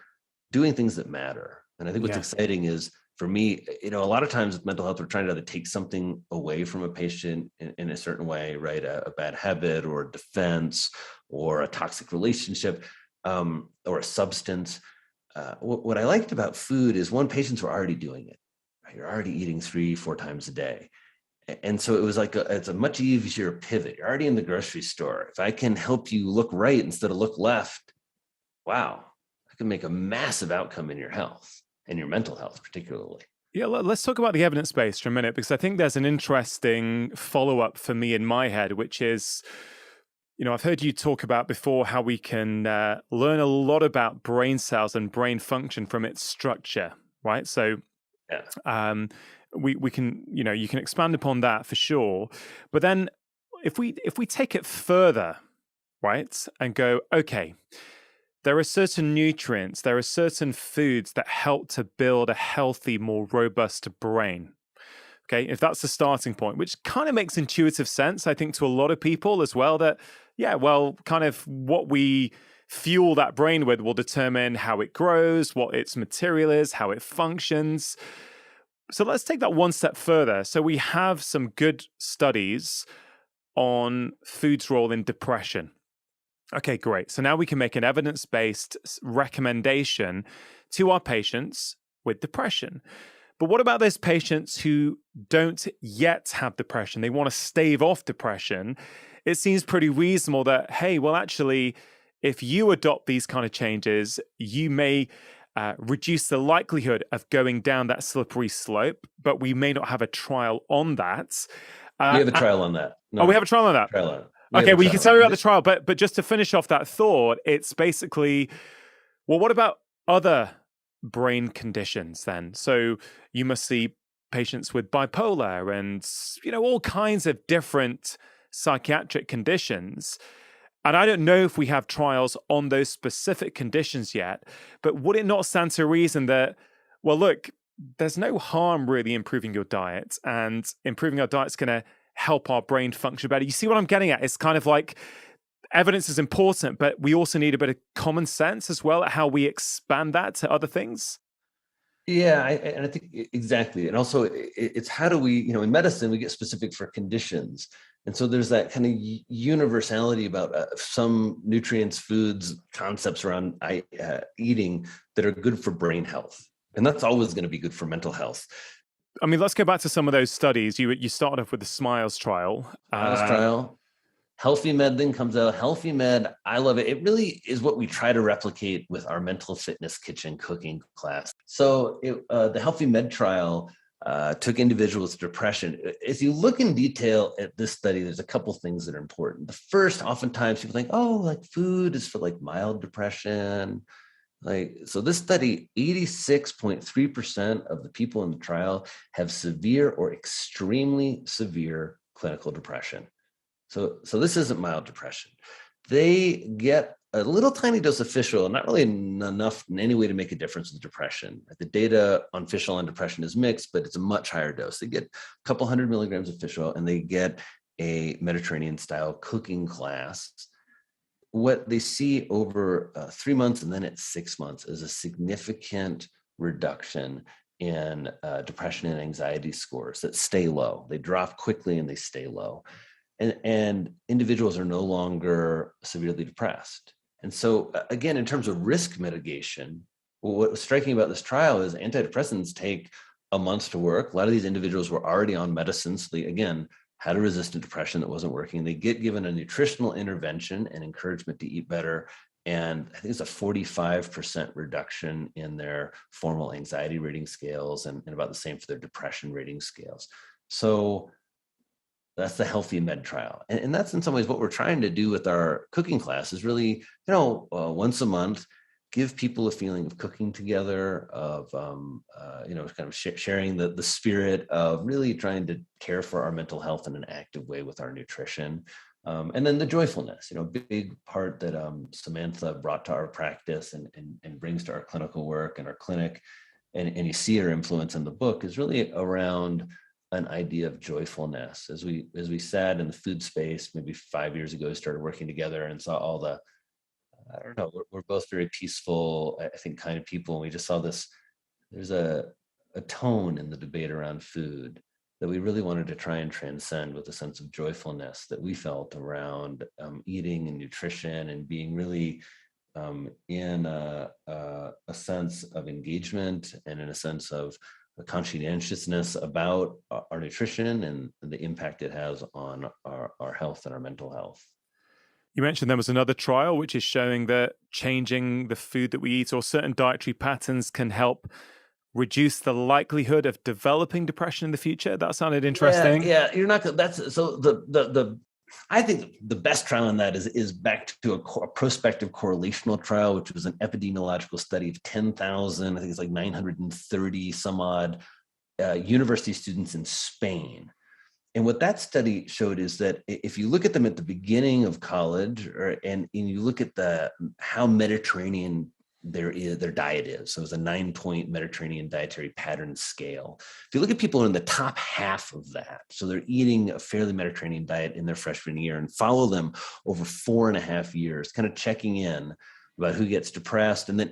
Speaker 4: doing things that matter. And I think what's exciting is, for me, a lot of times with mental health, we're trying to take something away from a patient in a certain way, right? A bad habit or a defense or a toxic relationship or a substance. What I liked about food is, one, patients were already doing it. Right? You're already eating 3-4 times a day. And so it was like, it's a much easier pivot. You're already in the grocery store. If I can help you look right instead of look left, wow, I can make a massive outcome in your health. And your mental health, particularly.
Speaker 1: Yeah, let's talk about the evidence base for a minute, because I think there's an interesting follow-up for me in my head, which is, I've heard you talk about before how we can learn a lot about brain cells and brain function from its structure, right? So we can, you can expand upon that for sure. But then if we take it further, right, and go, okay, there are certain nutrients, there are certain foods that help to build a healthy, more robust brain. Okay, if that's the starting point, which kind of makes intuitive sense, I think, to a lot of people as well, that, kind of what we fuel that brain with will determine how it grows, what its material is, how it functions. So let's take that one step further. So we have some good studies on food's role in depression. Okay, great. So now we can make an evidence-based recommendation to our patients with depression. But what about those patients who don't yet have depression? They want to stave off depression. It seems pretty reasonable that, hey, well, actually, if you adopt these kind of changes, you may reduce the likelihood of going down that slippery slope, but we may not have a trial on that.
Speaker 4: We have a trial on that.
Speaker 1: No, we have a trial on that.
Speaker 4: Trial on it.
Speaker 1: Okay, well, you can tell me about the trial, but just to finish off that thought, it's basically, well, what about other brain conditions then? So you must see patients with bipolar and, all kinds of different psychiatric conditions. And I don't know if we have trials on those specific conditions yet, but would it not stand to reason that, well, look, there's no harm really improving your diet, and improving our diet's going to help our brain function better. You see what I'm getting at? It's kind of like evidence is important, but we also need a bit of common sense as well at how we expand that to other things.
Speaker 4: Yeah, and I think exactly. And also it's how do we, in medicine, we get specific for conditions. And so there's that kind of universality about some nutrients, foods, concepts around eating that are good for brain health. And that's always going to be good for mental health.
Speaker 1: I mean, let's go back to some of those studies. You started off with the SMILES trial.
Speaker 4: Healthy Med then comes out. Healthy Med, I love it. It really is what we try to replicate with our mental fitness kitchen cooking class. So the Healthy Med trial took individuals with depression. If you look in detail at this study, there's a couple things that are important. The first, oftentimes people think, like food is for like mild depression. So this study, 86.3% of the people in the trial have severe or extremely severe clinical depression. So this isn't mild depression. They get a little tiny dose of fish oil, not really enough in any way to make a difference with depression. The data on fish oil and depression is mixed, but it's a much higher dose. They get a couple 100 milligrams of fish oil and they get a Mediterranean style cooking class. What they see over 3 months and then at 6 months is a significant reduction in depression and anxiety scores that stay low. They drop quickly and they stay low. And individuals are no longer severely depressed. And so, again, in terms of risk mitigation, what was striking about this trial is antidepressants take a month to work. A lot of these individuals were already on medicines. They, again, had a resistant depression that wasn't working. They get given a nutritional intervention and encouragement to eat better. And I think it's a 45% reduction in their formal anxiety rating scales and about the same for their depression rating scales. So that's the Healthy Med trial. And that's in some ways what we're trying to do with our cooking class is really, once a month, give people a feeling of cooking together, of, kind of sharing the spirit of really trying to care for our mental health in an active way with our nutrition. And then the joyfulness, big part that Samantha brought to our practice and brings to our clinical work and our clinic, and you see her influence in the book, is really around an idea of joyfulness. As we sat in the food space maybe 5 years ago, started working together and saw all the, we're both very peaceful, I think, kind of people. And we just saw this, there's a tone in the debate around food that we really wanted to try and transcend with a sense of joyfulness that we felt around eating and nutrition and being really in a sense of engagement and in a sense of a conscientiousness about our nutrition and the impact it has on our health and our mental health.
Speaker 1: You mentioned there was another trial which is showing that changing the food that we eat or certain dietary patterns can help reduce the likelihood of developing depression in the future. That sounded interesting.
Speaker 4: Yeah, you're not. That's so I think the best trial on that is back to a prospective correlational trial, which was an epidemiological study of 10,000. I think it's like 930 some odd university students in Spain. And what that study showed is that if you look at them at the beginning of college, and you look at how Mediterranean their diet is, so it's a 9-point Mediterranean dietary pattern scale. If you look at people in the top half of that, so they're eating a fairly Mediterranean diet in their freshman year, and follow them over 4.5 years, kind of checking in about who gets depressed and then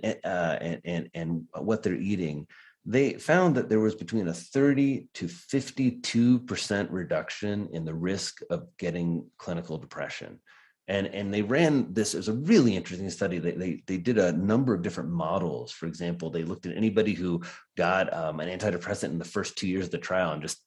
Speaker 4: and what they're eating, they found that there was between a 30 to 52% reduction in the risk of getting clinical depression. And they ran this, it was a really interesting study. They did a number of different models. For example, they looked at anybody who got an antidepressant in the first 2 years of the trial and just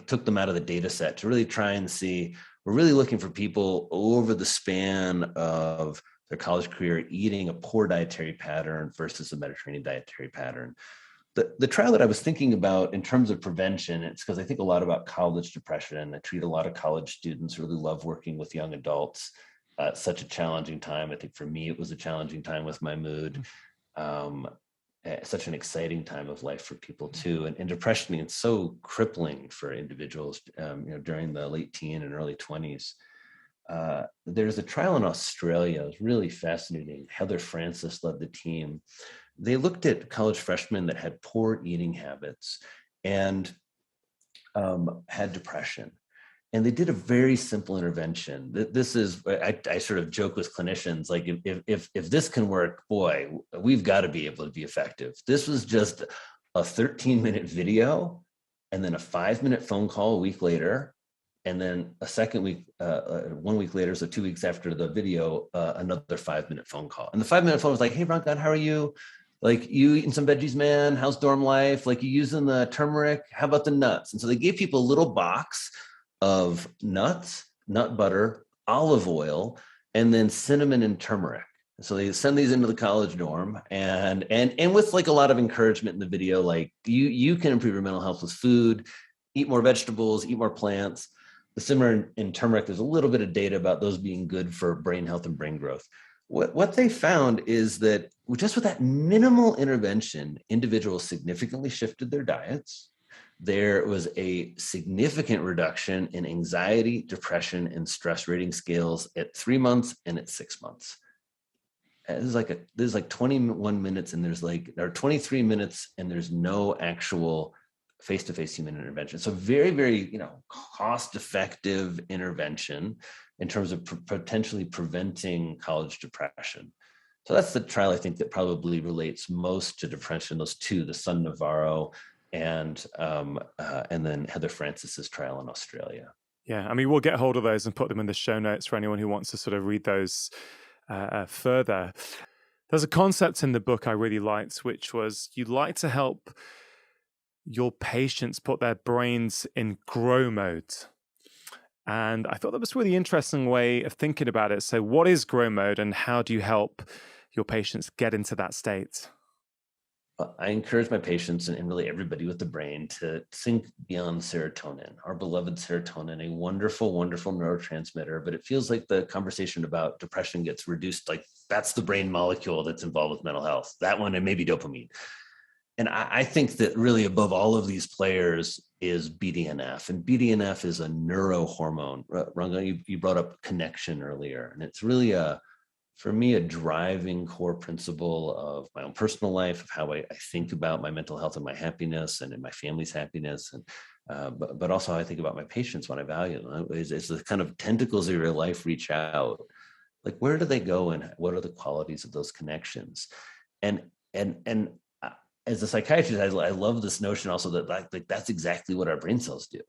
Speaker 4: took them out of the data set to really try and see, we're really looking for people over the span of their college career eating a poor dietary pattern versus a Mediterranean dietary pattern. The trial that I was thinking about in terms of prevention, it's because I think a lot about college depression. I treat a lot of college students, really love working with young adults. It's such a challenging time. I think for me, it was a challenging time with my mood. Such an exciting time of life for people too. And depression is so crippling for individuals during the late teen and early 20s. There's a trial in Australia. It was really fascinating. Heather Francis led the team. They looked at college freshmen that had poor eating habits and had depression. And they did a very simple intervention. This is, I sort of joke with clinicians, like if this can work, boy, we've got to be able to be effective. This was just a 13-minute video and then a 5-minute phone call a week later. And then a second week, 1 week later, so 2 weeks after the video, another 5-minute phone call. And the 5-minute phone was like, hey, Ron, how are you? Like, you eating some veggies, man? How's dorm life? Like, you using the turmeric? How about the nuts? And so they gave people a little box of nuts, nut butter, olive oil, and then cinnamon and turmeric. So they send these into the college dorm, and with like a lot of encouragement in the video, like you can improve your mental health with food, eat more vegetables, eat more plants. The cinnamon and turmeric, there's a little bit of data about those being good for brain health and brain growth. What they found is that just with that minimal intervention, individuals significantly shifted their diets. There was a significant reduction in anxiety, depression, and stress rating scales at 3 months and at 6 months. There's like 21 minutes and there are 23 minutes and there's no actual face-to-face human intervention. So very, very, cost-effective intervention in terms of potentially preventing college depression. So that's the trial I think that probably relates most to depression. Those two, the Sun Navarro and then Heather Francis's trial in Australia.
Speaker 1: Yeah, I mean, we'll get hold of those and put them in the show notes for anyone who wants to sort of read those further. There's a concept in the book I really liked, which was you'd like to help your patients put their brains in grow mode. And I thought that was a really interesting way of thinking about it. So what is grow mode and how do you help your patients get into that state?
Speaker 4: I encourage my patients and really everybody with the brain to think beyond serotonin, our beloved serotonin, a wonderful, wonderful neurotransmitter. But it feels like the conversation about depression gets reduced, like that's the brain molecule that's involved with mental health, that one, and maybe dopamine. And I think that really above all of these players is BDNF. And BDNF is a neurohormone. Ranga, you brought up connection earlier. And it's really for me, a driving core principle of my own personal life, of how I think about my mental health and my happiness and in my family's happiness. And but also how I think about my patients when I value them. It's the kind of tentacles of your life reach out. Like, where do they go and what are the qualities of those connections? And as a psychiatrist, I love this notion also that like that's exactly what our brain cells do.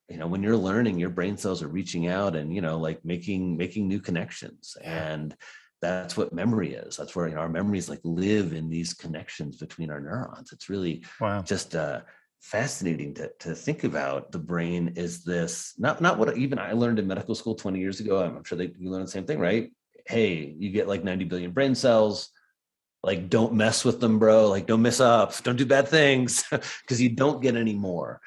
Speaker 4: When you're learning, your brain cells are reaching out and, like making new connections. And that's what memory is. That's where our memories like live in these connections between our neurons. It's really just fascinating to think about. The brain is this, not what even I learned in medical school 20 years ago. I'm sure you learn the same thing, right? Hey, you get like 90 billion brain cells. Like, don't mess with them, bro. Like, don't mess up. Don't do bad things because you don't get any more.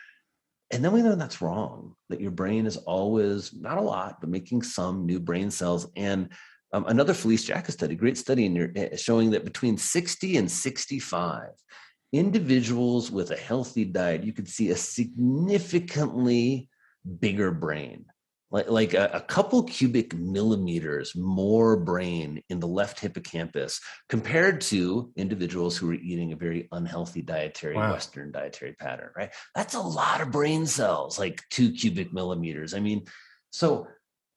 Speaker 4: And then we learn that's wrong, that your brain is always, not a lot, but making some new brain cells. And another Felice Jacka study, great study, showing that between 60 and 65, individuals with a healthy diet, you could see a significantly bigger brain. Like a couple cubic millimeters more brain in the left hippocampus compared to individuals who were eating a very unhealthy Western dietary pattern, right? That's a lot of brain cells, like 2 cubic millimeters. I mean, so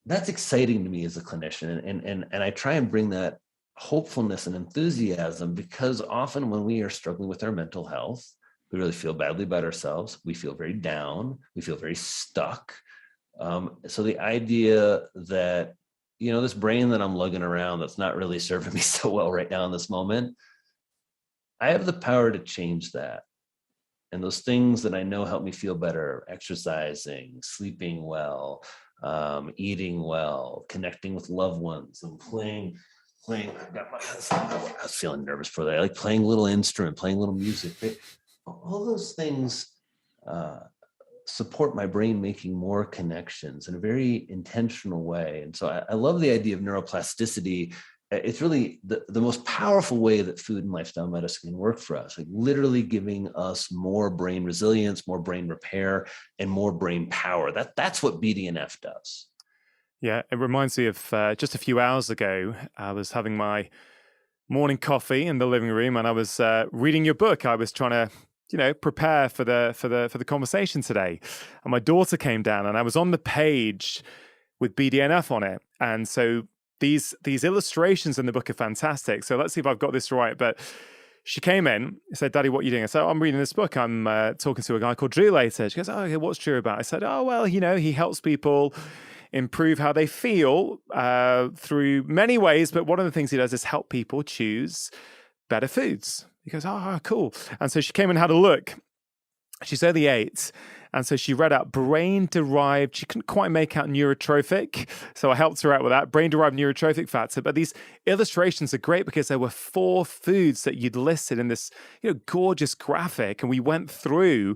Speaker 4: that's exciting to me as a clinician. And I try and bring that hopefulness and enthusiasm, because often when we are struggling with our mental health, we really feel badly about ourselves. We feel very down. We feel very stuck. So the idea that, this brain that I'm lugging around that's not really serving me so well right now in this moment, I have the power to change that. And those things that I know help me feel better: exercising, sleeping well, eating well, connecting with loved ones, and playing. I was feeling nervous for that. I like playing a little instrument, playing a little music. All those things support my brain making more connections in a very intentional way. And so I love the idea of neuroplasticity. It's really the most powerful way that food and lifestyle medicine can work for us, like literally giving us more brain resilience, more brain repair, and more brain power. That's what BDNF does.
Speaker 1: Yeah, it reminds me of just a few hours ago, I was having my morning coffee in the living room and I was reading your book. I was trying to prepare for the conversation today. And my daughter came down and I was on the page with BDNF on it. And so these illustrations in the book are fantastic. So let's see if I've got this right. But she came in, said, "Daddy, what are you doing?" I said, "I'm reading this book. I'm talking to a guy called Drew later." She goes, "Oh, okay, what's Drew about?" I said, "Oh, well, he helps people improve how they feel through many ways. But one of the things he does is help people choose better foods." He goes, "Oh, cool." And so she came and had a look. She's only 8. And so she read out brain-derived, she couldn't quite make out neurotrophic. So I helped her out with that, brain-derived neurotrophic factor. But these illustrations are great because there were 4 foods that you'd listed in this, gorgeous graphic. And we went through,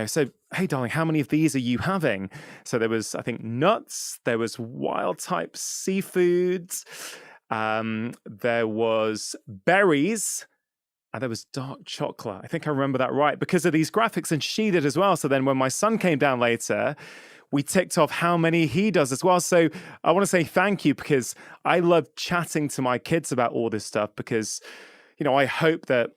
Speaker 1: so, "Hey, darling, how many of these are you having?" So there was, I think, nuts, there was wild-type seafoods, There was berries. And there was dark chocolate. I think I remember that right because of these graphics, and she did as well. So then when my son came down later, we ticked off how many he does as well. So I want to say thank you because I love chatting to my kids about all this stuff because, I hope that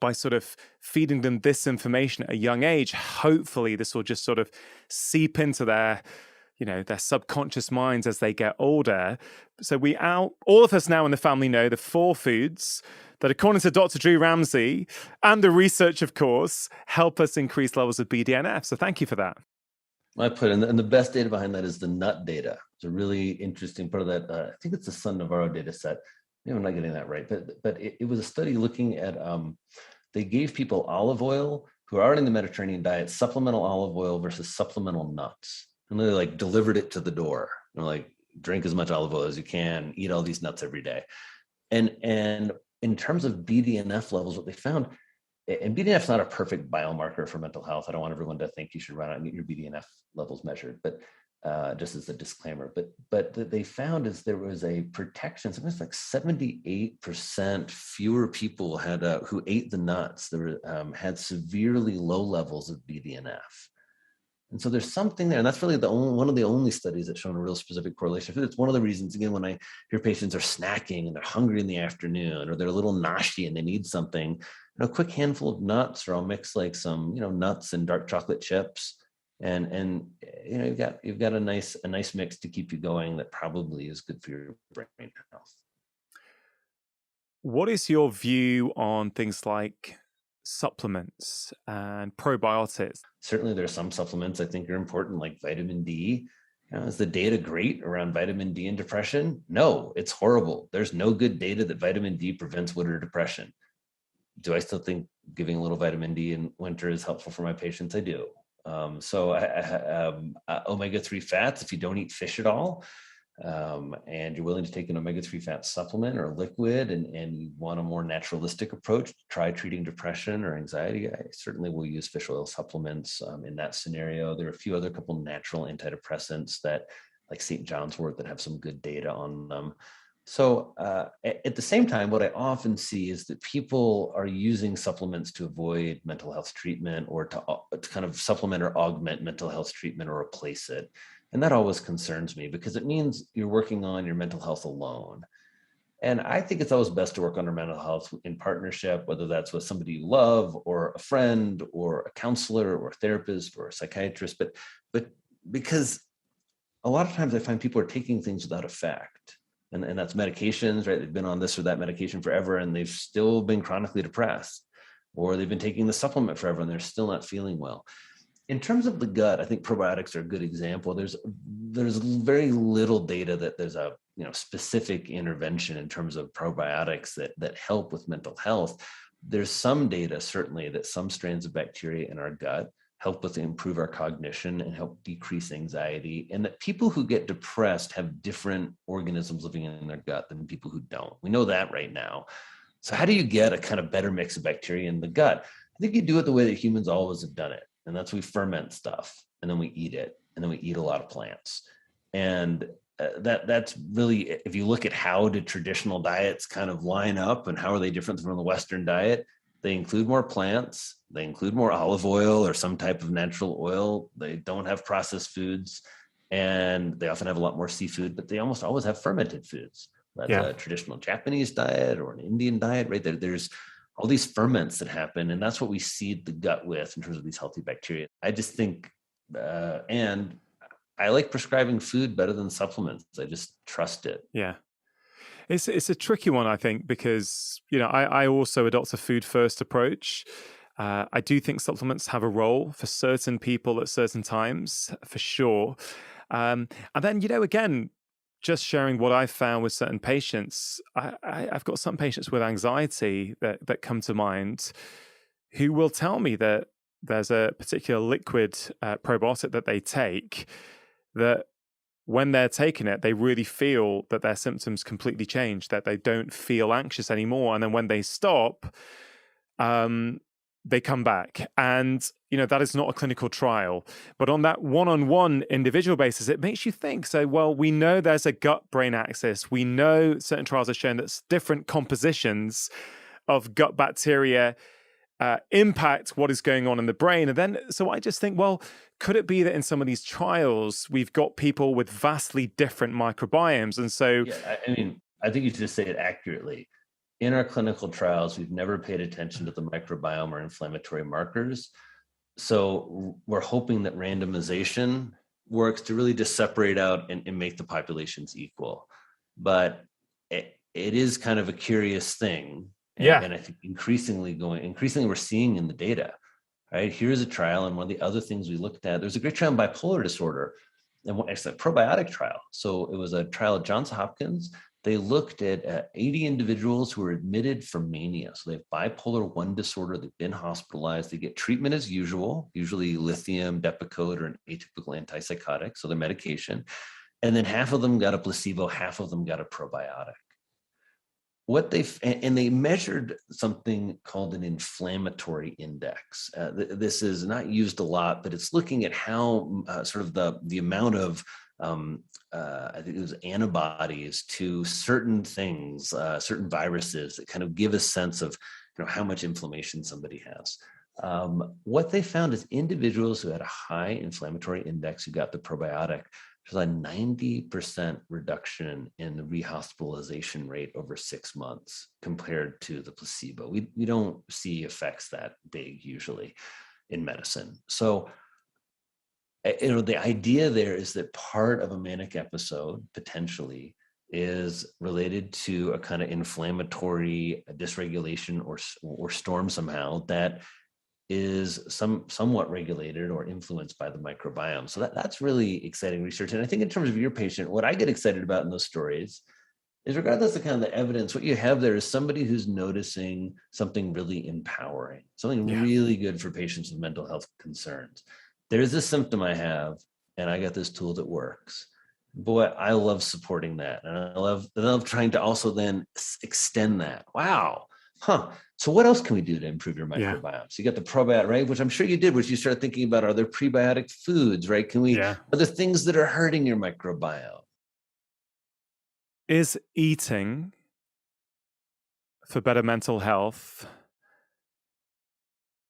Speaker 1: by sort of feeding them this information at a young age, hopefully this will just sort of seep into their subconscious minds as they get older. So all of us now in the family know the 4 foods that, according to Dr. Drew Ramsey and the research, of course, help us increase levels of BDNF. So thank you for that.
Speaker 4: I put in, and the best data behind that is the nut data. It's a really interesting part of that. I think it's the Sun Navarro data set. Maybe I'm not getting that right, but it was a study looking at, they gave people olive oil who are already in the Mediterranean diet, supplemental olive oil versus supplemental nuts. And they delivered it to the door. Drink as much olive oil as you can, eat all these nuts every day. And in terms of BDNF levels, what they found, and BDNF is not a perfect biomarker for mental health. I don't want everyone to think you should run out and get your BDNF levels measured, but just as a disclaimer. But they found is there was a protection. Something like 78% fewer people had who ate the nuts had severely low levels of BDNF. And so there's something there, and that's really one of the only studies that's shown a real specific correlation. It's one of the reasons, again, when I hear patients are snacking and they're hungry in the afternoon, or they're a little noshy and they need something, a quick handful of nuts, or I'll mix some, nuts and dark chocolate chips, and you've got a nice mix to keep you going that probably is good for your brain health.
Speaker 1: What is your view on things like supplements and probiotics?
Speaker 4: Certainly there are some supplements I think are important, like vitamin D. Is the data great around vitamin D and depression? No, it's horrible. There's no good data that vitamin D prevents winter depression. Do I still think giving a little vitamin D in winter is helpful for my patients? I do. Omega-3 fats, if you don't eat fish at all, and you're willing to take an omega-3 fat supplement or liquid, and you want a more naturalistic approach, try treating depression or anxiety, I certainly will use fish oil supplements in that scenario. There are a few other couple natural antidepressants like St. John's wort that have some good data on them. So at the same time, what I often see is that people are using supplements to avoid mental health treatment, or to kind of supplement or augment mental health treatment or replace it. And that always concerns me because it means you're working on your mental health alone. And I think it's always best to work on our mental health in partnership, whether that's with somebody you love or a friend or a counselor or a therapist or a psychiatrist. But because a lot of times I find people are taking things without effect. And that's medications, right? They've been on this or that medication forever and they've still been chronically depressed, or they've been taking the supplement forever and they're still not feeling well. In terms of the gut, I think probiotics are a good example. There's very little data that there's a specific intervention in terms of probiotics that help with mental health. There's some data certainly that some strains of bacteria in our gut help us improve our cognition and help decrease anxiety, and that people who get depressed have different organisms living in their gut than people who don't. We know that right now. So how do you get a kind of better mix of bacteria in the gut? I think you do it the way that humans always have done it. And that's we ferment stuff and then we eat it, and then we eat a lot of plants. And that's really, if you look at how did traditional diets kind of line up and how are they different from the Western diet, they include more plants, they include more olive oil or some type of natural oil. They don't have processed foods, and they often have a lot more seafood, but they almost always have fermented foods. That's a traditional Japanese diet or an Indian diet, right? There's all these ferments that happen, and that's what we seed the gut with in terms of these healthy bacteria. I just think, and I like prescribing food better than supplements. I just trust it.
Speaker 1: Yeah. It's a tricky one, I think, because, I also adopt a food first approach. I do think supplements have a role for certain people at certain times, for sure. And then, again, just sharing what I've found with certain patients, I've got some patients with anxiety that come to mind who will tell me that there's a particular liquid probiotic that they take that when they're taking it, they really feel that their symptoms completely change, that they don't feel anxious anymore. And then when they stop, they come back. And, that is not a clinical trial. But on that one-on-one individual basis, it makes you think. So, well, we know there's a gut-brain axis. We know certain trials have shown that different compositions of gut bacteria impact what is going on in the brain. And then, so I just think, well, could it be that in some of these trials, we've got people with vastly different microbiomes? And so...
Speaker 4: Yeah, I mean, I think you just say it accurately. In our clinical trials, we've never paid attention to the microbiome or inflammatory markers. So we're hoping that randomization works to really just separate out and make the populations equal. But it is kind of a curious thing. And I think increasingly we're seeing in the data, right? Here's a trial. And one of the other things we looked at, there's a great trial on bipolar disorder, and it's a probiotic trial. So it was a trial at Johns Hopkins. They looked at 80 individuals who were admitted for mania. So they have bipolar 1 disorder. They've been hospitalized. They get treatment as usual, usually lithium, Depakote, or an atypical antipsychotic, so their medication. And then half of them got a placebo, half of them got a probiotic. And they measured something called an inflammatory index. This is not used a lot, but it's looking at how sort of the amount of I think it was antibodies to certain things, certain viruses that kind of give a sense of how much inflammation somebody has. What they found is individuals who had a high inflammatory index who got the probiotic, there's a 90% reduction in the rehospitalization rate over 6 months compared to the placebo. We don't see effects that big usually in medicine. So the idea there is that part of a manic episode potentially is related to a kind of inflammatory dysregulation or storm somehow that is somewhat regulated or influenced by the microbiome. So that's really exciting research. And I think in terms of your patient, what I get excited about in those stories is, regardless of kind of the evidence, what you have there is somebody who's noticing something really empowering, something really good for patients with mental health concerns. There's this symptom I have, and I got this tool that works. Boy, I love supporting that. And I love trying to also then extend that. Wow. So what else can we do to improve your microbiome? So you got the probiotic, right? Which I'm sure you did, which you started thinking about, are there prebiotic foods, right? Are there things that are hurting your microbiome?
Speaker 1: Is eating for better mental health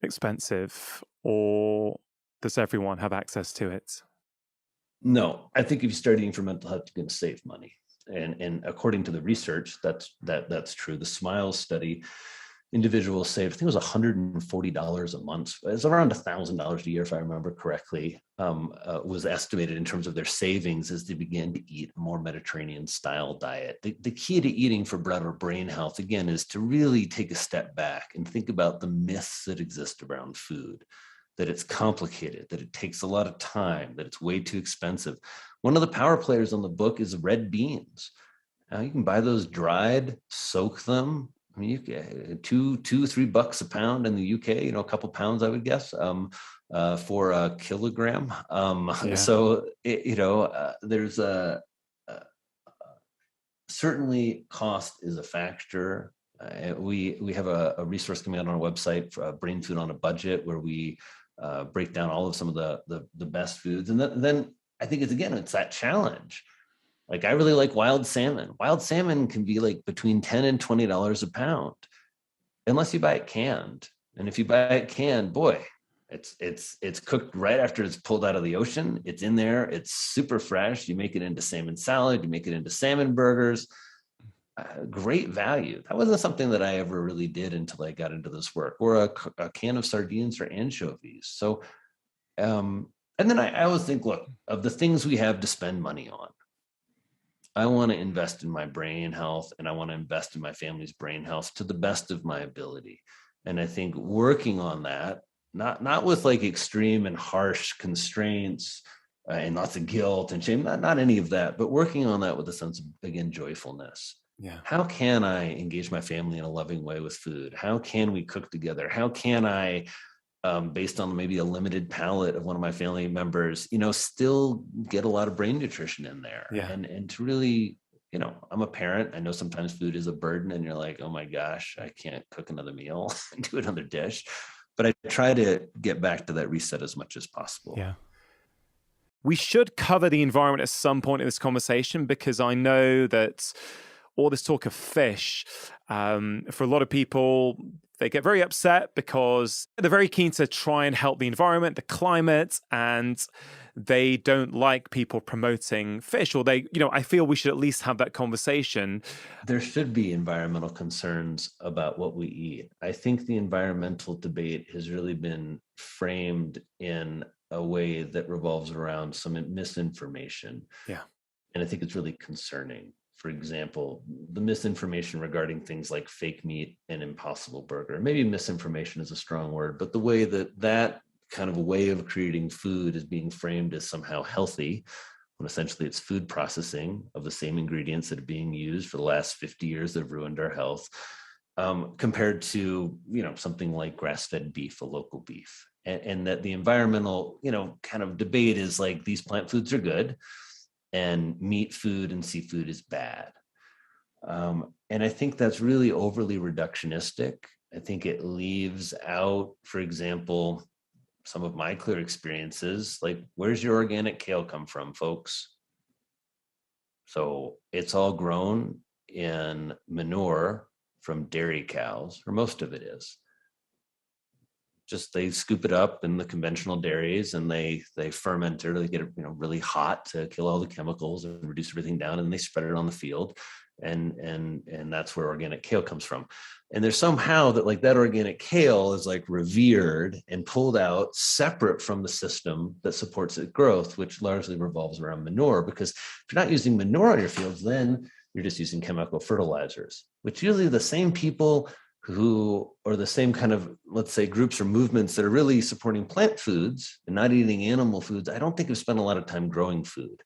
Speaker 1: expensive, or does everyone have access to it?
Speaker 4: No, I think if you start eating for mental health, you're going to save money. And according to the research, that's true. The SMILES study, individuals saved, I think it was $140 a month. It's around $1,000 a year, if I remember correctly, was estimated in terms of their savings as they began to eat a more Mediterranean style diet. The key to eating for better brain health, again, is to really take a step back and think about the myths that exist around food, that it's complicated, that it takes a lot of time, that it's way too expensive. One of the power players on the book is red beans. Now you can buy those dried, soak them. I mean, you get $2-3 a pound in the UK, a couple pounds, I would guess, for a kilogram. So, there's certainly cost is a factor. We have a resource coming out on our website, for Brain Food on a Budget, where we break down all of some of the best foods. And then I think it's that challenge. Like, I really like wild salmon. Wild salmon can be like between $10 and $20 a pound, unless you buy it canned. And if you buy it canned, boy, it's cooked right after it's pulled out of the ocean. It's in there. It's super fresh. You make it into salmon salad. You make it into salmon burgers. Great value. That wasn't something that I ever really did until I got into this work. Or a can of sardines or anchovies. So, and then I always think, look, of the things we have to spend money on, I want to invest in my brain health, and I want to invest in my family's brain health to the best of my ability. And I think working on that, not with like extreme and harsh constraints and lots of guilt and shame, not any of that, but working on that with a sense of, again, joyfulness.
Speaker 1: Yeah.
Speaker 4: How can I engage my family in a loving way with food? How can we cook together? How can I, based on maybe a limited palate of one of my family members, still get a lot of brain nutrition in there?
Speaker 1: Yeah.
Speaker 4: And to really, I'm a parent. I know sometimes food is a burden, and you're like, oh my gosh, I can't cook another meal and do another dish. but I try to get back to that reset as much as possible.
Speaker 1: Yeah. We should cover the environment at some point in this conversation, because I know that all this talk of fish, for a lot of people, they get very upset because they're very keen to try and help the environment, the climate, and they don't like people promoting fish, or I feel we should at least have that conversation.
Speaker 4: There should be environmental concerns about what we eat. I think the environmental debate has really been framed in a way that revolves around some misinformation.
Speaker 1: Yeah.
Speaker 4: And I think it's really concerning. For example, the misinformation regarding things like fake meat and Impossible Burger. Maybe misinformation is a strong word, but the way that kind of way of creating food is being framed as somehow healthy, when essentially it's food processing of the same ingredients that are being used for the last 50 years that have ruined our health, compared to, something like grass-fed beef, a local beef. And that the environmental, kind of debate is like, these plant foods are good and meat food and seafood is bad. And I think that's really overly reductionistic. I think it leaves out, for example, some of my clear experiences, like, where's your organic kale come from, folks? So it's all grown in manure from dairy cows, or most of it is. Just they scoop it up in the conventional dairies and they ferment it, or they get it really hot to kill all the chemicals and reduce everything down, and they spread it on the field, and that's where organic kale comes from. And there's somehow that organic kale is like revered and pulled out separate from the system that supports its growth, which largely revolves around manure. Because if you're not using manure on your fields, then you're just using chemical fertilizers, which usually the same people who are the same kind of, let's say, groups or movements that are really supporting plant foods and not eating animal foods, I don't think have spent a lot of time growing food.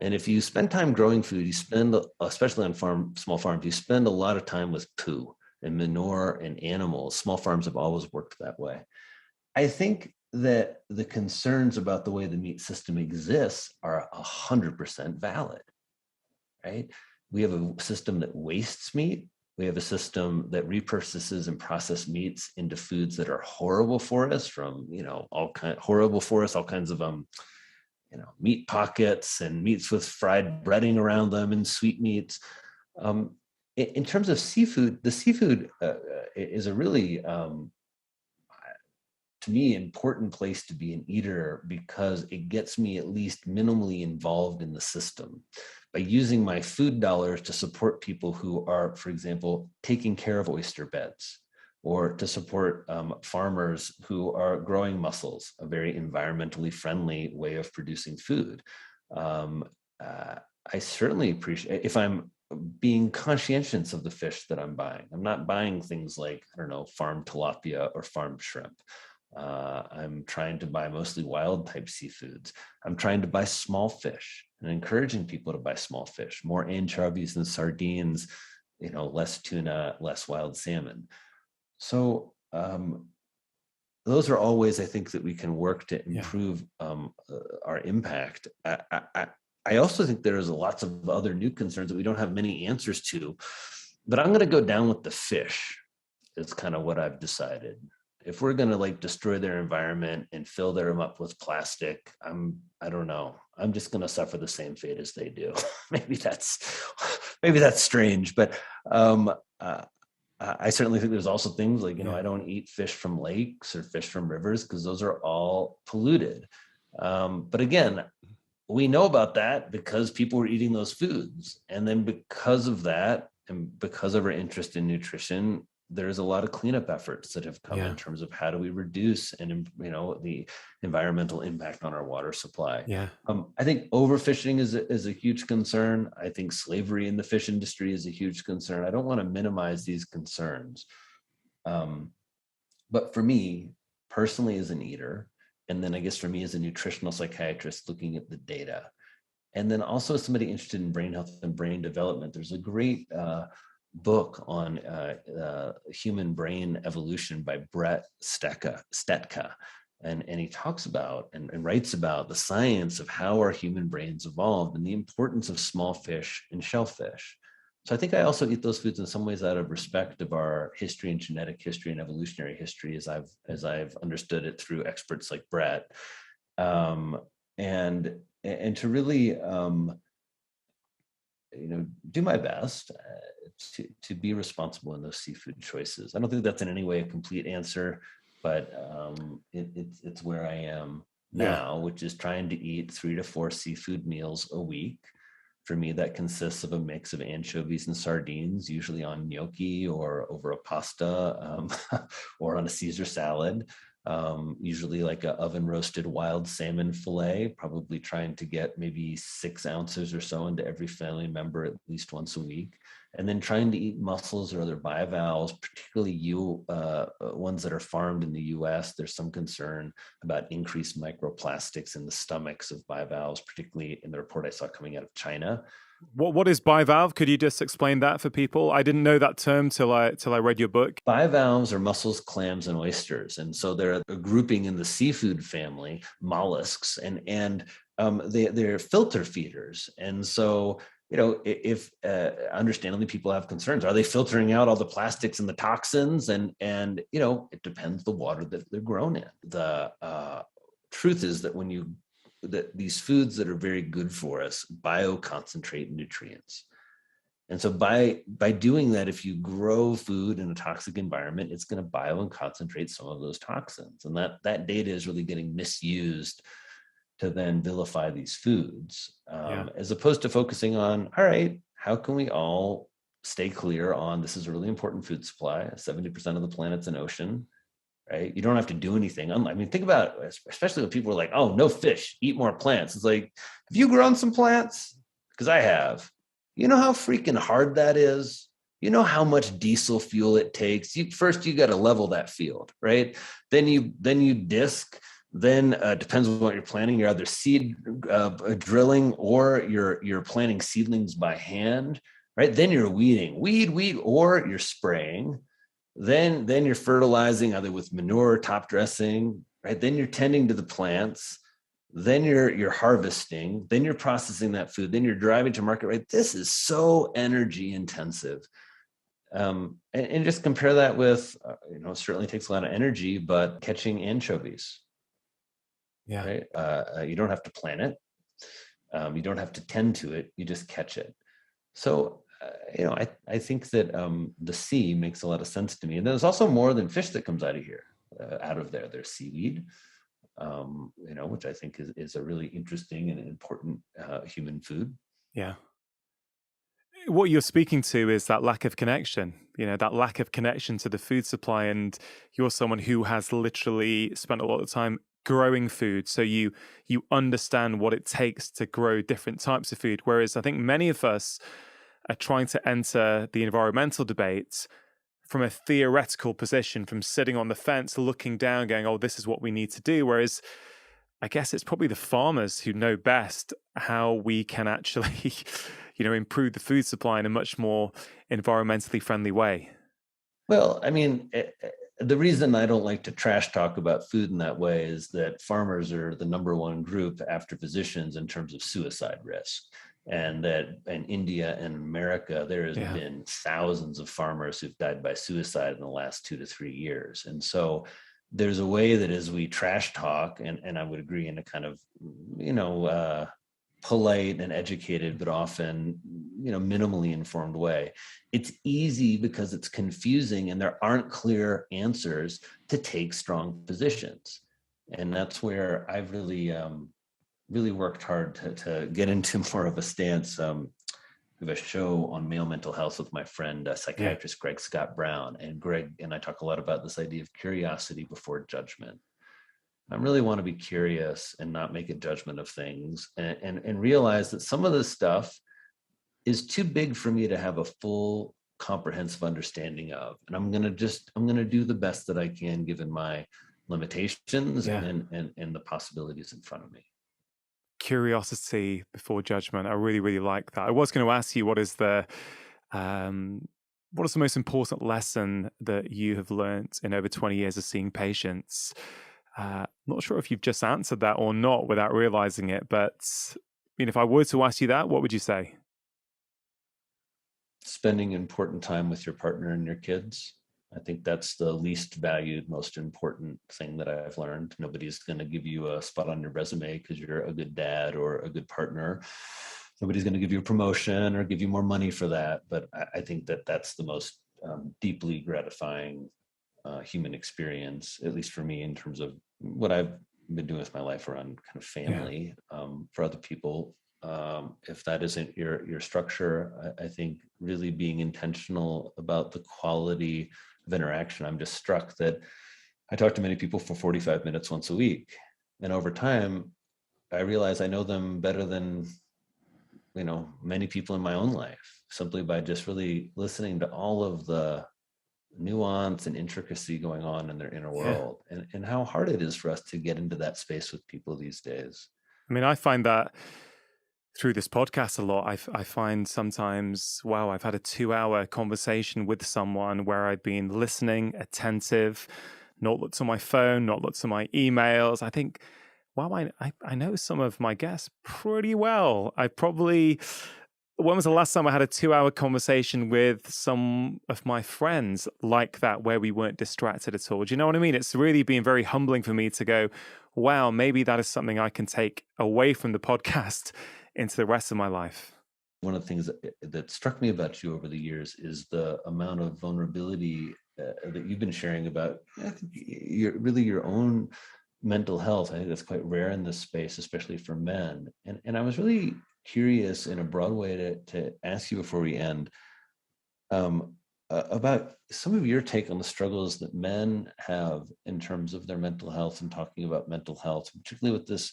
Speaker 4: And if you spend time growing food, you spend, especially on small farms, you spend a lot of time with poo and manure and animals. Small farms have always worked that way. I think that the concerns about the way the meat system exists are 100% valid, right? We have a system that wastes meat. We have a system that repurposes and processes meats into foods that are horrible for us, from, all kinds of, meat pockets and meats with fried breading around them and sweetmeats. In terms of seafood, the seafood is a really, to me, important place to be an eater, because it gets me at least minimally involved in the system by using my food dollars to support people who are, for example, taking care of oyster beds, or to support farmers who are growing mussels, a very environmentally friendly way of producing food. I certainly appreciate if I'm being conscientious of the fish that I'm buying. I'm not buying things like, farm tilapia or farm shrimp. I'm trying to buy mostly wild type seafoods. I'm trying to buy small fish and encouraging people to buy small fish, more anchovies and sardines, less tuna, less wild salmon. So those are all ways I think that we can work to improve our impact. I also think there's lots of other new concerns that we don't have many answers to, but I'm going to go down with the fish. It's kind of what I've decided. If we're going to destroy their environment and fill them up with plastic, I don't know. I'm just going to suffer the same fate as they do. maybe that's strange, but I certainly think there's also things like, I don't eat fish from lakes or fish from rivers, because those are all polluted. But again, we know about that because people were eating those foods. And then because of that, and because of our interest in nutrition, there's a lot of cleanup efforts that have come in terms of how do we reduce the environmental impact on our water supply. I think overfishing is a huge concern. I think slavery in the fish industry is a huge concern. I don't want to minimize these concerns. But for me personally, as an eater, and then I guess for me as a nutritional psychiatrist looking at the data, and then also somebody interested in brain health and brain development, there's a great book on human brain evolution by Brett Stetka. And he talks about and writes about the science of how our human brains evolved and the importance of small fish and shellfish. So I think I also eat those foods in some ways out of respect of our history and genetic history and evolutionary history, as I've understood it through experts like Brett, um, and to really do my best to be responsible in those seafood choices. I don't think that's in any way a complete answer, but it's where I am now, which is trying to eat 3 to 4 seafood meals a week. For me, that consists of a mix of anchovies and sardines, usually on gnocchi or over a pasta, or on a Caesar salad. Usually like a oven roasted wild salmon fillet, probably trying to get maybe 6 ounces or so into every family member at least once a week. And then trying to eat mussels or other bivalves, particularly ones that are farmed in the US. There's some concern about increased microplastics in the stomachs of bivalves, particularly in the report I saw coming out of China.
Speaker 1: What is bivalve? Could you just explain that for people? I didn't know that term till I read your book.
Speaker 4: Bivalves are mussels, clams, and oysters, and so they're a grouping in the seafood family, mollusks, and they're filter feeders. And so, if understandably people have concerns, are they filtering out all the plastics and the toxins? And it depends the water that they're grown in. The truth is that that these foods that are very good for us bioconcentrate nutrients. And so by doing that, if you grow food in a toxic environment, it's going to bio and concentrate some of those toxins. And that data is really getting misused to then vilify these foods, as opposed to focusing on, all right, how can we all stay clear on this is a really important food supply. 70% of the planet's an ocean. Right? You don't have to do anything. I mean, think about it, especially when people are like, oh, no fish, eat more plants. It's like, have you grown some plants? Because I have. You know how freaking hard that is? You know how much diesel fuel it takes? First, you got to level that field, right? Then you disc. Then depends on what you're planting. You're either seed drilling or you're planting seedlings by hand, right? Then you're weed, or you're spraying. Then you're fertilizing either with manure or top dressing, right? Then you're tending to the plants. Then you're harvesting. Then you're processing that food. Then you're driving to market, right? This is so energy intensive. And just compare that with, it certainly takes a lot of energy, but catching anchovies.
Speaker 1: Yeah.
Speaker 4: Right? You don't have to plant it. You don't have to tend to it. You just catch it. So I think that the sea makes a lot of sense to me. And there's also more than fish that comes out of here, out of there. There's seaweed, which I think is a really interesting and important human food.
Speaker 1: Yeah. What you're speaking to is that lack of connection, that lack of connection to the food supply. And you're someone who has literally spent a lot of time growing food. So you understand what it takes to grow different types of food. Whereas I think many of us are trying to enter the environmental debate from a theoretical position, from sitting on the fence, looking down, going, oh, this is what we need to do. Whereas I guess it's probably the farmers who know best how we can actually, improve the food supply in a much more environmentally friendly way.
Speaker 4: Well, I mean, the reason I don't like to trash talk about food in that way is that farmers are the number one group after physicians in terms of suicide risk. And that in India and America, there has been thousands of farmers who've died by suicide in the last 2 to 3 years. And so there's a way that as we trash talk, and I would agree in a kind of, polite and educated, but often, minimally informed way, it's easy because it's confusing and there aren't clear answers to take strong positions. And that's where I've really worked hard to get into more of a stance. I have a show on male mental health with my friend, psychiatrist Greg Scott Brown. And Greg and I talk a lot about this idea of curiosity before judgment. I really want to be curious and not make a judgment of things, and realize that some of this stuff is too big for me to have a full comprehensive understanding of. And I'm going to do the best that I can given my limitations and the possibilities in front of me.
Speaker 1: Curiosity before judgment. I really, really like that. I was going to ask you, what is the most important lesson that you have learned in over 20 years of seeing patients? Not sure if you've just answered that or not without realizing it, but if I were to ask you that, what would you say?
Speaker 4: spending important time with your partner and your kids. I think that's the least valued, most important thing that I've learned. Nobody's going to give you a spot on your resume because you're a good dad or a good partner. Nobody's going to give you a promotion or give you more money for that. But I think that that's the most deeply gratifying human experience, at least for me, in terms of what I've been doing with my life around kind of family. For other people, if that isn't your structure, I think really being intentional about the quality of interaction. I'm just struck that I talk to many people for 45 minutes once a week, and over time I realize I know them better than many people in my own life, simply by just really listening to all of the nuance and intricacy going on in their inner world, and how hard it is for us to get into that space with people these days.
Speaker 1: I mean, I find that through this podcast a lot. I find sometimes, wow, I've had a 2-hour conversation with someone where I've been listening, attentive, not looked on my phone, not looked at my emails. I think, wow, I know some of my guests pretty well. When was the last time I had a 2-hour conversation with some of my friends like that, where we weren't distracted at all? Do you know what I mean? It's really been very humbling for me to go, wow, maybe that is something I can take away from the podcast into the rest of my life.
Speaker 4: One of the things that struck me about you over the years is the amount of vulnerability that you've been sharing about your own mental health. I think that's quite rare in this space, especially for men. And I was really curious in a broad way to ask you before we end about some of your take on the struggles that men have in terms of their mental health, and talking about mental health, particularly with this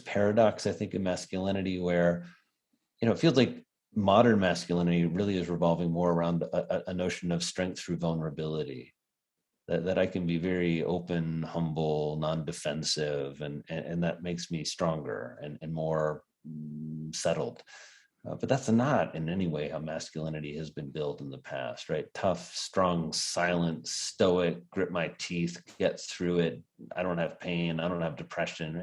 Speaker 4: paradox, I think, in masculinity, where it feels like modern masculinity really is revolving more around a notion of strength through vulnerability. That I can be very open, humble, non-defensive, and that makes me stronger and more settled. But that's not in any way how masculinity has been built in the past, right? Tough, strong, silent, stoic, grit my teeth, get through it. I don't have pain. I don't have depression.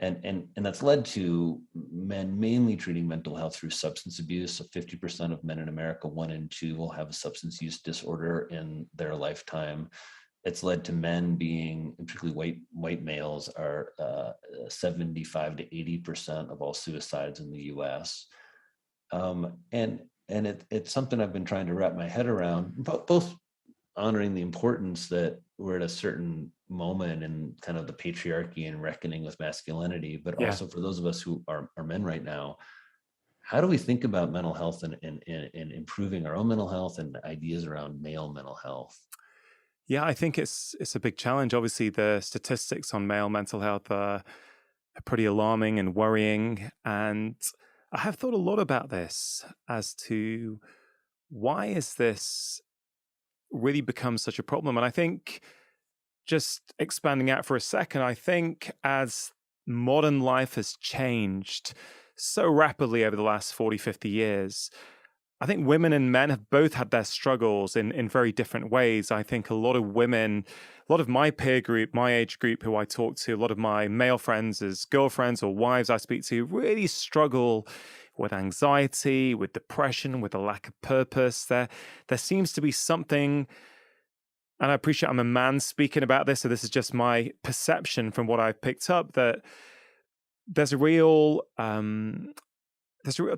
Speaker 4: And that's led to men mainly treating mental health through substance abuse. So 50% of men in America, 1 in 2, will have a substance use disorder in their lifetime. It's led to men being, particularly white males, are 75 to 80% of all suicides in the U.S. And it's something I've been trying to wrap my head around, both honoring the importance that we're at a certain moment in kind of the patriarchy and reckoning with masculinity, but also for those of us who are men right now, how do we think about mental health and improving our own mental health and ideas around male mental health?
Speaker 1: Yeah, I think it's a big challenge. Obviously, the statistics on male mental health are pretty alarming and worrying. And I have thought a lot about this as to why is this really become such a problem. And I think, just expanding out for a second, I think as modern life has changed so rapidly over the last 40, 50 years, I think women and men have both had their struggles in very different ways. I think a lot of women, a lot of my peer group, my age group who I talk to, a lot of my male friends as girlfriends or wives I speak to, really struggle with anxiety, with depression, with a lack of purpose. There seems to be something, and I appreciate I'm a man speaking about this, so this is just my perception from what I've picked up, that there's a real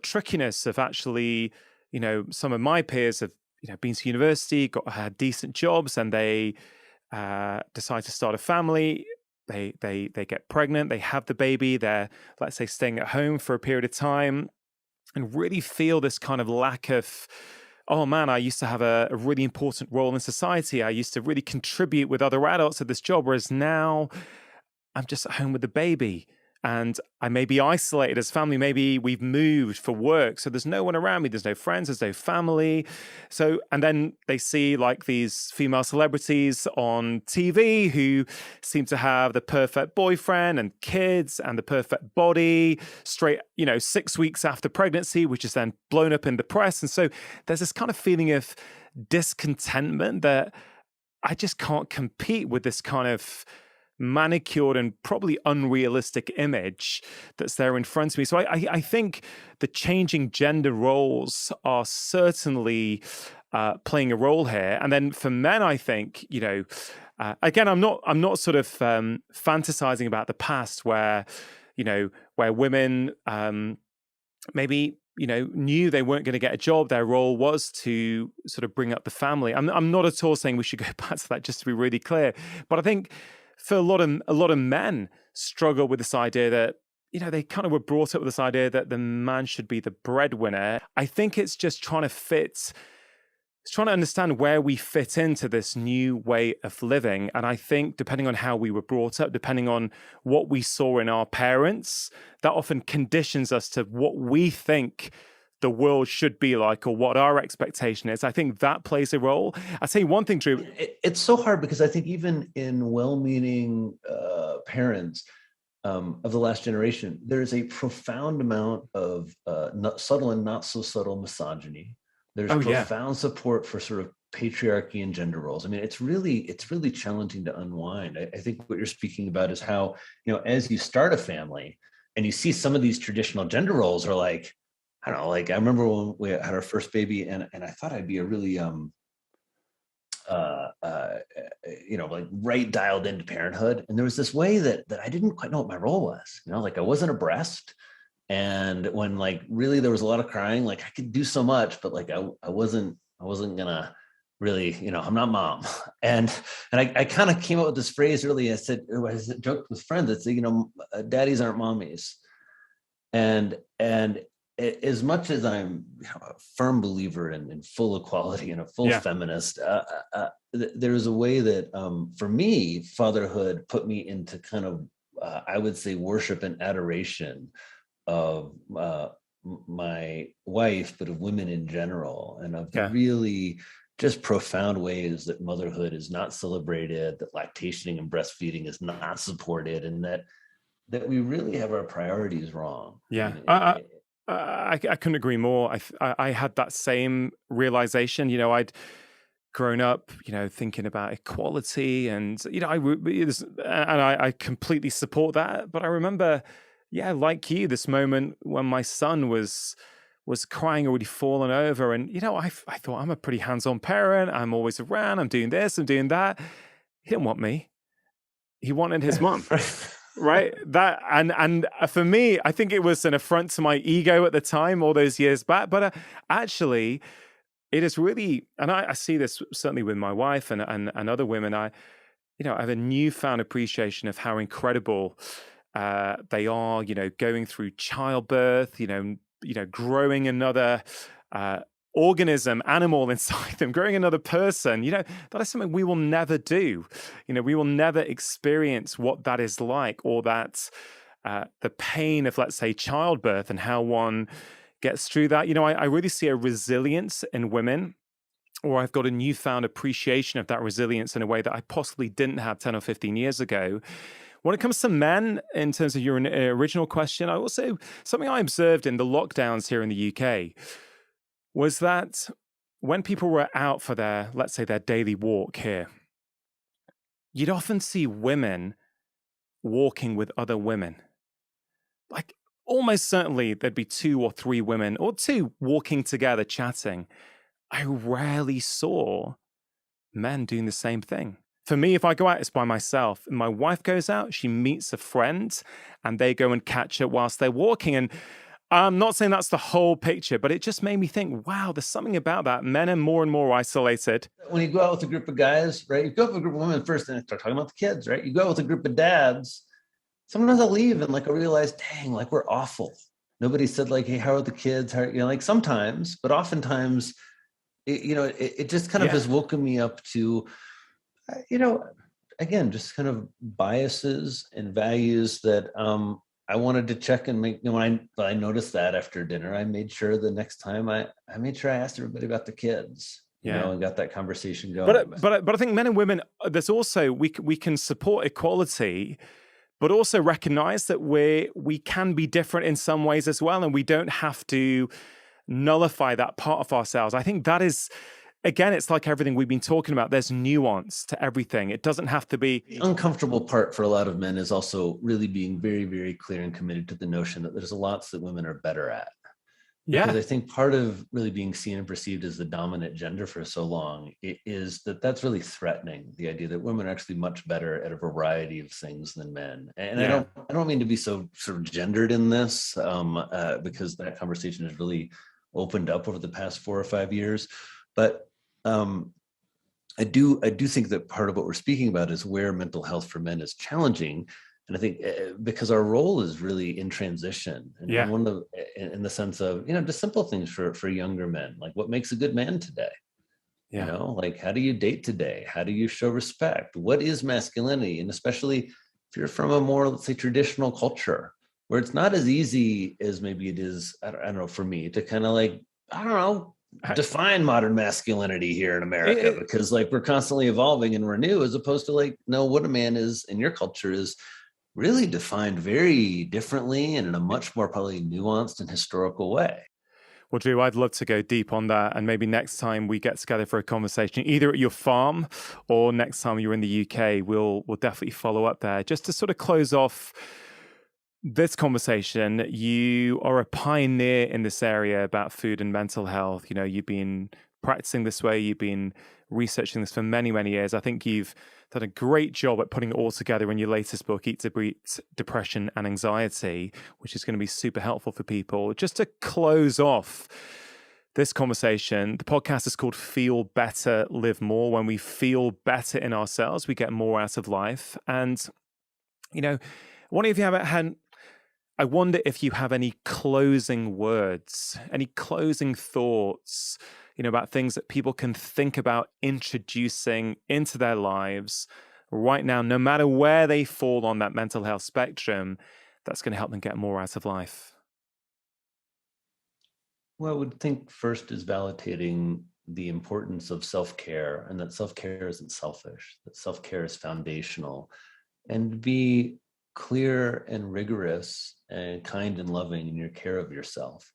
Speaker 1: trickiness of actually, some of my peers have, been to university, had decent jobs, and they decide to start a family. They get pregnant, they have the baby, they're, let's say, staying at home for a period of time, and really feel this kind of lack of, oh man, I used to have a really important role in society. I used to really contribute with other adults at this job, whereas now I'm just at home with the baby. And I may be isolated as family. Maybe we've moved for work, so there's no one around me. There's no friends. There's no family. So, and then they see like these female celebrities on TV who seem to have the perfect boyfriend and kids and the perfect body straight, 6 weeks after pregnancy, which is then blown up in the press. And so there's this kind of feeling of discontentment that I just can't compete with this kind of manicured and probably unrealistic image that's there in front of me. So I think the changing gender roles are certainly playing a role here. And then for men, I think, again, I'm not sort of fantasizing about the past where women maybe knew they weren't going to get a job. Their role was to sort of bring up the family. I'm not at all saying we should go back to that, just to be really clear. But I think for a lot of men struggle with this idea that they kind of were brought up with this idea that the man should be the breadwinner. I think it's just trying to understand where we fit into this new way of living. And I think depending on how we were brought up, depending on what we saw in our parents, that often conditions us to what we think the world should be like or what our expectation is. I think that plays a role. I'll tell you one thing, Drew.
Speaker 4: It's so hard because I think even in well-meaning parents of the last generation, there's a profound amount of subtle and not so subtle misogyny. There's profound support for sort of patriarchy and gender roles. I mean, it's really challenging to unwind. I think what you're speaking about is how, as you start a family and you see some of these traditional gender roles are like, I don't know, like I remember when we had our first baby and I thought I'd be a really, like right dialed into parenthood. And there was this way that I didn't quite know what my role was, like I wasn't a breast. And when like really there was a lot of crying, like I could do so much, but like I wasn't gonna really, I'm not mom. And I kind of came up with this phrase early. I said, I joked with friends that say, daddies aren't mommies. And as much as I'm a firm believer in full equality and a full feminist, there's a way that for me, fatherhood put me into kind of, I would say, worship and adoration of my wife, but of women in general, and of the really just profound ways that motherhood is not celebrated, that lactationing and breastfeeding is not supported, and that we really have our priorities wrong.
Speaker 1: I couldn't agree more. I had that same realization. I'd grown up, thinking about equality, and I completely support that. But I remember, like you, this moment when my son was crying, already fallen over, and I thought, I'm a pretty hands-on parent. I'm always around. I'm doing this. I'm doing that. He didn't want me. He wanted his mom. Right. That and for me, I think it was an affront to my ego at the time, all those years back. But actually, it is really, and I see this certainly with my wife and other women. I have a newfound appreciation of how incredible they are. Going through childbirth. Growing another organism, animal inside them, growing another person, that is something we will never do. We will never experience what that is like, or that the pain of, let's say, childbirth and how one gets through that. I really see a resilience in women, or I've got a newfound appreciation of that resilience in a way that I possibly didn't have 10 or 15 years ago. When it comes to men, in terms of your original question, I also, something I observed in the lockdowns here in the UK was that when people were out for their, let's say, their daily walk here, you'd often see women walking with other women. Like almost certainly there'd be 2 or 3 women, or 2 walking together, chatting. I rarely saw men doing the same thing. For me, if I go out, it's by myself. And my wife goes out, she meets a friend, and they go and catch her whilst they're walking. And I'm not saying that's the whole picture, but it just made me think, wow, there's something about that. Men are more and more isolated.
Speaker 4: When you go out with a group of guys, right? You go out with a group of women first and start talking about the kids, right? You go out with a group of dads. Sometimes I leave and like I realize, dang, like we're awful. Nobody said like, hey, how are the kids? How, like sometimes, but oftentimes, it just kind of has woken me up to, again, just kind of biases and values that I wanted to check and make. When I noticed that after dinner, I made sure the next time I made sure I asked everybody about the kids, and got that conversation going.
Speaker 1: But I think men and women, there's also we can support equality, but also recognize that we can be different in some ways as well, and we don't have to nullify that part of ourselves. I think that is again, it's like everything we've been talking about. There's nuance to everything. It doesn't have to be.
Speaker 4: The uncomfortable part for a lot of men is also really being very, very clear and committed to the notion that there's lots that women are better at. Because I think part of really being seen and perceived as the dominant gender for so long is that that's really threatening, the idea that women are actually much better at a variety of things than men. And I don't mean to be so sort of gendered in this, because that conversation has really opened up over the past 4 or 5 years. But I do think that part of what we're speaking about is where mental health for men is challenging. And I think because our role is really in transition, and one of in the sense of, just simple things for younger men, like what makes a good man today, like how do you date today? How do you show respect? What is masculinity? And especially if you're from a more, let's say, traditional culture where it's not as easy as maybe it is, I don't know, for me to kind of define modern masculinity here in America, because like we're constantly evolving and renew, as opposed to no, what a man is in your culture is really defined very differently and in a much more probably nuanced and historical way.
Speaker 1: Well, Drew, I'd love to go deep on that. And maybe next time we get together for a conversation, either at your farm or next time you're in the UK, we'll definitely follow up there. Just to sort of close off this conversation, you are a pioneer in this area about food and mental health. You've been practicing this way. You've been researching this for many, many years. I think you've done a great job at putting it all together in your latest book, Eat to Beat Depression and Anxiety, which is going to be super helpful for people. Just to close off this conversation, the podcast is called Feel Better, Live More. When we feel better in ourselves, we get more out of life. And, I wonder if you have any closing words, any closing thoughts, about things that people can think about introducing into their lives right now, no matter where they fall on that mental health spectrum, that's going to help them get more out of life.
Speaker 4: Well, I would think first is validating the importance of self-care, and that self-care isn't selfish, that self-care is foundational, and be clear and rigorous and kind and loving in your care of yourself,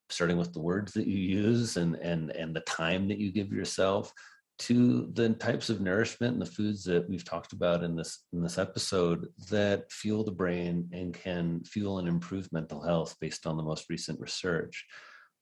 Speaker 4: starting with the words that you use and the time that you give yourself, to the types of nourishment and the foods that we've talked about in this episode that fuel the brain and can fuel and improve mental health based on the most recent research.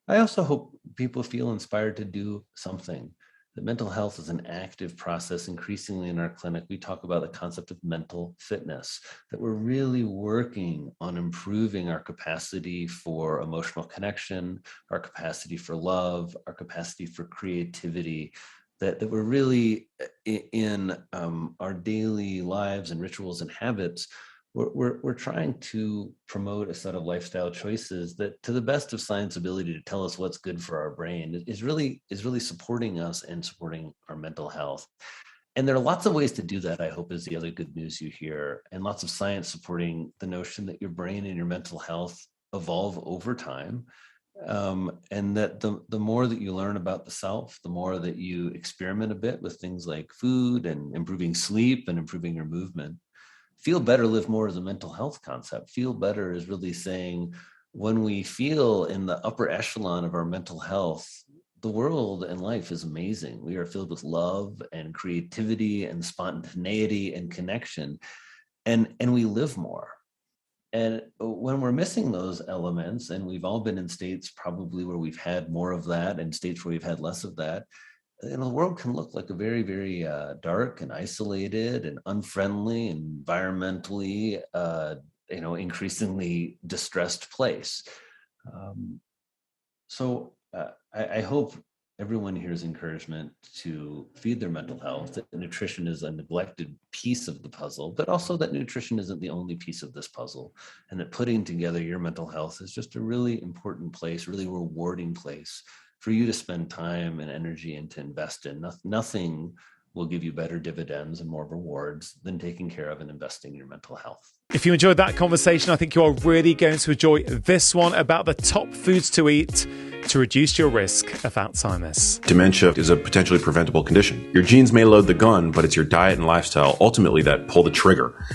Speaker 4: I also hope people feel inspired to do something. That mental health is an active process. Increasingly in our clinic, we talk about the concept of mental fitness, that we're really working on improving our capacity for emotional connection, our capacity for love, our capacity for creativity, that we're really in our daily lives and rituals and habits. We're trying to promote a set of lifestyle choices that, to the best of science ability to tell us what's good for our brain, is really supporting us and supporting our mental health. And there are lots of ways to do that, I hope, is the other good news you hear, and lots of science supporting the notion that your brain and your mental health evolve over time. And that the more that you learn about the self, the more that you experiment a bit with things like food and improving sleep and improving your movement. Feel better, live more is a mental health concept. Feel better is really saying, when we feel in the upper echelon of our mental health, the world and life is amazing. We are filled with love and creativity and spontaneity and connection, and we live more. And when we're missing those elements, and we've all been in states probably where we've had more of that and states where we've had less of that, the world can look like a very, very dark and isolated and unfriendly, and environmentally, increasingly distressed place. So I hope everyone hears encouragement to feed their mental health, that nutrition is a neglected piece of the puzzle, but also that nutrition isn't the only piece of this puzzle, and that putting together your mental health is just a really important place, really rewarding place for you to spend time and energy and to invest in. Nothing will give you better dividends and more rewards than taking care of and investing in your mental health.
Speaker 1: If you enjoyed that conversation, I think you are really going to enjoy this one about the top foods to eat to reduce your risk of Alzheimer's.
Speaker 5: Dementia is a potentially preventable condition. Your genes may load the gun, but it's your diet and lifestyle ultimately that pull the trigger.